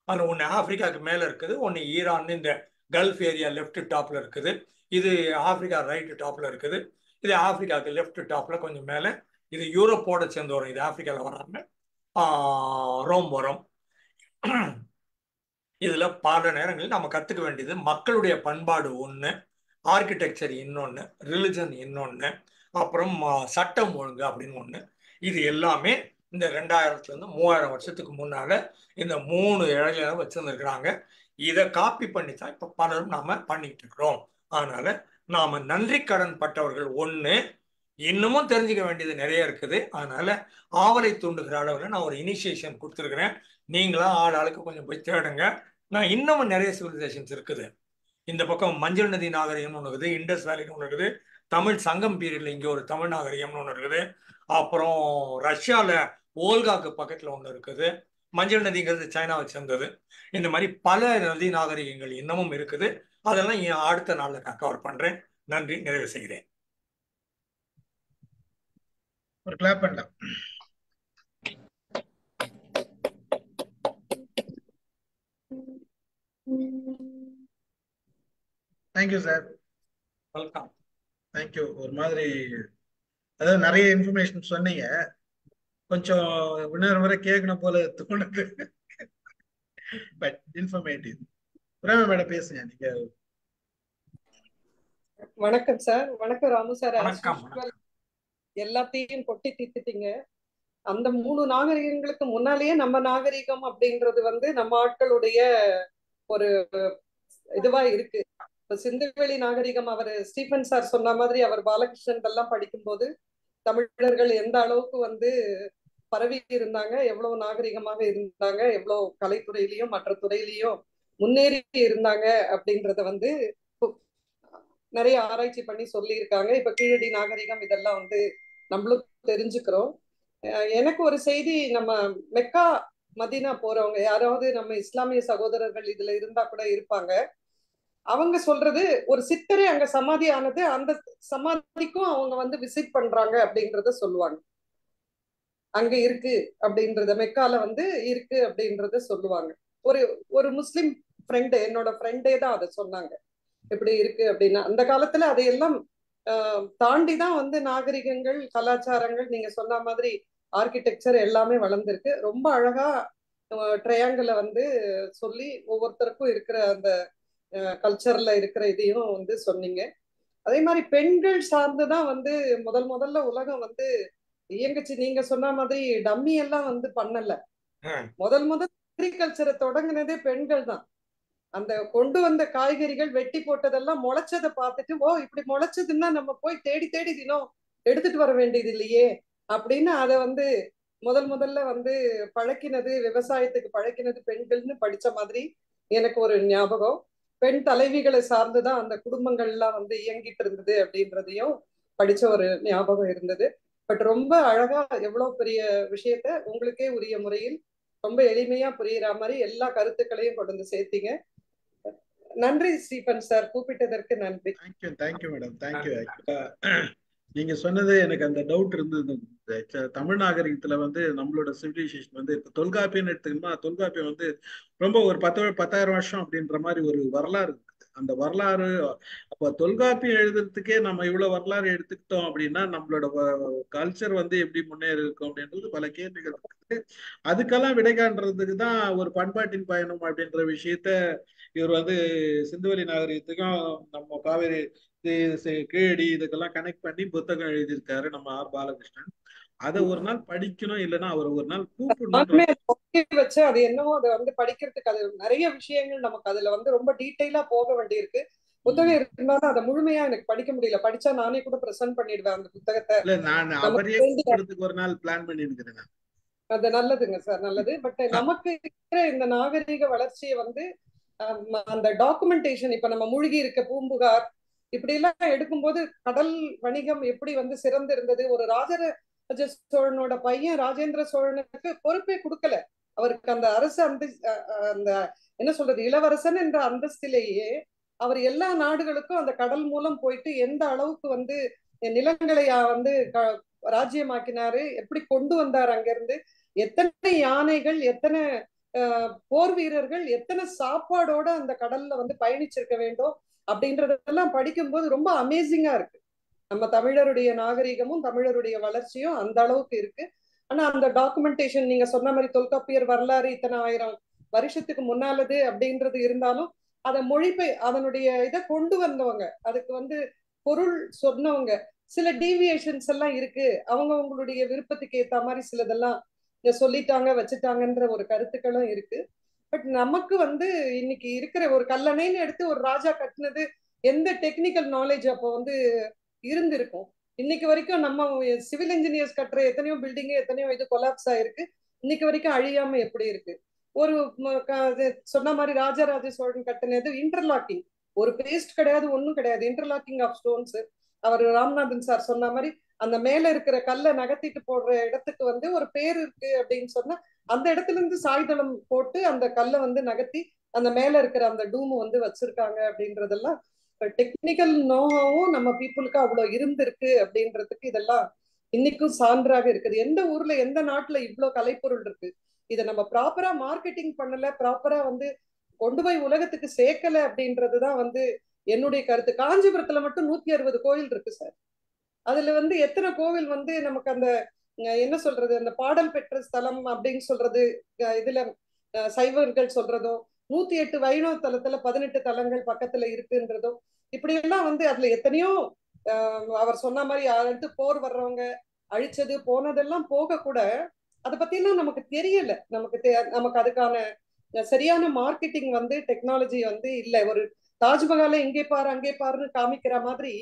அது ஒன்று ஆப்பிரிக்காவுக்கு மேலே இருக்குது, ஒன்று ஈரான் இந்த கல்ஃப் ஏரியா லெஃப்ட் டாப்ல இருக்குது, இது ஆப்பிரிக்கா ரைட் டாப்ல இருக்குது, இது ஆப்பிரிக்காவுக்கு லெஃப்ட் டாப்ல கொஞ்சம் மேலே, இது யூரோப்போட சேர்ந்து வரும், இது ஆப்பிரிக்காவில் வராம ரோம் வரும். இதுல பல நேரங்களில் நம்ம கத்துக்க வேண்டியது மக்களுடைய பண்பாடு ஒன்று, ஆர்கிடெக்சர் இன்னொன்று, ரிலிஜன் இன்னொன்று, அப்புறம் சட்டம் ஒழுங்கு அப்படின்னு ஒன்று. இது எல்லாமே இந்த 2000 3000 வருஷத்துக்கு முன்னால இந்த 3 இழையில வச்சிருந்துருக்கிறாங்க. இதை காப்பி பண்ணி தான் இப்ப பலரும் நாம பண்ணிட்டு இருக்கிறோம். அதனால நாம நன்றி கடன் பட்டவர்கள் ஒன்று, இன்னமும் தெரிஞ்சுக்க வேண்டியது நிறைய இருக்குது. அதனால ஆவலை தூண்டுகிற அளவில் நான் ஒரு இனிஷியேஷன் கொடுத்துருக்கிறேன். நீங்களா ஆளுக்கு கொஞ்சம் போய் தேடுங்க. நான் இன்னமும் நிறைய சிவிலைசேஷன்ஸ் இருக்குது. இந்த பக்கம் மஞ்சள் நதி நாகரிகம்னு ஒன்று இருக்குது, இண்டஸ் வேலின்னு ஒன்று இருக்குது, தமிழ் சங்கம் பீரியட்ல இங்கே ஒரு தமிழ் நாகரிகம்னு ஒன்று இருக்குது, அப்புறம் ரஷ்யாவில் ஓல்காக்கு பக்கத்தில் ஒன்று இருக்குது, மஞ்சள் நதிங்கிறது சைனாவை சேர்ந்தது. இந்த மாதிரி பல நதி நாகரிகங்கள் இன்னமும் இருக்குது. அதெல்லாம் அடுத்த நாளில் நான் கவர் பண்றேன். நன்றி, நிறைவு செய்கிறேன். ஒரு கிளாப் பண்ணலாம். Thank you sir. வெல்கம். தேங்க்யூ. ஒரு மாதிரி அதாவது நிறைய இன்ஃபர்மேஷன் சொன்னீங்க, கொஞ்சம் இன்னொரு முறை கேட்கணும் போல தோணுது. But informative. பிரேமா மேடம் பேசுங்க நீங்க. வணக்கம் சார். வணக்கம் ராமு சார். வணக்கம். எல்லாத்தையும் கொட்டி தீர்த்துட்டீங்க. அந்த 3 நாகரிகங்களுக்கு முன்னாலேயே நம்ம நாகரிகம் அப்படின்றது வந்து நம்ம ஆட்களுடைய ஒரு இதுவா இருக்கு. இப்ப சிந்துவெளி நாகரிகம் அவர் ஸ்டீஃபன் சார் சொன்ன மாதிரி அவர் பாலகிருஷ்ணன் எல்லாம் படிக்கும்போது தமிழர்கள் எந்த அளவுக்கு வந்து பரவி இருந்தாங்க, எவ்வளவு நாகரிகமாக இருந்தாங்க, எவ்வளவு கலைத்துறையிலையும் மற்ற துறையிலையும் முன்னேறி இருந்தாங்க அப்படின்றத வந்து நிறைய ஆராய்ச்சி பண்ணி சொல்லியிருக்காங்க. இப்ப கீழடி நாகரிகம் இதெல்லாம் வந்து நம்மளும் தெரிஞ்சுக்கிறோம். எனக்கு ஒரு செய்தி, நம்ம மெக்கா மதீனா போறவங்க யாராவது நம்ம இஸ்லாமிய சகோதரர்கள் இதுல இருந்தா கூட இருப்பாங்க. அவங்க சொல்றது ஒரு சித்தரே அங்க சமாதி ஆனது, அந்த சமாதிக்கும் அவங்க வந்து விசிட் பண்றாங்க அப்படின்றத சொல்லுவாங்க. அங்க இருக்கு அப்படின்றத, மெக்கால வந்து இருக்கு அப்படின்றத சொல்லுவாங்க. ஒரு ஒரு முஸ்லிம் ஃப்ரெண்டு, என்னோட ஃப்ரெண்டே தான் அதை சொன்னாங்க, எப்படி இருக்கு அப்படின்னா. அந்த காலத்துல அதையெல்லாம் தாண்டிதான் வந்து நாகரிகங்கள், கலாச்சாரங்கள், நீங்க சொன்ன மாதிரி ஆர்கிடெக்சர் எல்லாமே வளர்ந்துருக்கு. ரொம்ப அழகா ட்ரையாங்கிள வந்து சொல்லி ஒவ்வொருத்தருக்கும் இருக்கிற அந்த கல்ச்சர்ல இருக்கிற இதையும் வந்து சொன்னீங்க. அதே மாதிரி பெண்கள் சார்ந்துதான் வந்து முதல்ல உலகம் வந்து இயங்குச்சு. நீங்க சொன்ன மாதிரி டம்மி எல்லாம் வந்து பண்ணல. முதல் அக்ரிகல்ச்சரை தொடங்கினதே பெண்கள் தான். அந்த கொண்டு வந்த காய்கறிகள் வெட்டி போட்டதெல்லாம் முளைச்சதை பார்த்துட்டு, ஓ இப்படி முளைச்சதுன்னா நம்ம போய் தேடி தேடி தினம் எடுத்துட்டு வர வேண்டியது இல்லையே அப்படின்னு அதை வந்து முதல்ல வந்து பழக்கினது, விவசாயத்துக்கு பழக்கினது பெண்கள்னு படிச்ச மாதிரி எனக்கு ஒரு ஞாபகம். பெண் தலைவிகளை சார்ந்துதான் அந்த குடும்பங்கள்லாம் வந்து இயங்கிட்டு இருந்தது அப்படின்றதையும் படிச்ச ஒரு ஞாபகம் இருந்தது. பட் ரொம்ப அழகா எவ்வளவு பெரிய விஷயத்த உங்களுக்கே உரிய முறையில் ரொம்ப எளிமையா புரியுற மாதிரி எல்லா கருத்துக்களையும் கொண்டு வந்து சேர்த்தீங்க. நன்றி ஸ்டீபன் சார், கூப்பிட்டதற்கு நன்றி. Thank you madam, thank you. நீங்க சொன்னது எனக்கு அந்த டவுட் இருந்தது. தமிழ் நாகரிகத்துல வந்து நம்மளோட சிவிலைசேஷன் வந்து இப்ப தொல்காப்பியம்னு எடுத்துக்கணும்னா, தொல்காப்பியம் வந்து ரொம்ப ஒரு 10,000 வருஷம் அப்படின்ற மாதிரி ஒரு வரலாறு இருக்குது. அந்த வரலாறு அப்ப தொல்காப்பியம் எழுதுறதுக்கே நம்ம இவ்வளவு வரலாறு எடுத்துக்கிட்டோம் அப்படின்னா நம்மளோட கல்ச்சர் வந்து எப்படி முன்னேறி இருக்கும் அப்படின்றது பல கேள்விகள் இருக்குது. அதுக்கெல்லாம் விடை காண்றதுக்கு தான் ஒரு பண்பாட்டின் பயணம் அப்படின்ற விஷயத்த இவர் வந்து சிந்துவெளி நாகரிகத்துக்கும் நம்ம காவேரி கீழடி இதுக்கெல்லாம் கனெக்ட் பண்ணி புத்தகம் எழுதியிருக்காரு நம்ம ஆர் பாலகிருஷ்ணன். அதை ஒரு நாள் படிக்கணும், இல்லைன்னா அவர் ஒரு நாள் கூப்பிடணும்ன்ற நானுமே அதை ஒட்டி வச்சு அது என்னவோ அதை வந்து படிக்கிறதுக்கு அது நிறைய விஷயங்கள் நமக்கு அதுல வந்து ரொம்ப டீட்டெயிலா போக வேண்டியிருக்கு. புத்தகம் இருந்தாலும் அதை முழுமையா எனக்கு படிக்க முடியல. படிச்சா நானே கூட பிரசன்ட் பண்ணிடுவேன் அந்த புத்தகத்தை. இல்ல, நான் நமக்கு அவரே வேண்டிய கூப்பிடுறதுக்கு ஒரு நாள் பிளான் பண்ணி இருக்கிறேன். அது நல்லதுங்க சார், நல்லது. பட் நமக்கு இருக்கிற இந்த நாகரீக வளர்ச்சியை வந்து அந்த டாக்குமெண்டேஷன், இப்ப நம்ம மூழ்கி இருக்க பூம்புகார் இப்படி எல்லாம் எடுக்கும்போது கடல் வணிகம் எப்படி வந்து சிறந்து இருந்தது. ஒரு ராஜராஜ சோழனோட பையன் ராஜேந்திர சோழனுக்கு பொறுப்பே கொடுக்கல. அவருக்கு அந்த அரசு அந்த என்ன சொல்றது, இளவரசன் என்ற அந்தஸ்திலேயே அவர் எல்லா நாடுகளுக்கும் அந்த கடல் மூலம் போயிட்டு எந்த அளவுக்கு வந்து நிலங்களை வந்து ராஜ்யமாக்கினாரு, எப்படி கொண்டு வந்தார் அங்கிருந்து, எத்தனை யானைகள், எத்தனை போர் வீரர்கள், எத்தனை சாப்பாடோட அந்த கடல்ல வந்து பயணிச்சிருக்க வேண்டும் அப்படின்றதெல்லாம் படிக்கும்போது ரொம்ப அமேசிங்கா இருக்கு. நம்ம தமிழருடைய நாகரிகமும் தமிழருடைய வளர்ச்சியும் அந்த அளவுக்கு இருக்கு. ஆனா அந்த டாக்குமெண்டேஷன் நீங்க சொன்ன மாதிரி தொல்காப்பியர் வரலாறு இத்தனை 1000 வருஷத்துக்கு முன்னாலது அப்படின்றது இருந்தாலும் அதை அதனுடைய இதை கொண்டு வந்தவங்க, அதுக்கு வந்து பொருள் சொன்னவங்க, சில டீவியேஷன்ஸ் எல்லாம் இருக்கு, அவங்களுடைய விருப்பத்துக்கு ஏத்த மாதிரி சிலதெல்லாம் சொல்லிட்டாங்க வச்சுட்டாங்கன்ற ஒரு கருத்துக்களும் இருக்கு. பட் நமக்கு வந்து இன்னைக்கு இருக்கிற ஒரு கல்லணைன்னு எடுத்து ஒரு ராஜா கட்டினது எந்த டெக்னிக்கல் நாலேஜ் அப்போ வந்து இருந்திருக்கும். இன்னைக்கு வரைக்கும் நம்ம சிவில் இன்ஜினியர்ஸ் கட்டுற எத்தனையோ பில்டிங், எத்தனையோ இது கொலாப்ஸ் ஆயிருக்கு, இன்னைக்கு வரைக்கும் அழியாம எப்படி இருக்கு. ஒரு சொன்ன மாதிரி ராஜராஜ சோழன் கட்டினது இன்டர்லாக்கிங், ஒரு பேஸ்ட் கிடையாது, ஒன்றும் கிடையாது, இன்டர்லாக்கிங் ஆஃப் ஸ்டோன்ஸ். அவர் ராமநாதன் சார் சொன்ன மாதிரி அந்த மேல இருக்கிற கல்லை நகர்த்திட்டு போடுற இடத்துக்கு வந்து ஒரு பேர் இருக்கு அப்படின்னு சொன்னா அந்த இடத்துல இருந்து சாய்தளம் போட்டு அந்த கல்லை வந்து நகர்த்தி அந்த மேல இருக்கிற அந்த டூம் வந்து வச்சிருக்காங்க அப்படின்றதெல்லாம் டெக்னிக்கல் நோவும் நம்ம பீப்புளுக்கு அவ்வளவு இருந்திருக்கு அப்படின்றதுக்கு இதெல்லாம் இன்னைக்கும் சான்றாக இருக்குது. எந்த ஊர்ல எந்த நாட்டுல இவ்வளவு கலைப்பொருள் இருக்கு, இதை நம்ம ப்ராப்பரா மார்க்கெட்டிங் பண்ணல, ப்ராப்பரா வந்து கொண்டு போய் உலகத்துக்கு சேர்க்கல அப்படின்றதுதான் வந்து என்னுடைய கருத்து. காஞ்சிபுரத்துல மட்டும் 160 கோயில் இருக்கு சார். அதுல வந்து எத்தனை கோவில் வந்து நமக்கு அந்த என்ன சொல்றது, அந்த பாடல் பெற்ற ஸ்தலம் அப்படின்னு சொல்றது, இதுல சைவர்கள் சொல்றதும் 108 வைணவ தலத்துல 18 தலங்கள் பக்கத்துல இருக்குன்றதும், இப்படி எல்லாம் வந்து அதுல எத்தனையோ அவர் சொன்ன மாதிரி அடுத்து போர் வர்றவங்க அழிச்சது போனதெல்லாம் போக கூட அதை பத்திலாம் நமக்கு தெரியல. நமக்கு அதுக்கான சரியான மார்க்கெட்டிங் வந்து டெக்னாலஜி வந்து இல்லை. ஒரு தாஜ்மஹாலை இங்கே பாரு அங்கே பாருன்னு காமிக்கிற மாதிரி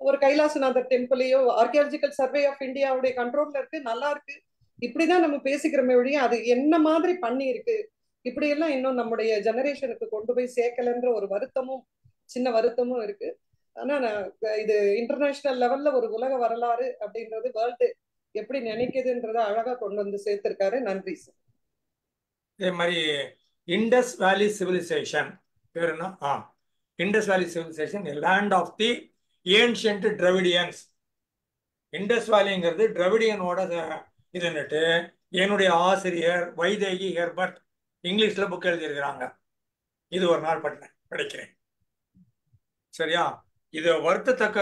ஒரு கைலாசநாதர் டெம்பிளையோ ஆர்கியாலஜிக்கல் சர்வே ஆஃப் இந்தியாவுடைய கண்ட்ரோல்ல இருக்கு, நல்லா இருக்கு, இப்படிதான் நம்ம பேசிக்கிறோமே ஒழிய அது என்ன மாதிரி பண்ணி இருக்கு இப்படி எல்லாம் இன்னும் நம்முடைய ஜெனரேஷனுக்கு கொண்டு போய் சேர்க்கலன்ற ஒரு வருத்தமும் சின்ன வருத்தமும் இருக்கு. ஆனா இது இன்டர்நேஷனல் லெவல்ல ஒரு உலக வரலாறு அப்படின்றது வேர்ல்டு எப்படி நினைக்குதுன்றத அழகா கொண்டு வந்து சேர்த்திருக்காரு. நன்றி சார். இதே மாதிரி இண்டஸ் வேலி சிவிலைசேஷன் பேர் என்ன? Indus valley civilisation land of the ancient Dravidians. Indus வேலிங்கிறது டிராவிடியனோட இதுன்னுட்டு என்னுடைய ஆசிரியர் வைதேகி ஹெர்பர்ட் இங்கிலீஷ்ல புக் எழுதியிருக்கிறாங்க. இது ஒரு நாள் படிக்கிறேன். சரியா? இது வருத்தத்தக்க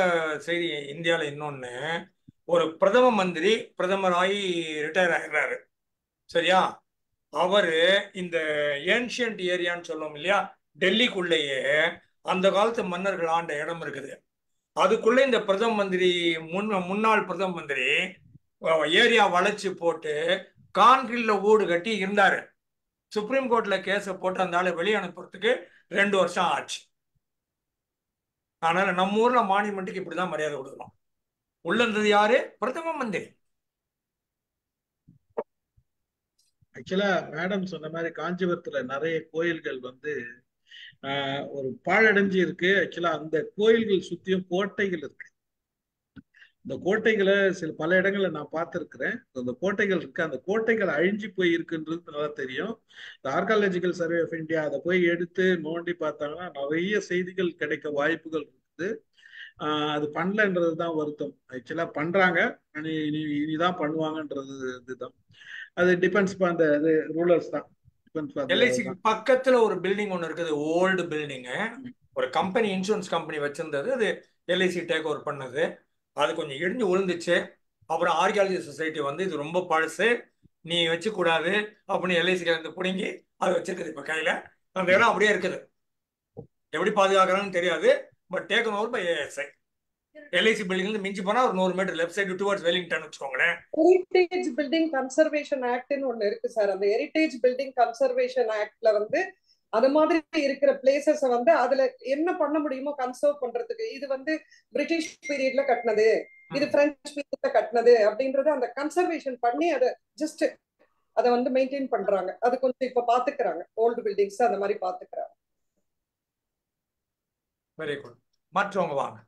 செய்தி. இந்தியாவில் இன்னொன்னு, ஒரு பிரதம மந்திரி பிரதமராகி ரிட்டையர் ஆகிறாரு. சரியா? அவரு இந்த ஏன்ஷியன்ட் ஏரியான்னு சொல்லுவோம் இல்லையா, டெல்லிக்குள்ளேயே அந்த காலத்து மன்னர்கள் ஆண்ட இடம் இருக்குது. அதுக்குள்ள இந்த பிரதம மந்திரி முன்னாள் பிரதம மந்திரி ஏரியா வளைச்சு போட்டு கான்கிரீட்ல வீடு கட்டி இருந்தாரு. சுப்ரீம் கோர்ட்ல கேஸை போட்டு அந்த ஆளை வெளியே அனுப்புறதுக்கு 2 வருஷம் ஆச்சு. அதனால நம்ம ஊர்ல மானியமெண்ட்டுக்கு இப்படிதான் மரியாதை கொடுக்கணும். உள்ள இருந்தது யாரு? பிரதம மந்திரி. ஆக்சுவலா மேடம் சொன்ன மாதிரி காஞ்சிபுரத்துல நிறைய கோயில்கள் வந்து ஒரு பாழடைஞ்சு இருக்கு. ஆக்சுவலா அந்த கோயில்கள் சுத்தியும் கோட்டைகள் இருக்கு. இந்த கோட்டைகளை பல இடங்கள்ல நான் பார்த்திருக்கிறேன். அந்த கோட்டைகள் இருக்கு, அந்த கோட்டைகள் அழிஞ்சு போய் இருக்குன்றது நல்லா தெரியும். இந்த ஆர்காலஜிக்கல் சர்வே ஆஃப் இந்தியா அதை போய் எடுத்து நோண்டி பார்த்தாங்கன்னா நிறைய செய்திகள் கிடைக்க வாய்ப்புகள் இருக்குது. அது பண்ணலன்றது தான் வருத்தம். ஆக்சுவலா பண்றாங்க, இனிதான் பண்ணுவாங்கன்றது இதுதான். அது டிபெண்ட்ஸ் அந்த ரூலர்ஸ் தான். எல்ஐசி பக்கத்துல ஒரு பில்டிங் ஒன்று இருக்குது, ஓல்டு பில்டிங். ஒரு கம்பெனி, இன்சூரன்ஸ் கம்பெனி வச்சிருந்தது. அது எல்ஐசி டேக் ஓவர் பண்ணது. அது கொஞ்சம் இடிஞ்சு விழுந்துச்சு. அப்புறம் ஆர்கியாலஜி சொசைட்டி வந்து இது ரொம்ப பழசு, நீ வச்சு கூடாது அப்படின்னு எல்ஐசிக்கு வந்து பிடுங்கி அது வச்சிருக்குது இப்ப கையில. அந்த இடம் அப்படியே இருக்குது. எப்படி பாதுகாக்கிறான்னு தெரியாது, but taken over by ASI. LIC பில்டிங்ல மிஞ்சி போனா ஒரு 100 metre left side towards Wellington வச்சுக்கோங்களேன். ஹெரிட்டேஜ் பில்டிங் கன்சர்வேஷன் ஆக்ட்னு ஒண்ணு இருக்கு சார். அந்த ஹெரிட்டேஜ் பில்டிங் கன்சர்வேஷன் ஆக்ட்ல வந்து அது மாதிரி இருக்கிற பிளேசஸ் வந்து அதுல என்ன பண்ண முடியுமோ கன்சர்வ் பண்றதுக்கு, இது வந்து பிரிட்டிஷ் பீரியட்ல கட்டினது, இது பிரெஞ்சு பீரியட்ல கட்டினது அப்படின்றது அந்த கன்சர்வேஷன் பண்ணி அதை ஜஸ்ட் அதை வந்து மெயின்டைன் பண்றாங்க. அது கொஞ்சம் இப்ப பாத்துக்கிறாங்க, ஓல்டு பில்டிங்ஸ் அந்த மாதிரி பாத்துக்கிறாங்க. Very good. மற்றவங்க வாங்க.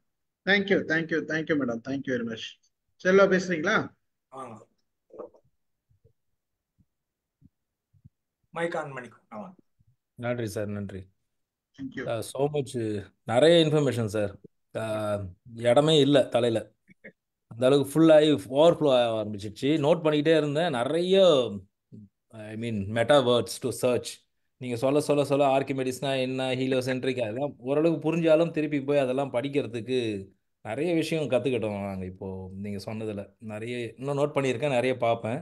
Thank you thank you thank you madam, thank you very much. Selva பேசுறீங்களா? வாங்க, மைக் ஆன் பண்ணிக்கோங்க. வாங்க. நன்றி சார், நன்றி. தேங்க்யூ. So much. நிறைய இன்ஃபர்மேஷன் சார். இடமே இல்லை தலையில், அந்த அளவுக்கு ஃபுல்லாகி ஓவர்ஃப்ளோ ஆக ஆரம்பிச்சிச்சு. நோட் பண்ணிக்கிட்டே இருந்தேன். நிறைய ஐ மீன் மெட்டா வேர்ட்ஸ் டு சர்ச். நீங்கள் சொல்ல சொல்ல சொல்ல ஆர்கிமெடிஸ்னா என்ன, ஹீலியோசென்ட்ரிக், அதெல்லாம் ஓரளவுக்கு புரிஞ்சாலும் திருப்பி போய் அதெல்லாம் படிக்கிறதுக்கு நிறைய விஷயம் கற்றுக்கிட்டோம் நாங்கள். இப்போது நீங்கள் சொன்னதில் நிறைய இன்னும் நோட் பண்ணியிருக்கேன், நிறைய பார்ப்பேன்.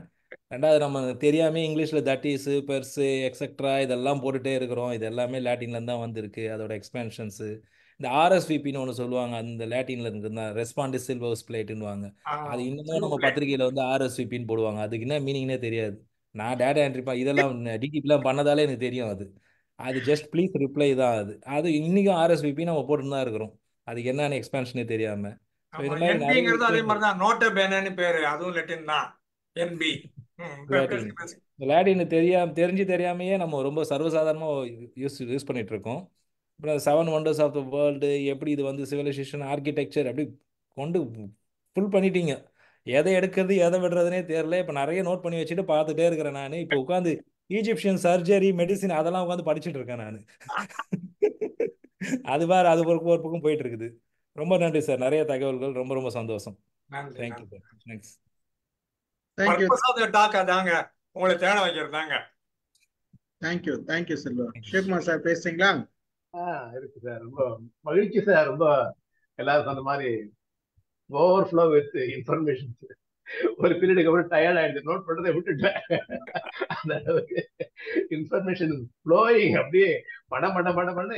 ரெண்டாவது, நம்ம தெரியாமல் இங்கிலீஷில் தட் இஸு பெர்ஸு எக்ஸெட்ரா இதெல்லாம் போட்டுகிட்டே இருக்கிறோம். இது எல்லாமே லாட்டின்லேருந்து தான் வந்திருக்கு, அதோட எக்ஸ்பென்ஷன்ஸு. இந்த ஆர்எஸ்விபின்னு ஒன்று சொல்லுவாங்க, அந்த லாட்டினில் இருக்குதுன்னா ரெஸ்பாண்டிஸ் சில்வர்ஸ் பிளேட்டுன்னுவாங்க. அது இன்னமும் நம்ம பத்திரிகையில் வந்து ஆர்எஸ்விபின்னு போடுவாங்க. அதுக்கு என்ன மீனிங்னே தெரியாது. நான் டேட்டா என்ட்ரி இதெல்லாம் டிடிபிலாம் பண்ணதாலே எனக்கு தெரியும். அது ஜஸ்ட் ப்ளீஸ் ரிப்ளை தான். அது இன்றைக்கும் ஆர்எஸ்விபி நம்ம போட்டுன்னு தான் இருக்கிறோம், அதுக்கு என்னென்ன எக்ஸ்பென்ஷனே தெரியாமல். ஸோ இந்த மாதிரி நிறைய என்பிங்கிறது அதே மாதிரி தான். நோட்டே பேனன்னு பேரு, அதுவும் லெட்டின் தான். என்பி லாட்டின் தெரிஞ்சு தெரியாமையே நம்ம ரொம்ப சர்வசாதாரணமாக யூஸ் பண்ணிட்டு இருக்கோம். அப்புறம் 7 வண்டர்ஸ் ஆஃப் த வேர்ல்டு, எப்படி இது வந்து சிவிலைசேஷன், ஆர்கிடெக்சர் அப்படி கொண்டு ஃபுல் பண்ணிட்டீங்க. எதை எடுக்கிறது எதை விடுறதுனே தெரியல. இப்போ நிறைய நோட் பண்ணி வச்சுட்டு பார்த்துட்டே இருக்கிறேன் நான். இப்போ உட்காந்து ஈஜிப்சியன் சர்ஜரி, மெடிசின் அதெல்லாம் உட்காந்து படிச்சுட்டு இருக்கேன் நான். அது வேறு, அது ஒரு பக்கம் போயிட்டு இருக்குது. ரொம்ப நன்றி சார், நிறைய தகவல்கள், ரொம்ப ரொம்ப சந்தோஷம். Thank you sir. தேங்க்ஸ். டாக் அதாங்க, உங்களை தேட வைக்கிறது தாங்க. Thank you thank you Selva. Sivakumar sir பேசுறீங்களா? இருக்கு சார். ரொம்ப மகிழ்ச்சி சார். ரொம்ப எல்லாரும் சொன்ன மாதிரி ஓவர்ஃப்ளோ வித் இன்ஃபர்மேஷன். ஒரு பீரியடுக்கு அப்புறம் டயர்ட் ஆயிடுச்சு, நோட் பண்றதை விட்டுட்டேன். அந்த அளவுக்கு இன்ஃபர்மேஷன் ஃப்ளோயிங் அப்படியே பண்ண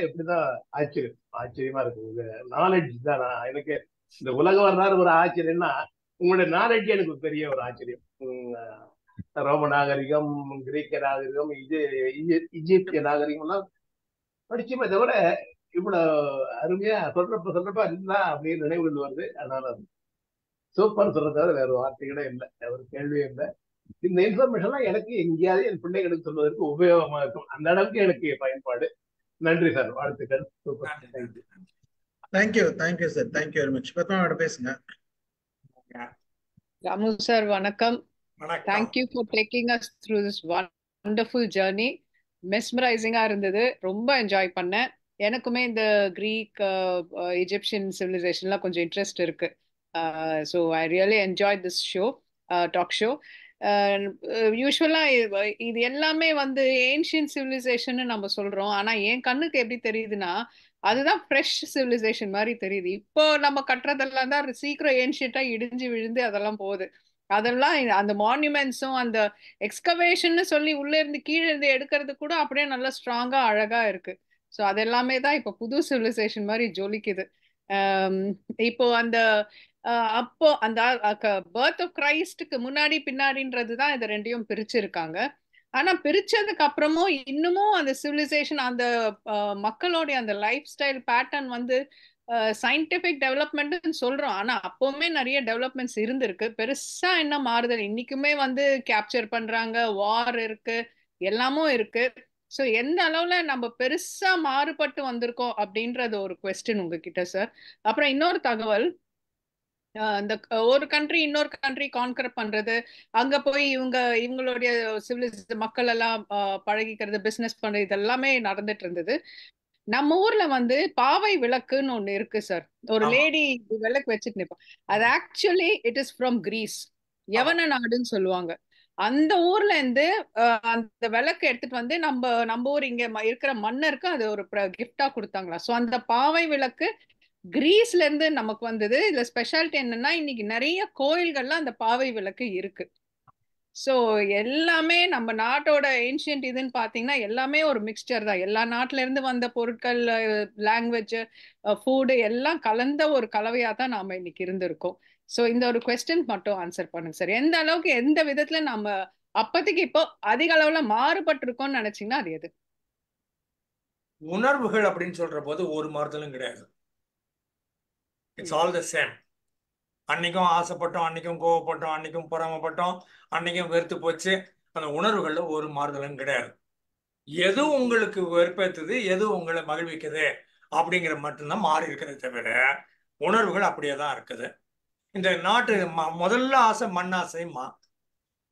எப்படிதான் ஆச்சரியமா இருக்கு. உங்க நாலேஜ் தான். எனக்கு இந்த உலகம் வரலாறு ஒரு ஆச்சரியம்னா, உங்களுடைய நாலேஜ் எனக்கு பெரிய ஒரு ஆச்சரியம். ரோம நாகரிகம், கிரேக்க நாகரிகம், இஜிப்திய நாகரிகம் எல்லாம் படிச்சுமே தவிர இவ்வளவு அருமையா சொல்றப்ப இருந்தா அப்படின்னு நினைவுகள் வருது. அதனால சூப்பர் சொல்றத தவிர வேற வார்த்தைகளே இல்லை, ஒரு கேள்வியே இல்லை. இந்த இன்ஃபர்மேஷன்லாம் எனக்கு எங்கேயாவது என் பிள்ளைகளுக்கு சொல்வதற்கு உபயோகமா இருக்கும். அந்த அளவுக்கு எனக்கு பயன்பாடு. நன்றி சார், வாழ்த்துக்கள். Super. Thank you thank you sir, thank you very much. பத்மாவோட பேசுங்க. Ramu sir, vanakkam. Thank you for taking us through this wonderful journey. மெஸ்மரைசிங்கா இருந்தது, ரொம்ப என்ஜாய் பண்ணேன். எனக்குமே இந்த கிரீக், இஜிப்சியன் சிவிலைசேஷன்லாம் கொஞ்சம் இன்ட்ரெஸ்ட் இருக்கு. So I really enjoy this show, talk show. யூஸ்வலா இது எல்லாமே வந்து ஏன்ஷியன் சிவிலைசேஷன் நம்ம சொல்றோம், ஆனா என் கண்ணுக்கு எப்படி தெரியுதுன்னா அதுதான் ஃப்ரெஷ் சிவிலைசேஷன் மாதிரி தெரியுது. இப்போ நம்ம கட்டுறதெல்லாம் தான் சீக்கிரம் ஏன்ஷியண்டா இடிஞ்சு விழுந்து அதெல்லாம் போகுது. அதெல்லாம் அந்த மான்யூமெண்ட்ஸும் அந்த எக்ஸ்கவேஷன் சொல்லி உள்ள இருந்து கீழே இருந்து எடுக்கிறது கூட அப்படியே நல்லா ஸ்ட்ராங்கா அழகா இருக்கு. ஸோ அது எல்லாமே தான் இப்போ புது சிவிலைசேஷன் மாதிரி ஜொலிக்குது. இப்போ அந்த அப்போ அந்த பர்த் ஆஃப் கிரைஸ்டுக்கு முன்னாடி பின்னாடின்றது தான் இது ரெண்டையும் பிரிச்சிருக்காங்க. ஆனா பிரிச்சதுக்கு அப்புறமும் இன்னமும் அந்த சிவிலைசேஷன், அந்த மக்களுடைய அந்த லைஃப் ஸ்டைல் பேட்டர்ன் வந்து சயின்டிபிக் டெவலப்மெண்ட் சொல்றோம், ஆனா அப்பவுமே நிறைய டெவலப்மெண்ட்ஸ் இருந்திருக்கு. பெருசா என்ன மாறுதல் இன்னைக்குமே வந்து கேப்சர் பண்றாங்க, வார் இருக்கு, எல்லாமும் இருக்கு. ஸோ எந்த அளவுல நம்ம பெருசா மாறுபட்டு வந்திருக்கோம் அப்படின்றது ஒரு கொஸ்டின் உங்ககிட்ட சார். அப்புறம் இன்னொரு தகவல், இந்த ஒரு கண்ட்ரி இன்னொரு கண்ட்ரி கான்கர் பண்றது, அங்க போய் இவங்களுடைய சிவிலைஸ் மக்கள் எல்லாம் பழகிக்கிறது, பிசினஸ் பண்றது, இதெல்லாமே நடந்துட்டு இருந்தது. நம்ம ஊர்ல வந்து பாவை விளக்குன்னு ஒண்ணு இருக்கு சார். ஒரு லேடி விளக்கு வச்சுட்டு நிற்போம். அது actually it is from Greece, யவன நாடுன்னு சொல்லுவாங்க. அந்த ஊர்ல இருந்து அந்த விளக்கு எடுத்துட்டு வந்து நம்ம ஊர் இங்க இருக்கிற மன்னருக்கு அது ஒரு கிஃப்டா கொடுத்தாங்களா. ஸோ அந்த பாவை விளக்கு கிரீஸ்ல இருந்து நமக்கு வந்தது. இதுல ஸ்பெஷாலிட்டி என்னன்னா இன்னைக்கு நிறைய கோயில்கள்ல அந்த பாவை விளக்கு இருக்கு. ஸோ எல்லாமே நம்ம நாட்டோட ஏன்ஷியன்ட் இதுன்னு பார்த்தீங்கன்னா எல்லாமே ஒரு மிக்சர் தான். எல்லா நாட்டுல இருந்து வந்த பொருட்கள், லாங்குவேஜ், ஃபுட்டு எல்லாம் கலந்த ஒரு கலவையா தான் நாம இன்னைக்கு இருந்திருக்கோம். ஸோ இந்த ஒரு கொஸ்டின் மட்டும் ஆன்சர் பண்ணுங்க சார். எந்த அளவுக்கு எந்த விதத்துல நம்ம அப்போதைக்கு இப்போ அதிக அளவுல மாறுபட்டிருக்கோம்னு நினைச்சீங்கன்னா அது எது? உணர்வுகள் அப்படின்னு சொல்ற போது ஒரு மாறுதலும் கிடையாது. It's all the same. அன்னைக்கும் ஆசைப்பட்டோம், அன்னைக்கும் கோவப்பட்டோம், அன்னைக்கும் பொறாமப்பட்டோம், அன்னைக்கும் வெறுத்து போச்சு. அந்த உணர்வுகள்ல ஒரு மாறுதலும் கிடையாது. எது உங்களுக்கு வெறுப்பேற்றுது, எது உங்களை மகிழ்விக்குது அப்படிங்கிற மட்டும்தான் மாறி இருக்கிறது தவிர உணர்வுகள் அப்படியே தான் இருக்குது. இந்த நாட்டு முதல்ல ஆசை மண்ணாசைமா,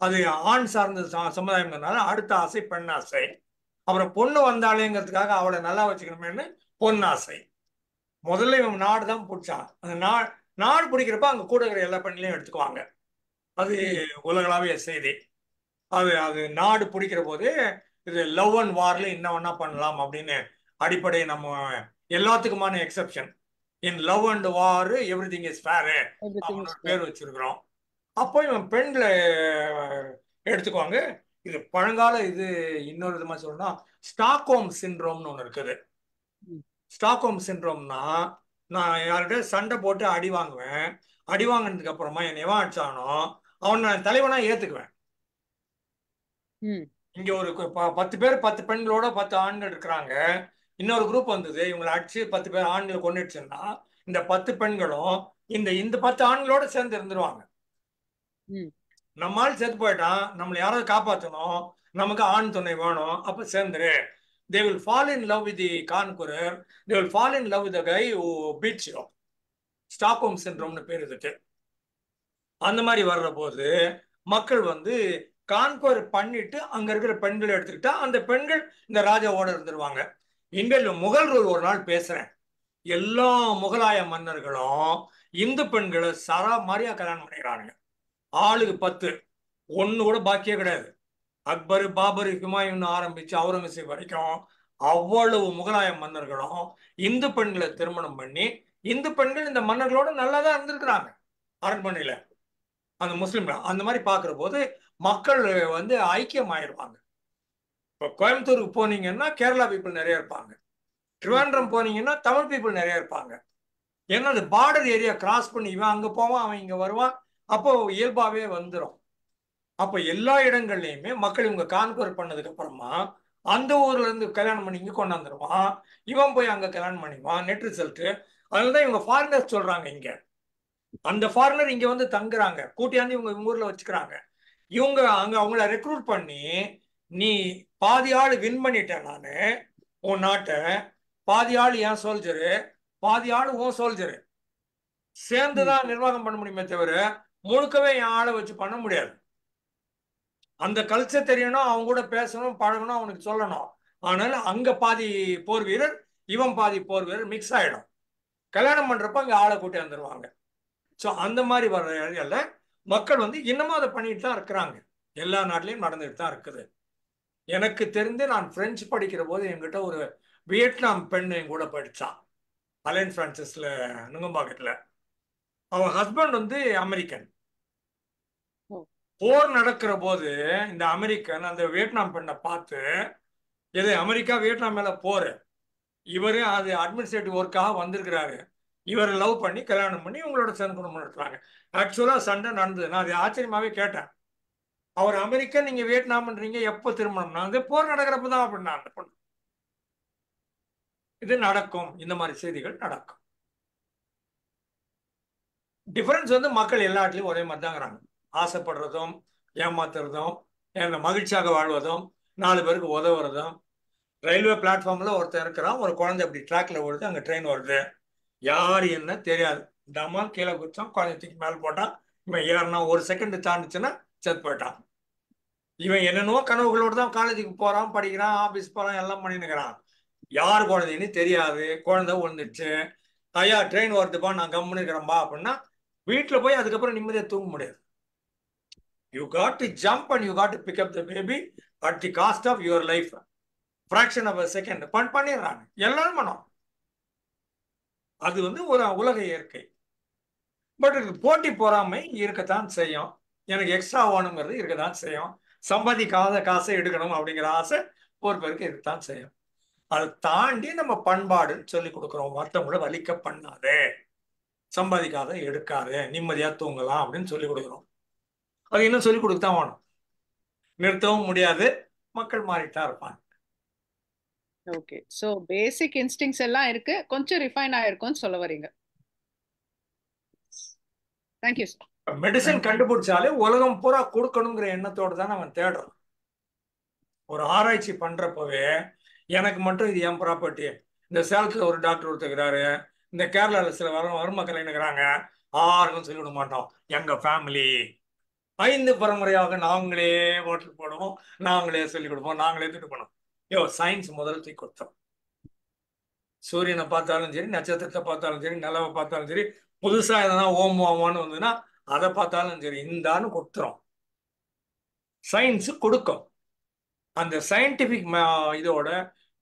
அது ஆண் சார்ந்த சமுதாயம்னால அடுத்த ஆசை பெண் ஆசை. அப்புறம் பொண்ணு வந்தாலேங்கிறதுக்காக அவளை நல்லா வச்சுக்கணுமேனு பொன்னாசை. முதல்ல இவன் நாடு தான் பிடிச்சான். அந்த நாடு பிடிக்கிறப்ப அங்க கூட இருக்கிற எல்லா பெண்களையும் எடுத்துக்குவாங்க. அது உலகளாவிய செய்தி. அது நாடு பிடிக்கிற போது இது லவ் அண்ட் வார்ல என்ன வேணா பண்ணலாம் அப்படின்னு அடிப்படை நம்ம எல்லாத்துக்குமான exception. In love and war everything is fair அப்படின்னு ஒரு பேர் வச்சிருக்கிறோம். அப்போ இவன் பெண்களை எடுத்துக்குவாங்க. இது பழங்கால இது இன்னொரு விதமா சொல்லணும்னா ஸ்டாக்ஹோம் சிண்ட்ரோம்னு ஒன்று இருக்குது. ஸ்டாக்ஹோம் சிண்ட்ரோம்னா நான் யார்கிட்ட சண்டை போட்டு அடி வாங்குவேன். அடி வாங்கினதுக்கு அப்புறமா என்னை எவன் அடிச்சானோ அவன் நான் தலைவனா ஏத்துக்குவேன். இங்க ஒரு 10 பேர் 10 பெண்களோட 10 ஆண்கள் இருக்கிறாங்க. இன்னொரு குரூப் வந்தது, இவங்களை அடிச்சு 10 பேர் ஆண்களை கொண்டுடுச்சுன்னா இந்த 10 பெண்களும் இந்த 10 ஆண்களோட சேர்ந்து இருந்துருவாங்க. நம்மால் செத்து போயிட்டான், நம்மளை யாராவது காப்பாற்றணும், நமக்கு ஆண் துணை வேணும், அப்ப சேர்ந்துரு. They will fall in love with the conqueror. They will fall in love with the guy who beats you. Stockholm சிண்ட்ரோம்னு பேர் இதுக்கு. அந்த மாதிரி வர்ற போது மக்கள் வந்து கான்கோர் பண்ணிட்டு அங்க இருக்கிற பெண்களை எடுத்துக்கிட்டா அந்த பெண்கள் இந்த ராஜாவோட இருந்துருவாங்க. இங்க முகல் ரூல் ஒரு நாள் பேசுறேன். எல்லா முகலாய மன்னர்களும் இந்து பெண்களை சராமாரியா கல்யாணம் பண்ணிக்கிறாங்க. ஆளுக்கு 10, ஒண்ணு கூட பாக்கியே கிடையாது. அக்பர், பாபர், ஹுமாயூன் ஆரம்பிச்சு அவுரங்கசீப் வரைக்கும் அவ்வளவு முகலாய மன்னர்களும் இந்து பெண்களை திருமணம் பண்ணி இந்து பெண்கள் இந்த மன்னர்களோட நல்லா தான் இருந்திருக்கிறாங்க அரண்மனையில. அந்த முஸ்லிம்கள் அந்த மாதிரி பாக்குற போது மக்கள் வந்து ஐக்கியம் ஆயிடுவாங்க. இப்போ கோயம்புத்தூருக்கு போனீங்கன்னா கேரளா பீப்புள் நிறைய இருப்பாங்க. திருவாண்டம் போனீங்கன்னா தமிழ் பீப்புள் நிறைய இருப்பாங்க. ஏன்னா அது பார்டர் ஏரியா கிராஸ் பண்ணி இவன் அங்க போவான், அவன் இங்க வருவான். அப்போ இயல்பாவே வந்துடும். அப்ப எல்லா இடங்கள்லயுமே மக்கள் இவங்க கான்கோர் பண்ணதுக்கு அப்புறமா அந்த ஊர்ல இருந்து கல்யாணம் பண்ணி இங்க கொண்டாந்துருவான், இவன் போய் அங்க கல்யாணம் பண்ணிக்குவான். Net result. அதனாலதான் இவங்க ஃபாரினர்ஸ் சொல்றாங்க. இங்க அந்த ஃபாரினர் இங்க வந்து தங்குறாங்க, கூட்டியாந்து இவங்க ஊர்ல வச்சுக்கிறாங்க. இவங்க அங்க அவங்கள ரெக்ரூட் பண்ணி நீ பாதி ஆள் வின் பண்ணிட்டேன் நானு உன் நாட்டை, பாதி ஆள் என் சோல்ஜரு, பாதி ஆள் உன் சோல்ஜரு, சேர்ந்துதான் நிர்வாகம் பண்ண முடியுமே தவிர முழுக்கவே என் ஆளை வச்சு பண்ண முடியாது. அந்த கல்ச்சர் தெரியணும், அவங்க கூட பேசணும், பழகணும், அவனுக்கு சொல்லணும். அதனால அங்க பாதி போர் வீரர், இவன் பாதி போர் வீரர் மிக்ஸ் ஆயிடும். கல்யாணம் பண்றப்ப அங்க ஆளை கூட்டி வந்துருவாங்க. ஸோ அந்த மாதிரி வர்ற ஏரியால மக்கள் வந்து இன்னமும் அதை பண்ணிட்டு தான் இருக்கிறாங்க. எல்லா நாட்டிலையும் நடந்துட்டு தான் இருக்குது. எனக்கு தெரிந்து நான் பிரெஞ்சு படிக்கிற போது என்கிட்ட ஒரு வியட்நாம் பெண் என் கூட படிச்சான், அலைன் பிரான்சிஸ்ல நுங்கம்பாக்கத்துல. அவன் ஹஸ்பண்ட் வந்து அமெரிக்கன். போர் நடக்கிற போது இந்த அமெரிக்கன் அந்த வியட்நாம் பெண்ணை பார்த்து, எது அமெரிக்கா வியட்நாம் மேல போரு, இவரு அது அட்மினிஸ்ட்ரேட்டிவ் ஒர்க்காக வந்திருக்கிறாரு, இவரை லவ் பண்ணி கல்யாணம் பண்ணி உங்களோட சேர்ந்து குடும்பம் நடத்துறாங்க. ஆக்சுவலா சண்டை நடந்தது. நான் அது ஆச்சரியமாவே கேட்டேன். அவர் அமெரிக்கன், நீங்க வியட்நாம்ன்றீங்க, எப்போ திருமணம்? நான் வந்து போர் நடக்கிறப்பதான் அப்படின்னா அந்த பொண்ணு. இது நடக்கும், இந்த மாதிரி செய்திகள் நடக்கும். டிஃபரன்ஸ் வந்து மக்கள் எல்லா இடத்துலயும் ஒரே மாதிரி தாங்கிறாங்க. ஆசைப்படுறதும் ஏமாத்துறதும் மகிழ்ச்சியாக வாழ்வதும் 4 பேருக்கு உதவுறதும். ரயில்வே பிளாட்ஃபார்ம்ல ஒருத்தர் இருக்கிறான், ஒரு குழந்தை அப்படி ட்ராக்ல ஓடுது, அங்க ட்ரெயின் வருது, யாரு என்ன தெரியாது, இந்த அம்மா கீழே குச்சான், குழந்தை தூக்கி மேல போட்டான், இவன் ஏறினா 1 செகண்ட் தாண்டிச்சுன்னா செத்து போயிட்டான். இவன் என்னென்னவோ கனவுகளோடு தான் காலேஜுக்கு போறான், படிக்கிறான், ஆபீஸ் போறான், எல்லாம் பண்ணினுக்கிறான். யார் குழந்தைன்னு தெரியாது. குழந்தை விழுந்துச்சு, ஐயா ட்ரெயின் வருதுப்பா நான் கம்முன்னு இருக்கிறேன்பா அப்படின்னா வீட்டுல போய் அதுக்கப்புறம் நிம்மதியா தூங்க முடியாது. You got to jump and you got to pick up the baby at the cost of your life. Fraction of a second. பண்ணிடுறாங்க எல்லாரும் பண்ணோம். அது வந்து ஒரு உலக இயற்கை. பட் போட்டி பொறாமை இருக்கத்தான் செய்யும். எனக்கு எக்ஸ்ட்ரா வேணுங்கிறது இருக்கதான் செய்யும். சம்பாதிக்காத காசை எடுக்கணும் அப்படிங்கிற ஆசை ஒரு பேருக்கு இருக்கத்தான் செய்யும். அதை தாண்டி நம்ம பண்பாடுன்னு சொல்லி கொடுக்குறோம். மற்றவங்கள வலிக்க பண்ணாதே, சம்பாதிக்காத எடுக்காதே, நிம்மதியா தூங்கலாம் அப்படின்னு சொல்லி கொடுக்குறோம். அது இன்னும் சொல்லி கொடுத்தான் வேணும், நிறுத்தவும் முடியாது. மக்கள் மாறிட்டா இருப்பாங்க. ஓகே, சோ பேசிக் இன்ஸ்டிங்ஸ் எல்லாம் இருக்கு, கொஞ்சம் ரிஃபைன் ஆயிருக்கும்னு சொல்ல வரீங்க. Thank you sir. மெடிசன் கண்டுபிடிச்சாலே உலகம் பூரா கொடுக்கணுங்கிற எண்ணத்தோடு தான் அவன் தேடுறான். ஒரு ஆராய்ச்சி பண்றப்பவே எனக்கு மட்டும் இது என் ப்ராப்பர்ட்டி, இந்த சேலத்துல ஒரு டாக்டர் ஒருத்தருக்கிறாரு, இந்த கேரளால சில மருமக்கள் இருக்கிறாங்க, யாருக்கும் சொல்லிவிட மாட்டோம், எங்க ஃபேமிலி 5 பரம்பரையாக நாங்களே ஹோட்டல் போடுவோம், நாங்களே சொல்லிக் கொடுப்போம், நாங்களே தூக்கி போனோம். சயின்ஸ் முதல் தூக்கி கொடுத்தோம். சூரியனை பார்த்தாலும் சரி, நட்சத்திரத்தை பார்த்தாலும் சரி, நிலவை பார்த்தாலும் சரி, புதுசா எதனா ஓமோமான்னு வந்ததுன்னா அதை பார்த்தாலும் சரி, இந்தான்னு கொடுத்துரும். சயின்ஸ் கொடுக்கும். அந்த சயின்டிபிக் இதோட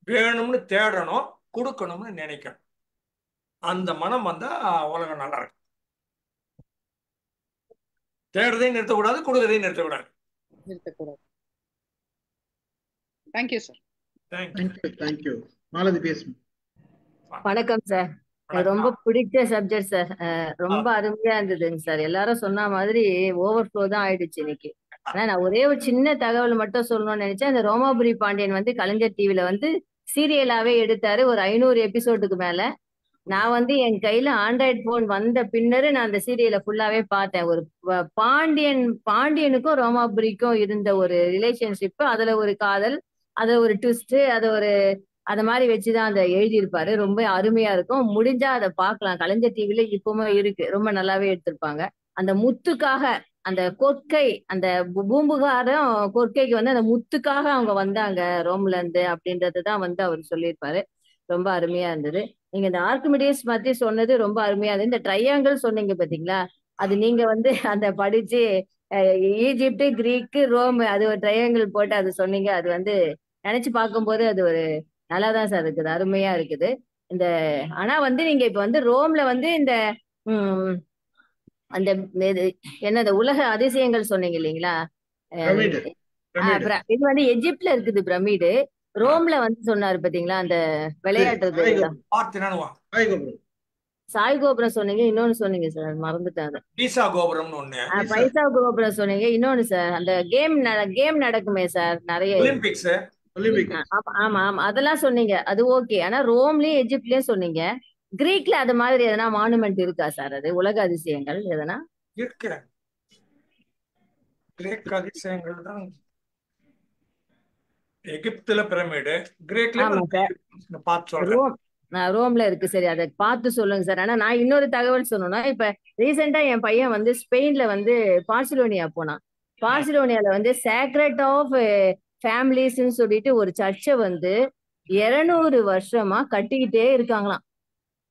வேணும்னு தேடணும், கொடுக்கணும்னு நினைக்கணும். அந்த மனம் வந்தா உலகம் நல்லா இருக்கும். தேடுறதையும் நிறுத்தக்கூடாது, கொடுக்கறதையும் நிறுத்தக்கூடாது. Thank you sir. தேங்க்யூ. மாலதி பேசுங்க. வணக்கம் சார். எனக்கு ரொம்ப பிடிச்ச சப்ஜெக்ட் சார். ரொம்ப அருமையா இருந்ததுங்க சார். எல்லாரும் சொன்ன மாதிரி ஓவர்ஃப்ளோ தான் ஆயிடுச்சு இன்னைக்கு. ஆனா நான் ஒரே ஒரு சின்ன தகவல் மட்டும் சொல்லணும்னு நினைச்சேன். அந்த ரோமாபுரி பாண்டியன் வந்து கலைஞர் டிவில வந்து சீரியலாவே எடுத்தாரு, ஒரு 500 எபிசோடுக்கு மேல. நான் வந்து என் கையில ஆண்ட்ராய்டு போன் வந்த பின்னரு நான் அந்த சீரியலை ஃபுல்லாவே பார்த்தேன். ஒரு பாண்டியனுக்கும் ரோமாபுரிக்கும் இருந்த ஒரு ரிலேஷன்ஷிப், அதுல ஒரு காதல், அதுல ஒரு ட்விஸ்ட், அது ஒரு அந்த மாதிரி வச்சுதான் அதை எழுதியிருப்பாரு. ரொம்ப அருமையா இருக்கும். முடிஞ்சா அதை பார்க்கலாம். கலைஞர் டிவில இப்பவுமே இருக்கு, ரொம்ப நல்லாவே எடுத்திருப்பாங்க. அந்த முத்துக்காக, அந்த கொற்கை, அந்த பூம்புகாரம் கொற்கைக்கு வந்து அந்த முத்துக்காக அவங்க வந்தாங்க ரோம்ல இருந்து அப்படின்றதுதான் வந்து அவர் சொல்லியிருப்பாரு. ரொம்ப அருமையா இருந்தது. நீங்க இந்த ஆர்கிமிடிஸ் பத்தி சொன்னது ரொம்ப அருமையா இருந்தது. இந்த ட்ரையாங்கிள் சொன்னீங்க பாத்தீங்களா, அது நீங்க வந்து அந்த படிச்சு ஈஜிப்ட், கிரீக்கு, ரோம், அது ஒரு ட்ரையாங்கிள் போட்டு அது சொன்னீங்க. அது வந்து நினைச்சு பார்க்கும்போது அது ஒரு நல்லாதான் சார் இருக்குது, அருமையா இருக்குது. இந்த ஆனா வந்து நீங்க இப்ப வந்து ரோம்ல வந்து இந்த அந்த என்னது உலக அதிசயங்கள் சொன்னீங்க இல்லைங்களா, இது வந்து எஜிப்ட்ல இருக்குது பிரமிடு. ரோம்ல வந்து சொன்னாரு பாத்தீங்களா அந்த விளையாட்டு சாய் கோபுரம் சொன்னீங்க, இன்னொன்னு சொன்னீங்க சார், மறந்துட்டாங்க. பைசா கோபுரம் பைசா கோபுரம் சொன்னீங்க, இன்னொன்னு சார் அந்த கேம் நடக்குமே சார் நிறைய. ஆமா ஆமா அதெல்லாம் சொன்னீங்க, அது ஓகே. ஆனா ரோம்லயும் எஜிப்ட்லயும் சொன்னீங்க. கிரீக்ல அது மாதிரி எதனா மானுமெண்ட் இருக்கா சார்? அது உலக அதிசயங்கள் எதனா இருக்கிற கிரேக் அதிசயங்கள் தான். எகிப்துல பிரமிடு, கிரேக்ல ரோம்ல இருக்கு. சரி, அதை பார்த்து சொல்லுங்க சார். ஆனா நான் இன்னொரு தகவல் சொல்லணும்னா, இப்ப ரீசெண்டா என் பையன் வந்து ஸ்பெயின்ல வந்து பார்சிலோனியா போனான். பார்சிலோனியால வந்து சேக்ரெட் ஆஃப் ஃபேமிலிஸ்ன்னு சொல்லிட்டு ஒரு சர்ச்சை வந்து 200 வருஷமா கட்டிக்கிட்டே இருக்காங்களாம்.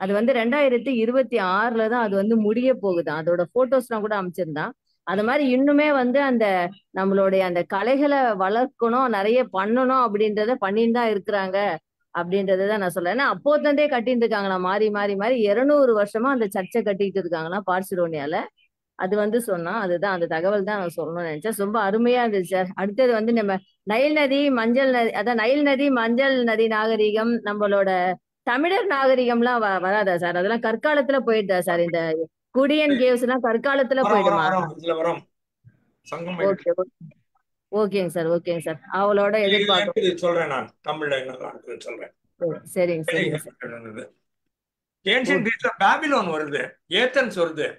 அது வந்து 2026 தான் அது வந்து முடிய போகுதான். அதோட போட்டோஸ்லாம் கூட அமைச்சிருந்தான். அது மாதிரி இன்னுமே வந்து அந்த நம்மளுடைய அந்த கலைகளை வளர்க்கணும், நிறைய பண்ணணும் அப்படின்றத பண்ணிட்டு தான் இருக்கிறாங்க அப்படின்றதான் நான் சொல்றேன். ஏன்னா அப்போத்தந்தே கட்டிட்டு இருக்காங்களா, மாறி மாறி மாறி 200 வருஷமா அந்த சர்ச்சை கட்டிட்டு இருக்காங்களா பார்சிலோனியால. அது வந்து சொன்னா, அதுதான் அந்த தகவல் தான் நான் சொல்லணும்னு நினைச்சேன். ரொம்ப அருமையா இருந்துச்சு சார். அடுத்தது வந்து நம்ம நைல் நதி, மஞ்சள் நதி, அதான் நைல் நதி, மஞ்சள் நதி நாகரிகம், நம்மளோட தமிழர் நாகரிகம்லாம் வராதா சார்? அதெல்லாம் கற்காலத்துல போயிடுதா சார்? இந்த குடியன் கேவ்ஸ் எல்லாம் கற்காலத்துல போயிடுமா? ஓகே ஓகேங்க சார், ஓகேங்க சார். அவளோட எதிர்பார்க்க சொல்றேன் நான் தமிழ்ல என்ன சொல்றேன். சரிங்க சரிங்க சார். ஏன்ஷியன்ட் கிரீக்ல பாபிலோன் வருது, ஏதென்ஸ் வருது.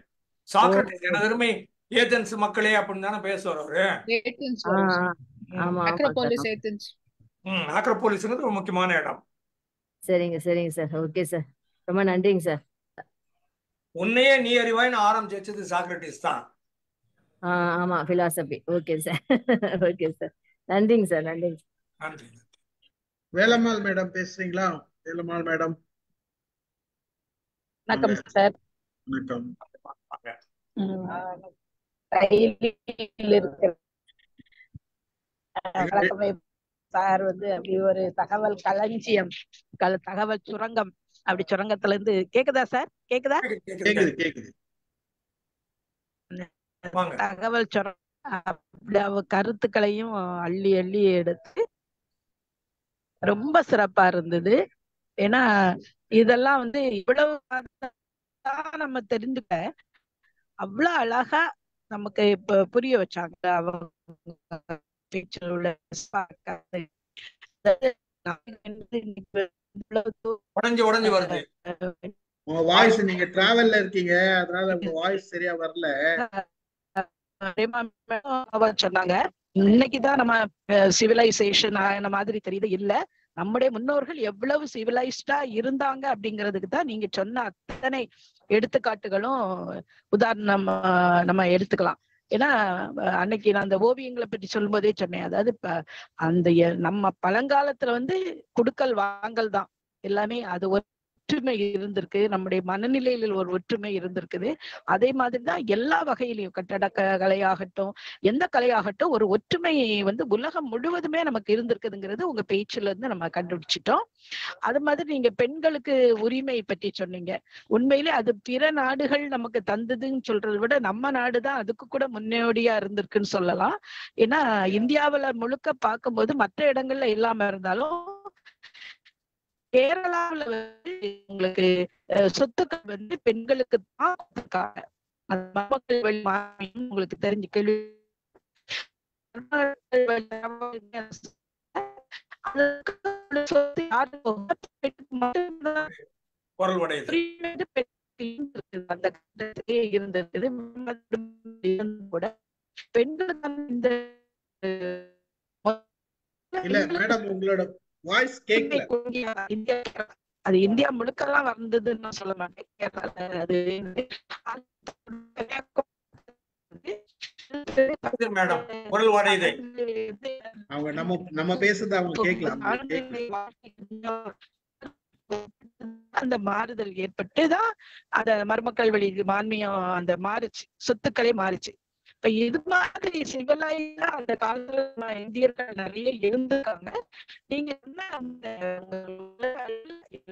சாக்ரட்டிஸ் எனதருமை ஏதென்ஸ் மக்களே அப்படின்னு தானே பேசுவார் அவரு. ஆக்ரோபோலிஸ்ங்கிறது ஒரு முக்கியமான இடம். சரிங்க சரிங்க சார், ஓகே சார், ரொம்ப நன்றிங்க சார். உன்னையே நீ அறிவாய்னு ஆரம்பிச்சு சாக்ரட்டிஸ் தான். ஆமா, philosophy. Okay sir, okay sir, நன்றிங்க சார், நன்றிங்க. நன்றி. வேலம்மாள் மேடம் பேசுறீங்களா? வேலம்மாள் மேடம். வணக்கம் சார். வணக்கம். வணக்கமே சார். வந்து அப்படி ஒரு தகவல் களஞ்சியம், தகவல் சுரங்கம், அப்படி சுரங்கத்துல இருந்து கேக்குதா சார்? கேக்குதா? வாங்க. தகவல் அப்படி அவ கருத்துக்களையும் அள்ளி அள்ளி எடுத்து ரொம்ப சிறப்பா இருந்தது. ஏன்னா இதெல்லாம் வந்து இவ்வளவு நம்ம தெரிஞ்சுக்க அவ்வளவு அழகா நமக்கு இப்ப புரிய வச்சாங்க. அவங்க பேச்சில் உள்ள உடஞ்சு உடஞ்சு வருது. உங்க வாய்ஸ், நீங்க டிராவல்ல இருக்கீங்க, அதனால உங்க வாய்ஸ் சரியா வரல. சொன்னாங்க இன்னைக்குதான் நம்ம சிவிலைசேஷன் ஆன மாதிரி தெரியுது. இல்ல, நம்முடைய முன்னோர்கள் எவ்வளவு சிவிலைஸ்டா இருந்தாங்க அப்படிங்கிறதுக்கு தான் நீங்க சொன்ன அத்தனை எடுத்துக்காட்டுகளும் உதாரணம் நம்ம எடுத்துக்கலாம். ஏன்னா அன்னைக்கு நான் அந்த ஓவியங்களை பற்றி சொல்லும் போதே சொன்னேன். அதாவது இப்ப அந்த நம்ம பழங்காலத்துல வந்து குடுக்கல் வாங்கல் தான் எல்லாமே. அது ஒற்றுமை இருந்திருக்கு, நம்முடைய மனநிலையில் ஒரு ஒற்றுமை இருந்திருக்குது. அதே மாதிரிதான் எல்லா வகையிலையும் கட்டட கலையாகட்டும், எந்த கலையாகட்டும், ஒரு ஒற்றுமை வந்து உலகம் முழுவதுமே நமக்கு இருந்திருக்குதுங்கிறது உங்க பேச்சுல இருந்து நம்ம கண்டுபிடிச்சிட்டோம். அது மாதிரி நீங்க பெண்களுக்கு உரிமை பற்றி சொன்னீங்க. உண்மையிலே அது பிற நாடுகள் நமக்கு தந்ததுன்னு சொல்றதை விட நம்ம நாடுதான் அதுக்கு கூட முன்னோடியா இருந்திருக்குன்னு சொல்லலாம். ஏன்னா இந்தியாவுல முழுக்க பார்க்கும்போது மற்ற இடங்கள்ல இல்லாம இருந்தாலும் கேரளாவில் வந்து உங்களுக்கு சொத்துக்கள் வந்து பெண்களுக்கு தான் கொடுத்திருக்காங்க. அந்த மருமக்கள் வழி மாமியும் உங்களுக்கு தெரிஞ்சு கேள்வி. அந்த கட்டத்திலே இருந்திருக்குது. கூட பெண்களுக்கு இந்த இல்ல மேடம், உங்களோட வாய்ஸ் கேட்கல. அது இந்தியா முழுக்கெல்லாம் வந்ததுன்னு நான் சொல்ல மாட்டேன். அது அவங்க நம்ம பேசுறது அவங்க கேட்கலாம். அந்த மாறுதல் ஏற்பட்டுதான் அந்த மருமக்கள் வழி மான்மியம் அந்த மாறுச்சு, சொத்துக்களே மாறுச்சு. இப்ப இது மாதிரி சிவலாயில அந்த காலத்துல இந்தியர்கள் நிறைய இருந்திருக்காங்க. நீங்க என்ன அந்த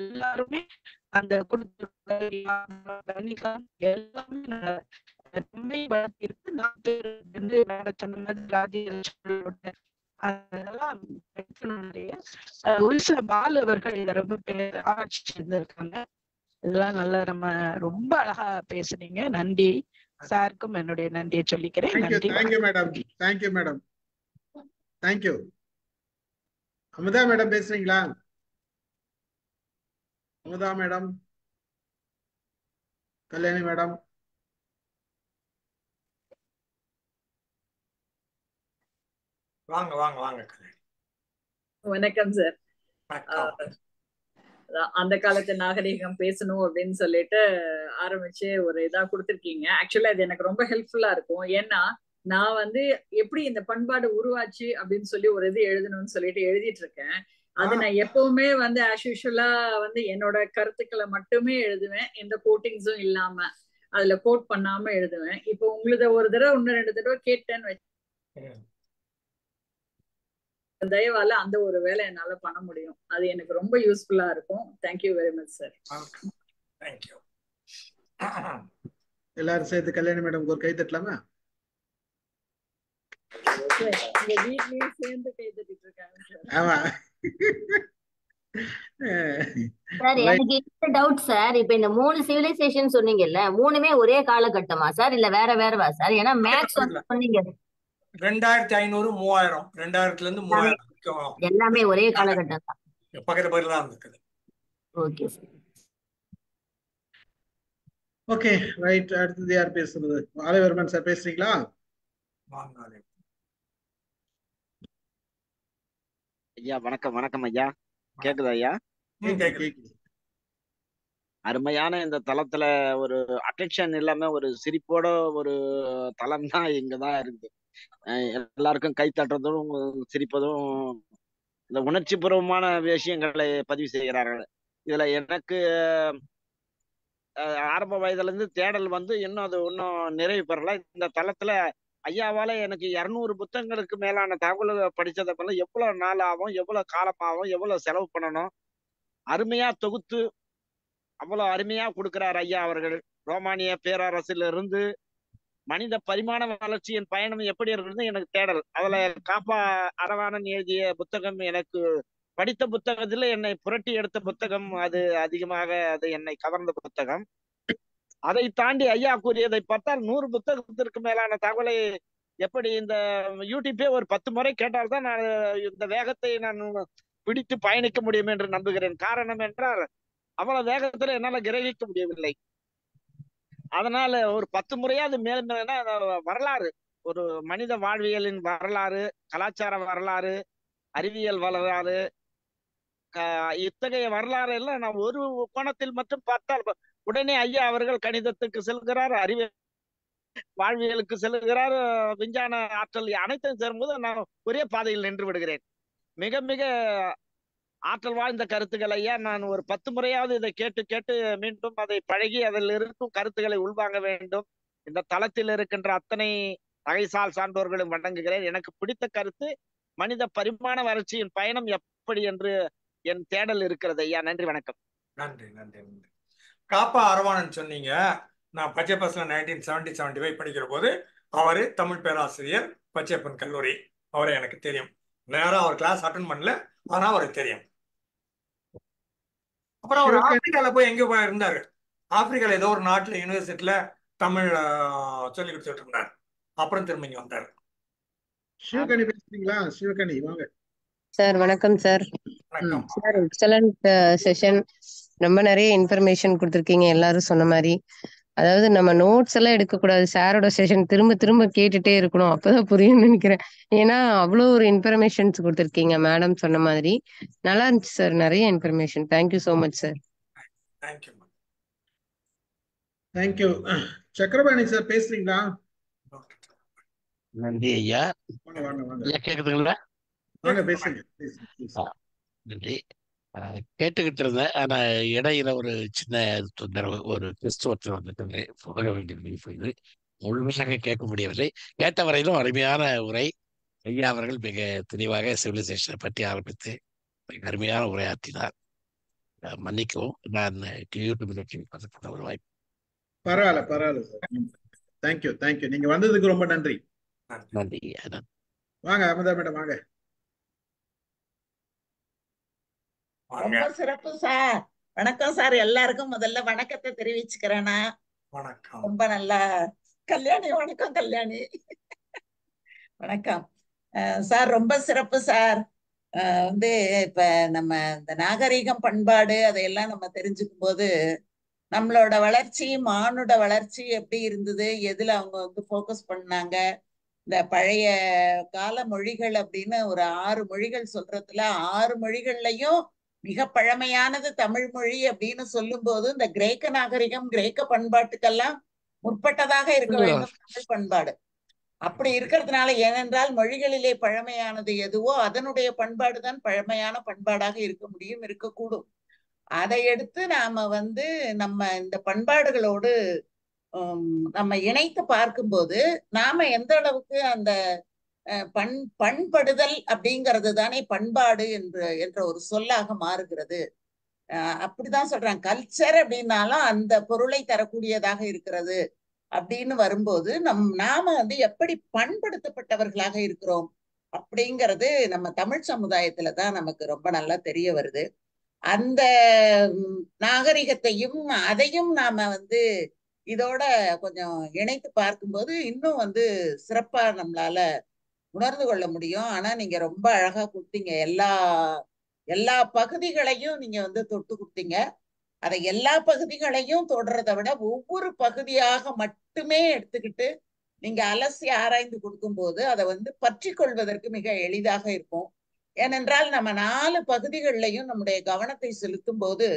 எல்லாருமே அந்த குடும்பங்கள் எல்லாமே வளர்த்திருக்கு. அதெல்லாம் ஒரு சில பால் அவர்கள் ரொம்ப ஆராய்ச்சி செஞ்சிருக்காங்க. இதெல்லாம் நல்லா நம்ம ரொம்ப அழகா பேசுனீங்க. நன்றி. சாருக்கும் என்னுடைய நன்றியை சொல்லிக்கிறேன். நன்றி. Thank you madam. Thank you madam. Thank you. Amudha madam பேசுறீங்களா? Amudha madam, Kalyani madam. வாங்க வாங்க வாங்க. வணக்கம் சார். அந்த காலத்து நாகரிகம் பேசணும் அப்படின்னு சொல்லிட்டு ஆரம்பிச்சு ஒரு இதா கொடுத்துருக்கீங்க. ஆக்சுவலா இது எனக்கு ரொம்ப ஹெல்ப்ஃபுல்லா இருக்கும். ஏன்னா நான் வந்து எப்படி இந்த பண்பாடு உருவாச்சு அப்படின்னு சொல்லி ஒரு இது எழுதணும்னு சொல்லிட்டு எழுதிட்டு இருக்கேன். அது நான் எப்பவுமே வந்து ஆஸ் யூஷுவலா வந்து என்னோட கருத்துக்களை மட்டுமே எழுதுவேன், எந்த கோட்டிங்ஸும் இல்லாம, அதுல கோட் பண்ணாம எழுதுவேன். இப்போ உங்களது ஒரு தடவை 1-2 தடவை கேட்டேன்னு தயவால அந்த ஒரு வேலை என்னால பண்ண முடியும். அது எனக்கு ரொம்ப யூஸ்ஃபுல்லா இருக்கும். Thank you very much sir. Thank you. எல்லாரும் சேர்த்து கல்யாணி மேடம் ஒரு கை தட்டலாமா? வீட்லயும் சேர்ந்து கை தட்டிட்டு இருக்காங்க சார். ஆமா சார், எனக்கு என்ன டவுட் சார், இப்ப இந்த 3 சிவிலைசேஷன் சொன்னீங்கல்ல, 3மே ஒரே காலகட்டமா சார், இல்ல வேற வேறவா சார்? ஏன்னா மேக்ஸ் வந்து சொன்னீங்க 2500 3000 2000ல இருந்து 3000 எல்லாமே ஒரே காலகட்டம் தான். பக்கத்து பக்கத்துல தான் இருக்குது. Okay sir. Okay right. அடுத்தது யார் பேசுறது? ஆலயவர்மன் சார் பேசுறீங்களா? ஐயா வணக்கம். வணக்கம் ஐயா, கேக்குதா ஐயா? அருமையான இந்த தளத்துல ஒரு அட்டென்ஷன் இல்லாம ஒரு சிரிப்போட ஒரு தளம் தான் இங்கதான் இருக்குது. எல்லாருக்கும் கை தட்டுறதும் சிரிப்பதும் இந்த உணர்ச்சி பூர்வமான விஷயங்களை பதிவு செய்கிறார்கள். இதுல எனக்கு ஆரம்ப வயதுல இருந்து தேடல் வந்து இன்னும் அது இன்னும் நிறைவு பெறல. இந்த தளத்துல ஐயாவால எனக்கு 200 புத்தகங்களுக்கு மேலான தகவல்கள் படிச்சதை போல எவ்வளவு நாள் ஆகும், எவ்வளவு காலம் ஆகும், எவ்வளவு செலவு பண்ணணும், அருமையா தொகுத்து அவ்வளவு அருமையா கொடுக்கிறார் ஐயா அவர்கள். ரோமானிய பேரரசிலிருந்து மனித பரிமாண வளர்ச்சியின் பயணம் எப்படி இருக்கிறது எனக்கு தேடல். அதுல காப்பா அரவாணன் எழுதிய புத்தகம் எனக்கு படித்த புத்தகத்துல என்னை புரட்டி எடுத்த புத்தகம். அது அதிகமாக அது என்னை கவர்ந்த புத்தகம். அதை தாண்டி ஐயா கூறியதை பார்த்தால் 100 புத்தகத்திற்கு மேலான தகவலை எப்படி இந்த யூடியூப்பே ஒரு 10 முறை கேட்டால்தான் நான் இந்த வேகத்தை நான் பிடித்து பயணிக்க முடியும் என்று நம்புகிறேன். காரணம் என்றால் அவ்வளவு வேகத்துல என்னால கிரகிக்க முடியவில்லை. அதனால ஒரு 10 முறையாவது மேல்னா வரலாறு, ஒரு மனித வாழ்வியலின் வரலாறு, கலாச்சார வரலாறு, அறிவியல் வரலாறு, இத்தகைய வரலாறு எல்லாம் நான் ஒரு கோணத்தில் மட்டும் பார்த்தால் உடனே ஐயா அவர்கள் கணிதத்துக்கு செல்கிறார், அறிவியல் வாழ்வியலுக்கு செல்கிறார், விஞ்ஞான ஆற்றல் அனைத்தும் சேரும்போது நான் ஒரே பாதையில் நின்று விடுகிறேன். மிக மிக ஆற்றல் வாழ்ந்த கருத்துக்கள் ஐயா. நான் ஒரு 10 முறையாவது இதை கேட்டு கேட்டு மீண்டும் அதை பழகி அதில் இருக்கும் கருத்துக்களை உள்வாங்க வேண்டும். இந்த தளத்தில் இருக்கின்ற அத்தனை நகைசால் சான்றோர்களும் வணங்குகிறேன். எனக்கு பிடித்த கருத்து மனித பரிமாண வளர்ச்சியின் பயணம் எப்படி என்று என் தேடல் இருக்கிறது ஐயா. நன்றி, வணக்கம். நன்றி நன்றி நன்றி. காப்பா அரவாணன் சொன்னீங்க. நான் பச்சைப்பஸ்ல 1970-75 படிக்கிற போது அவரு தமிழ் பேராசிரியர், பச்சையப்பன் கல்லூரி. அவரை எனக்கு தெரியும். நேரம் அவர் கிளாஸ் அட்டன் பண்ணல, ஆனா அவருக்கு தெரியும். அப்புறம் அவர் ஆப்பிரிக்கால போய் எங்க போய் இருந்தாரு. ஆப்பிரிக்கால ஏதோ ஒரு நாட்டுல யூனிவர்சிட்டியில தமிழ் சொல்லி கொடுத்துட்டு இருந்தார். அப்புறம் திரும்ப இங்க வந்தாரு. சிவகனி பேசுறீங்களா? சிவகனி வாங்க. சார் வணக்கம் சார். Sir excellent session. ரொம்ப நிறைய இன்ஃபர்மேஷன் கொடுத்துருக்கீங்க எல்லாரும் சொன்ன மாதிரி. அதாவது நம்ம நோட்ஸ் எல்லாம் எடுக்கக்கூடாது, சாரோட செஷன் திரும்ப திரும்ப கேட்டுட்டே இருக்கணும், அப்பதான் புரியும்னு நினைக்கிறேன். ஏன்னா அவ்வளோ ஒரு இன்ஃபர்மேஷன்ஸ் கொடுத்துருக்கீங்க மேடம் சொன்ன மாதிரி. நல்லா இருந்துச்சு சார், நிறைய information. Thank you so much sir. Thank you. Chakrapani sir பேசுறீங்களா? நன்றி ஐயா. வாங்க வாங்க வாங்க. ஐயா கேக்குதுங்களா? வாங்க பேசுங்க பேசுங்க. நன்றி. கேட்டுக்கிட்டு இருந்தேன். ஆனா இடையில ஒரு சின்ன தொந்தரவு, ஒரு டெஸ்ட் ஒருத்தர் வந்துட்டு போக வேண்டிய போயிது. முழுமையாக கேட்க முடியவில்லை. கேட்ட வரையிலும் அருமையான உரை. ஐயா அவர்கள் மிக தெளிவாக சிவிலைசேஷனை பற்றி ஆரம்பித்து மிக அருமையான உரையாற்றினார். மன்னிக்கவும், நான் யூடியூப் ஒரு வாய்ப்பு. பரவாயில்ல பரவாயில்ல சார். Thank you thank you. நீங்க வந்ததுக்கு ரொம்ப நன்றி. நன்றி. வாங்க அமுதா மேடம் வாங்க. ரொம்ப சிறப்பு சார். வணக்கம் சார். எல்லாருக்கும் முதல்ல வணக்கத்தை தெரிவிச்சுக்கிறேன்னா. வணக்கம். ரொம்ப நல்லா. கல்யாணி வணக்கம். கல்யாணி வணக்கம் சார். ரொம்ப சிறப்பு சார். இப்ப நம்ம இந்த நாகரீகம், பண்பாடு அதையெல்லாம் நம்ம தெரிஞ்சுக்கும் போது நம்மளோட வளர்ச்சி, மானுட வளர்ச்சி எப்படி இருந்தது, எதுல அவங்க ஃபோக்கஸ் பண்ணாங்க, இந்த பழைய கால மொழிகள் அப்படின்னு ஒரு 6 மொழிகள் சொல்றதுல 6 மொழிகள்லயும் மிக பழமையானது தமிழ் மொழி அப்படின்னு சொல்லும் போது இந்த கிரேக்க நாகரிகம், கிரேக்க பண்பாட்டுக்கெல்லாம் முற்பட்டதாக இருக்க வேண்டும் தமிழ் பண்பாடு. அப்படி இருக்கிறதுனால, ஏனென்றால் மொழிகளிலே பழமையானது எதுவோ அதனுடைய பண்பாடுதான் பழமையான பண்பாடாக இருக்க முடியும், இருக்கக்கூடும். அதை எடுத்து நாம நம்ம இந்த பண்பாடுகளோடு நம்ம இணைத்து பார்க்கும்போது நாம எந்த அளவுக்கு அந்த பண்படுதல் அப்படிங்கிறது தானே பண்பாடு என்ற ஒரு சொல்லாக மாறுகிறது. அப்படிதான் சொல்றாங்க. கல்ச்சர் அப்படின்னாலும் அந்த பொருளை தரக்கூடியதாக இருக்கிறது அப்படின்னு வரும்போது நாம எப்படி பண்படுத்தப்பட்டவர்களாக இருக்கிறோம் அப்படிங்கிறது நம்ம தமிழ் சமுதாயத்துலதான் நமக்கு ரொம்ப நல்லா தெரிய வருது. அந்த நாகரிகத்தையும் அதையும் நாம இதோட கொஞ்சம் இணைத்து பார்க்கும்போது இன்னும் சிறப்பா நம்மளால உணர்ந்து கொள்ள முடியும். ஆனா நீங்க ரொம்ப அழகா கொடுத்தீங்க. எல்லா பகுதிகளையும் நீங்க தொட்டு கொடுத்தீங்க. அதை எல்லா பகுதிகளையும் தொடர்றதை விட ஒவ்வொரு பகுதியாக மட்டுமே எடுத்துக்கிட்டு நீங்க அலசி ஆராய்ந்து கொடுக்கும்போது அதை பற்றி கொள்வதற்கு மிக எளிதாக இருக்கும். ஏனென்றால் நம்ம 4 பகுதிகளிலையும் நம்முடைய கவனத்தை செலுத்தும் போது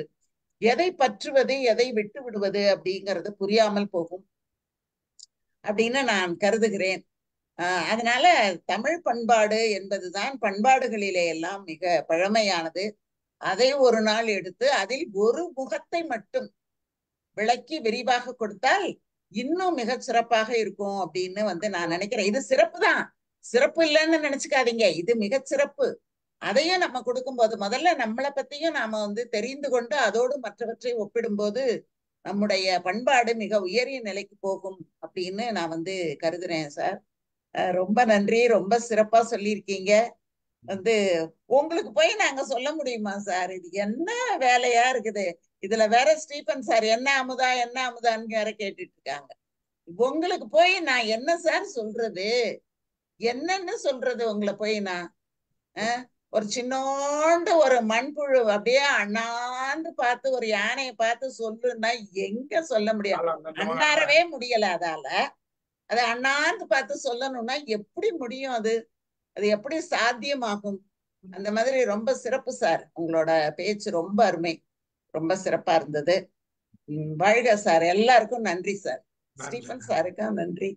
எதை பற்றுவது, எதை விட்டு விடுவது அப்படிங்கிறது புரியாமல் போகும் அப்படின்னு நான் கருதுகிறேன். அதனால தமிழ் பண்பாடு என்பதுதான் பண்பாடுகளிலே எல்லாம் மிக பழமையானது. அதை ஒரு நாள் எடுத்து அதில் ஒரு முகத்தை மட்டும் விளக்கி விரிவாக கொடுத்தால் இன்னும் மிக சிறப்பாக இருக்கும் அப்படின்னு நான் நினைக்கிறேன். இது சிறப்பு தான், சிறப்பு இல்லைன்னு நினைச்சுக்காதீங்க, இது மிக சிறப்பு. அதையும் நம்ம கொடுக்கும்போது முதல்ல நம்மளை பத்தியும் நாம தெரிந்து கொண்டு அதோடு மற்றவற்றை ஒப்பிடும்போது நம்முடைய பண்பாடு மிக உயரிய நிலைக்கு போகும் அப்படின்னு நான் வந்து கருதுறேன் சார். ரொம்ப நன்றி, ரொம்ப சிறப்பா சொல்லியிருக்கீங்க. வந்து உங்களுக்கு போய் நாங்க சொல்ல முடியுமா சார்? இது என்ன வேலையா இருக்குது? இதுல வேற ஸ்டீபன் சார் என்ன அமுதான்னு வேற கேட்டுட்டு இருக்காங்க. உங்களுக்கு போய் நான் என்ன சார் சொல்றது, என்னன்னு சொல்றது? உங்களை போய் நான் ஒரு சின்னோண்டு ஒரு மண்புழு அப்படியே அண்ணாந்து பார்த்து ஒரு யானையை பார்த்து சொல்லுன்னா எங்க சொல்ல முடியும்? அண்ணாரவே முடியல. அதால அதை அண்ணாந்து பார்த்து சொல்லணும்னா எப்படி முடியும்? அது எப்படி சாத்தியமாகும்? அந்த மாதிரி ரொம்ப சிறப்பு சார். உங்களோட பேச்சு ரொம்ப அருமை, ரொம்ப சிறப்பா இருந்தது. வாழ்க சார். எல்லாருக்கும் நன்றி சார். ஸ்டீபன் சாருக்கா நன்றி.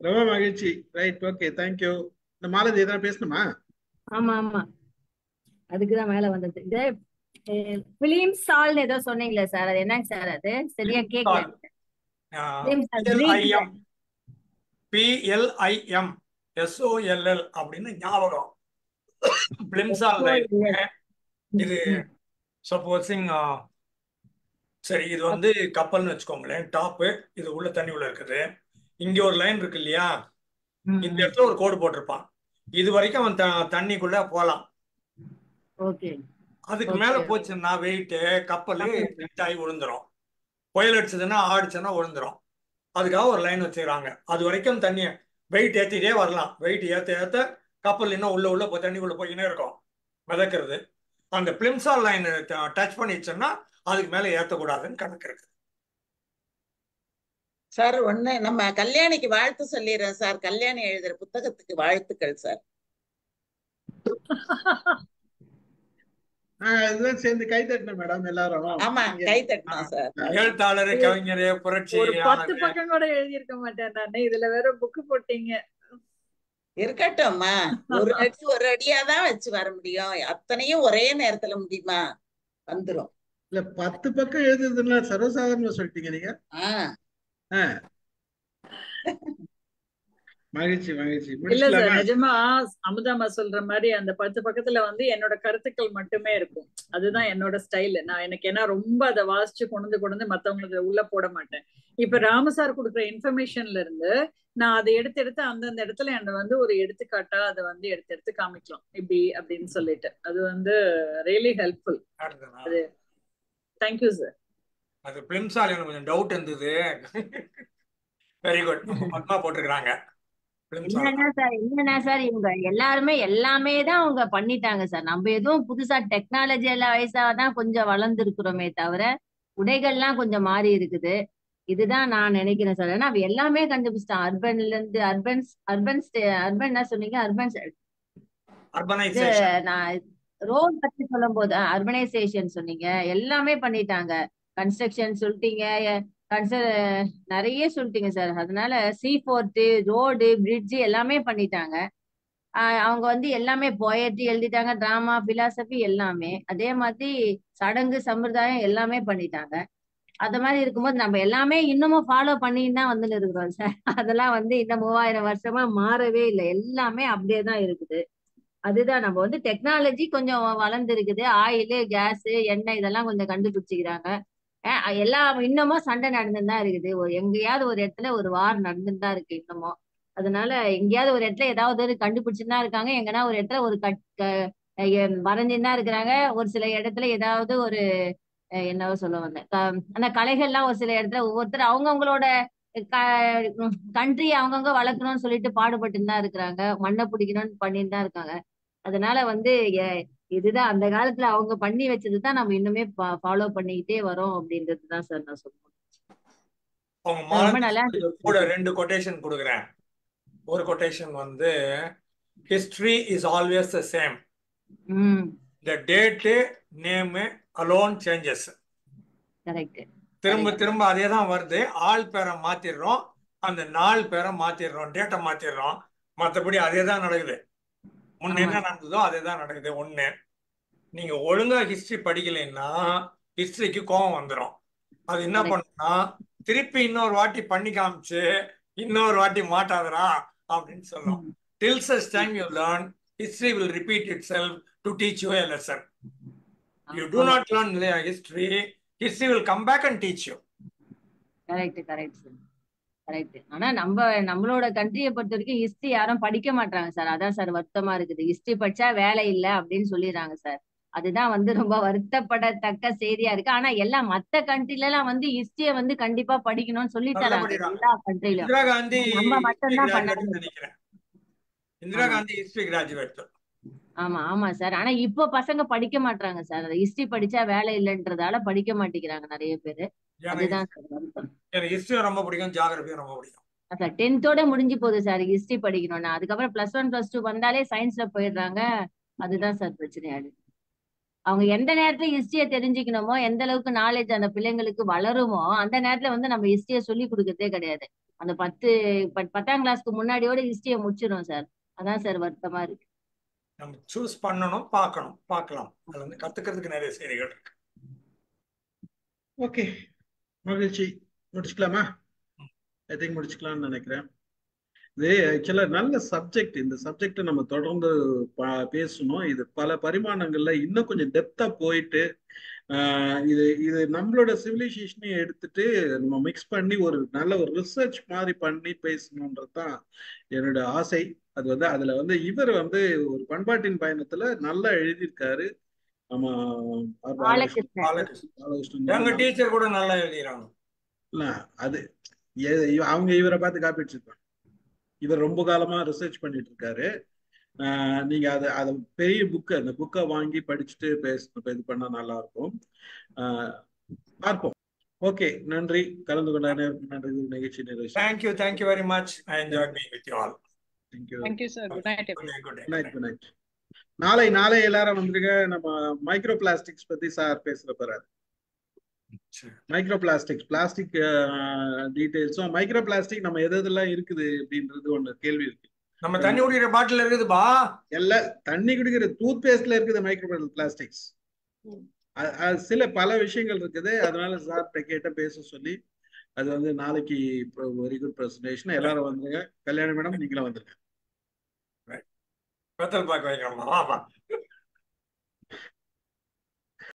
ரொம்ப மகிழ்ச்சி. Right, okay, thank you. இந்த மாலதி எதனா பேசணுமா? ஆமா ஆமா, அதுக்குதான் மேல வந்தது. இந்த பிலிம் சால்னு ஏதோ சொன்னீங்களே சார், அது என்னங்க சார்? அது சரியா கேட்கல. PLIM SOLL அப்படின்னு ஞாபகம். பிலிம்சால் இது சப்போஸிங் சரி, இது வந்து கப்பல்னு வச்சுக்கோங்களேன். டாப்பு இது உள்ள தண்ணி உள்ள இருக்குது. இங்க ஒரு லைன் இருக்கு இல்லையா, இந்த இடத்துல ஒரு கோடு போட்டிருப்பான். இது வரைக்கும் அவன் தண்ணிக்குள்ள போலாம். அதுக்கு மேல போச்சுன்னா வெயிட் கப்பல் ஹிட் ஆகி விழுந்துரும். புயல் அடிச்சதுன்னா ஆடிச்சுன்னா விழுந்துரும். அதுக்காக ஒரு லைன் வச்சுக்கிறாங்க. அது வரைக்கும் தண்ணி வெயிட் ஏற்றிட்டே வரலாம். வெயிட் ஏற்ற கப்பல் இன்னும் உள்ள போய் தண்ணிக்குள்ள போயினே இருக்கும், மிதக்கிறது. அந்த பிலிம்சால் லைன் டச் பண்ணிடுச்சுன்னா அதுக்கு மேல ஏற்றக்கூடாதுன்னு கணக்கு இருக்கு சார். ஒண்ணு நம்ம கல்யாணிக்கு வாழ்த்து சொல்லிடுறேன் சார். கல்யாணி எழுதுற புத்தகத்துக்கு வாழ்த்துக்கள் சார். இதெல்லாம் சேர்ந்து கை தட்டணும் மேடம் எல்லாரும். ஆமா, கை தட்டணும் சார். எழுத்தாளர், கவிஞர், புரட்சி. ஒரு 10 பக்கம் கூட எழுதியிருக்க மாட்டேன் நானு. இதுல வேற புக்கு போட்டீங்க. இருக்கட்டும்மா, ஒரு அடி ஒரு அடியாதான் வச்சு வர முடியும். அத்தனையும் ஒரே நேரத்துல முடியுமா? வந்துரும். இல்ல 10 பக்கம் எழுதுறதுன்னா சர்வசாதாரணமா சொல்லிட்டீங்க நீங்க. மகிழ்ச்சி மகிழ்ச்சி. இல்ல சார், நிஜமா அமுதாமா சொல்ற மாதிரி அந்த 10 பக்கத்துல வந்து என்னோட கருத்துக்கள் மட்டுமே இருக்கும். அதுதான் என்னோட ஸ்டைல். நான் எனக்கு ஏன்னா ரொம்ப அதை வாசிச்சு கொண்டு மத்தவங்களுக்கு உள்ள போட மாட்டேன். இப்ப ராமசார் கொடுக்குற இன்ஃபர்மேஷன்ல இருந்து நான் அதை எடுத்து அந்தந்த இடத்துல என்ன வந்து ஒரு எடுத்துக்காட்டா அதை வந்து எடுத்து காமிக்கலாம் இப்படி அப்படின்னு சொல்லிட்டு. அது வந்து ரியலி ஹெல்ப்ஃபுல். அது தேங்க்யூ சார். அது பிலிம்சால் எனக்கு கொஞ்சம் டவுட் இருந்தது. வெரி குட், பத்மா போட்டுக்கிறாங்க. என்னன்னா சார் இவங்க எல்லாமே தான் அவங்க பண்ணிட்டாங்க சார். நம்ம எதுவும் புதுசா டெக்னாலஜி எல்லாம் வயசாதான் கொஞ்சம் வளர்ந்து இருக்கிறோமே தவிர உடைகள்லாம் கொஞ்சம் மாறி இருக்குது. இதுதான் நான் நினைக்கிறேன் சார். ஏன்னா எல்லாமே கண்டுபிடிச்சிட்டான். அர்பன்ல இருந்து அர்பன் என்ன சொன்னீங்க? நான் ரோட் பத்தி சொல்லும் போது அர்பனைசேஷன் சொன்னீங்க. எல்லாமே பண்ணிட்டாங்க. கன்ஸ்ட்ரக்ஷன் சொல்லிட்டீங்க, நிறைய சொல்லிட்டீங்க சார். அதனால சீபோர்ட், ரோடு, பிரிட்ஜ் எல்லாமே பண்ணிட்டாங்க. அவங்க வந்து எல்லாமே போயட்ரி எழுதிட்டாங்க, டிராமா, பிலாசபி எல்லாமே. அதே மாதிரி சடங்கு சம்பிரதாயம் எல்லாமே பண்ணிட்டாங்க. அது மாதிரி இருக்கும்போது நம்ம எல்லாமே இன்னமும் ஃபாலோ பண்ணிட்டு தான் வந்து இருக்கிறோம் சார். அதெல்லாம் வந்து இன்னும் 3000 வருஷமா மாறவே இல்லை. எல்லாமே அப்படியே தான் இருக்குது. அதுதான் நம்ம வந்து டெக்னாலஜி கொஞ்சம் வளர்ந்து இருக்குது. ஆயில், கேஸ், எண்ணெய் இதெல்லாம் கொஞ்சம் கண்டுபிடிச்சிக்கிறாங்க. இன்னமும் சண்டை நடந்துன்னு தான் இருக்குது. எங்கேயாவது ஒரு இடத்துல ஒரு வார் நடந்துன்னு தான் இருக்கு இன்னமும். அதனால எங்கேயாவது ஒரு இடத்துல ஏதாவது ஒரு கண்டுபிடிச்சுன்னு தான் இருக்காங்க. எங்கன்னா ஒரு இடத்துல ஒரு வரைஞ்சுன்னு தான் இருக்கிறாங்க. ஒரு சில இடத்துல ஏதாவது ஒரு என்னவோ சொல்ல வந்தேன், அந்த கலைகள்லாம் ஒரு சில இடத்துல ஒவ்வொருத்தர் அவங்கவுங்களோட கண்ட்ரி அவங்கவுங்க வளர்க்கணும்னு சொல்லிட்டு பாடுபட்டுன்னு தான் இருக்கிறாங்க. மண்ணை பிடிக்கணும்னு பண்ணிட்டு தான் இருக்காங்க. அதனால வந்து இதுதான் அந்த காலத்துல அவங்க பண்ணி வச்சதுதான் நம்ம இன்னுமே ஃபாலோ பண்ணிக்கிட்டே வரோம் அப்படின்றதுதான் சார் நான் சொல்லுவேன். ரொம்ப நல்லா கூட 2 கொட்டேஷன் கொடுக்குறேன். ஒரு கொட்டேஷன் வந்து history is always the same. The date, name alone changes. Correct. திரும்ப அதே தான் வருது. ஆள் பேரை மாத்திடுறோம், அந்த நாள் பேரை மாத்திடுறோம், டேட்டை மாத்திடுறோம். மற்றபடி அதே தான் நடக்குது. முன்ன என்ன நடந்ததோ அதே தான் நடக்குது. ஒண்ணு, நீங்க ஒழுங்கா ஹிஸ்டரி படிக்கலைன்னா ஹிஸ்டரிக்கு கோபம் வந்துடும். அது என்ன பண்ணுன்னா திருப்பி இன்னொரு வாட்டி பண்ணி காமிச்சு இன்னொரு வாட்டி மாட்டாதரா அப்படின்னு சொல்லும். Till such time you learn, history will repeat itself to teach you a lesson. You do not learn history, history will come back and teach you. Correct correct sir, correct. ஆனா நம்மளோட கண்ட்ரியை பொறுத்த வரைக்கும் ஹிஸ்டரி யாரும் படிக்க மாட்டாங்க சார். அதான் சார் வருத்தமா இருக்குது. ஹிஸ்டரி படிச்சா வேலை இல்லை அப்படின்னு சொல்லிடுறாங்க சார். அதுதான் வந்து ரொம்ப வருத்தப்படத்தக்க செய்தியா இருக்கு. ஆனா எல்லாம் மத்த கண்ட்ரில எல்லாம் வந்து ஹிஸ்டரியை வந்து கண்டிப்பா படிக்கணும்னு சொல்லி நல்லா தராங்க படிக்கிறாங்க. எல்லா கண்ட்ரிலும். இந்திரா காந்தி நம்ம ஹிஸ்டரி மட்டும்தான் கிராஜுவேட் பண்ணாம இருக்கோம். நினைக்கிறேன். இந்திரா ஆமா காந்தி ஹிஸ்டரி கிராஜுவேட். ஆமா ஆமா சார். ஆனா இப்போ பசங்க படிக்க மாட்டாங்க சார். ஹிஸ்டரி படிச்சா வேலை இல்லைன்றதால படிக்க மாட்டேங்கிறாங்க நிறைய பேரு. அதுதான் சார் வருத்தம். எனக்கு ஹிஸ்டரியும் ரொம்ப பிடிக்கும், ஜியாகிரபியும் ரொம்ப பிடிக்கும். சார் 10th முடிஞ்சு போகுது சார் ஹிஸ்டரி படிக்கணும்னா. அதுக்கப்புறம் +1 +2 வந்தாலே சயின்ஸ்ல போயிடுறாங்க. அதுதான் சார் பிரச்சனையா இருக்கு. அவங்க எந்த நேரத்துல ஹிஸ்டரியை தெரிஞ்சுக்கணுமோ, எந்த அளவுக்கு நாலேஜ் அந்த பிள்ளைங்களுக்கு வளருமோ அந்த நேரத்துல வந்து நம்ம ஹிஸ்டரியை சொல்லி கொடுக்கறதே கிடையாது. அந்த 10ஆம் கிளாஸ்க்கு முன்னாடியோட ஹிஸ்டரியை முடிச்சிடும் சார். அதான் சார் வருத்தமா இருக்கு. நம்ம சூஸ் பண்ணணும், பார்க்கலாம். அதுல வந்து கத்துக்கிறதுக்கு நிறைய செய்திகள் இருக்கு. ஓகே, மகிழ்ச்சி. முடிச்சுக்கலாமா? ஐ திங்க் முடிச்சுக்கலாம்னு நினைக்கிறேன். இது ஆக்சுவலா நல்ல சப்ஜெக்ட். இந்த சப்ஜெக்ட் நம்ம தொடர்ந்து பேசணும். இது பல பரிமாணங்கள்ல இன்னும் கொஞ்சம் டெப்தா போயிட்டு இது இது நம்மளோட சிவிலைசேஷனையும் எடுத்துட்டு நம்ம மிக்ஸ் பண்ணி ஒரு நல்ல ஒரு ரிசர்ச் மாதிரி பண்ணி பேசணுன்றதுதான் என்னோட ஆசை. அது வந்து அதுல வந்து இவர் வந்து ஒரு பண்பாட்டின் பயணத்துல நல்லா எழுதியிருக்காரு. நம்ம பாலகிருஷ்ணன் எங்க டீச்சர் கூட நல்லா எழுதிறாங்க. இல்ல அது அவங்க இவரை பார்த்து காப்பி அடிச்சிருப்பாங்க. இவர் ரொம்ப காலமா ரிசர்ச் பண்ணிட்டு இருக்காரு. நீங்க அதை பெரிய புக்கு, அந்த புக்கை வாங்கி படிச்சுட்டு இது பண்ணா நல்லா இருக்கும். பார்ப்போம். ஓகே, நன்றி. கலந்து கொண்ட நன்றி. நிகழ்ச்சி நிறைவு. Thank you very much. I enjoyed being with you all. Thank you sir. Good night. Good night. நாளை எல்லாரும் வந்துருங்க. நம்ம மைக்ரோ பிளாஸ்டிக்ஸ் பத்தி சார் பேசுற போறாரு. மைக்ரோ பிளாஸ்டிக் டீடைல்ஸும், மைக்ரோ பிளாஸ்டிக் நம்ம எதெல்லாம் இருக்குது அப்படின்றது ஒண்ணு கேள்வி இருக்கு. நம்ம தண்ணி குடிக்கிற பாட்டில் இருக்குதுப்பா. எல்லாம் தண்ணி குடிக்கிற டூத் பேஸ்ட்ல இருக்குது மைக்ரோ பிளாஸ்டிக்ஸ். சில பல விஷயங்கள் இருக்குது. அதனால சார்கிட்ட கேட்ட பேச சொல்லி அது வந்து நாளைக்கு வெரி குட் பிரசன்டேஷன். எல்லாரும் வந்துருங்க. கல்யாண மேடம் நீங்களும் வந்துருங்க. வெத்தல் பாக்கு வைக்கிறோமா?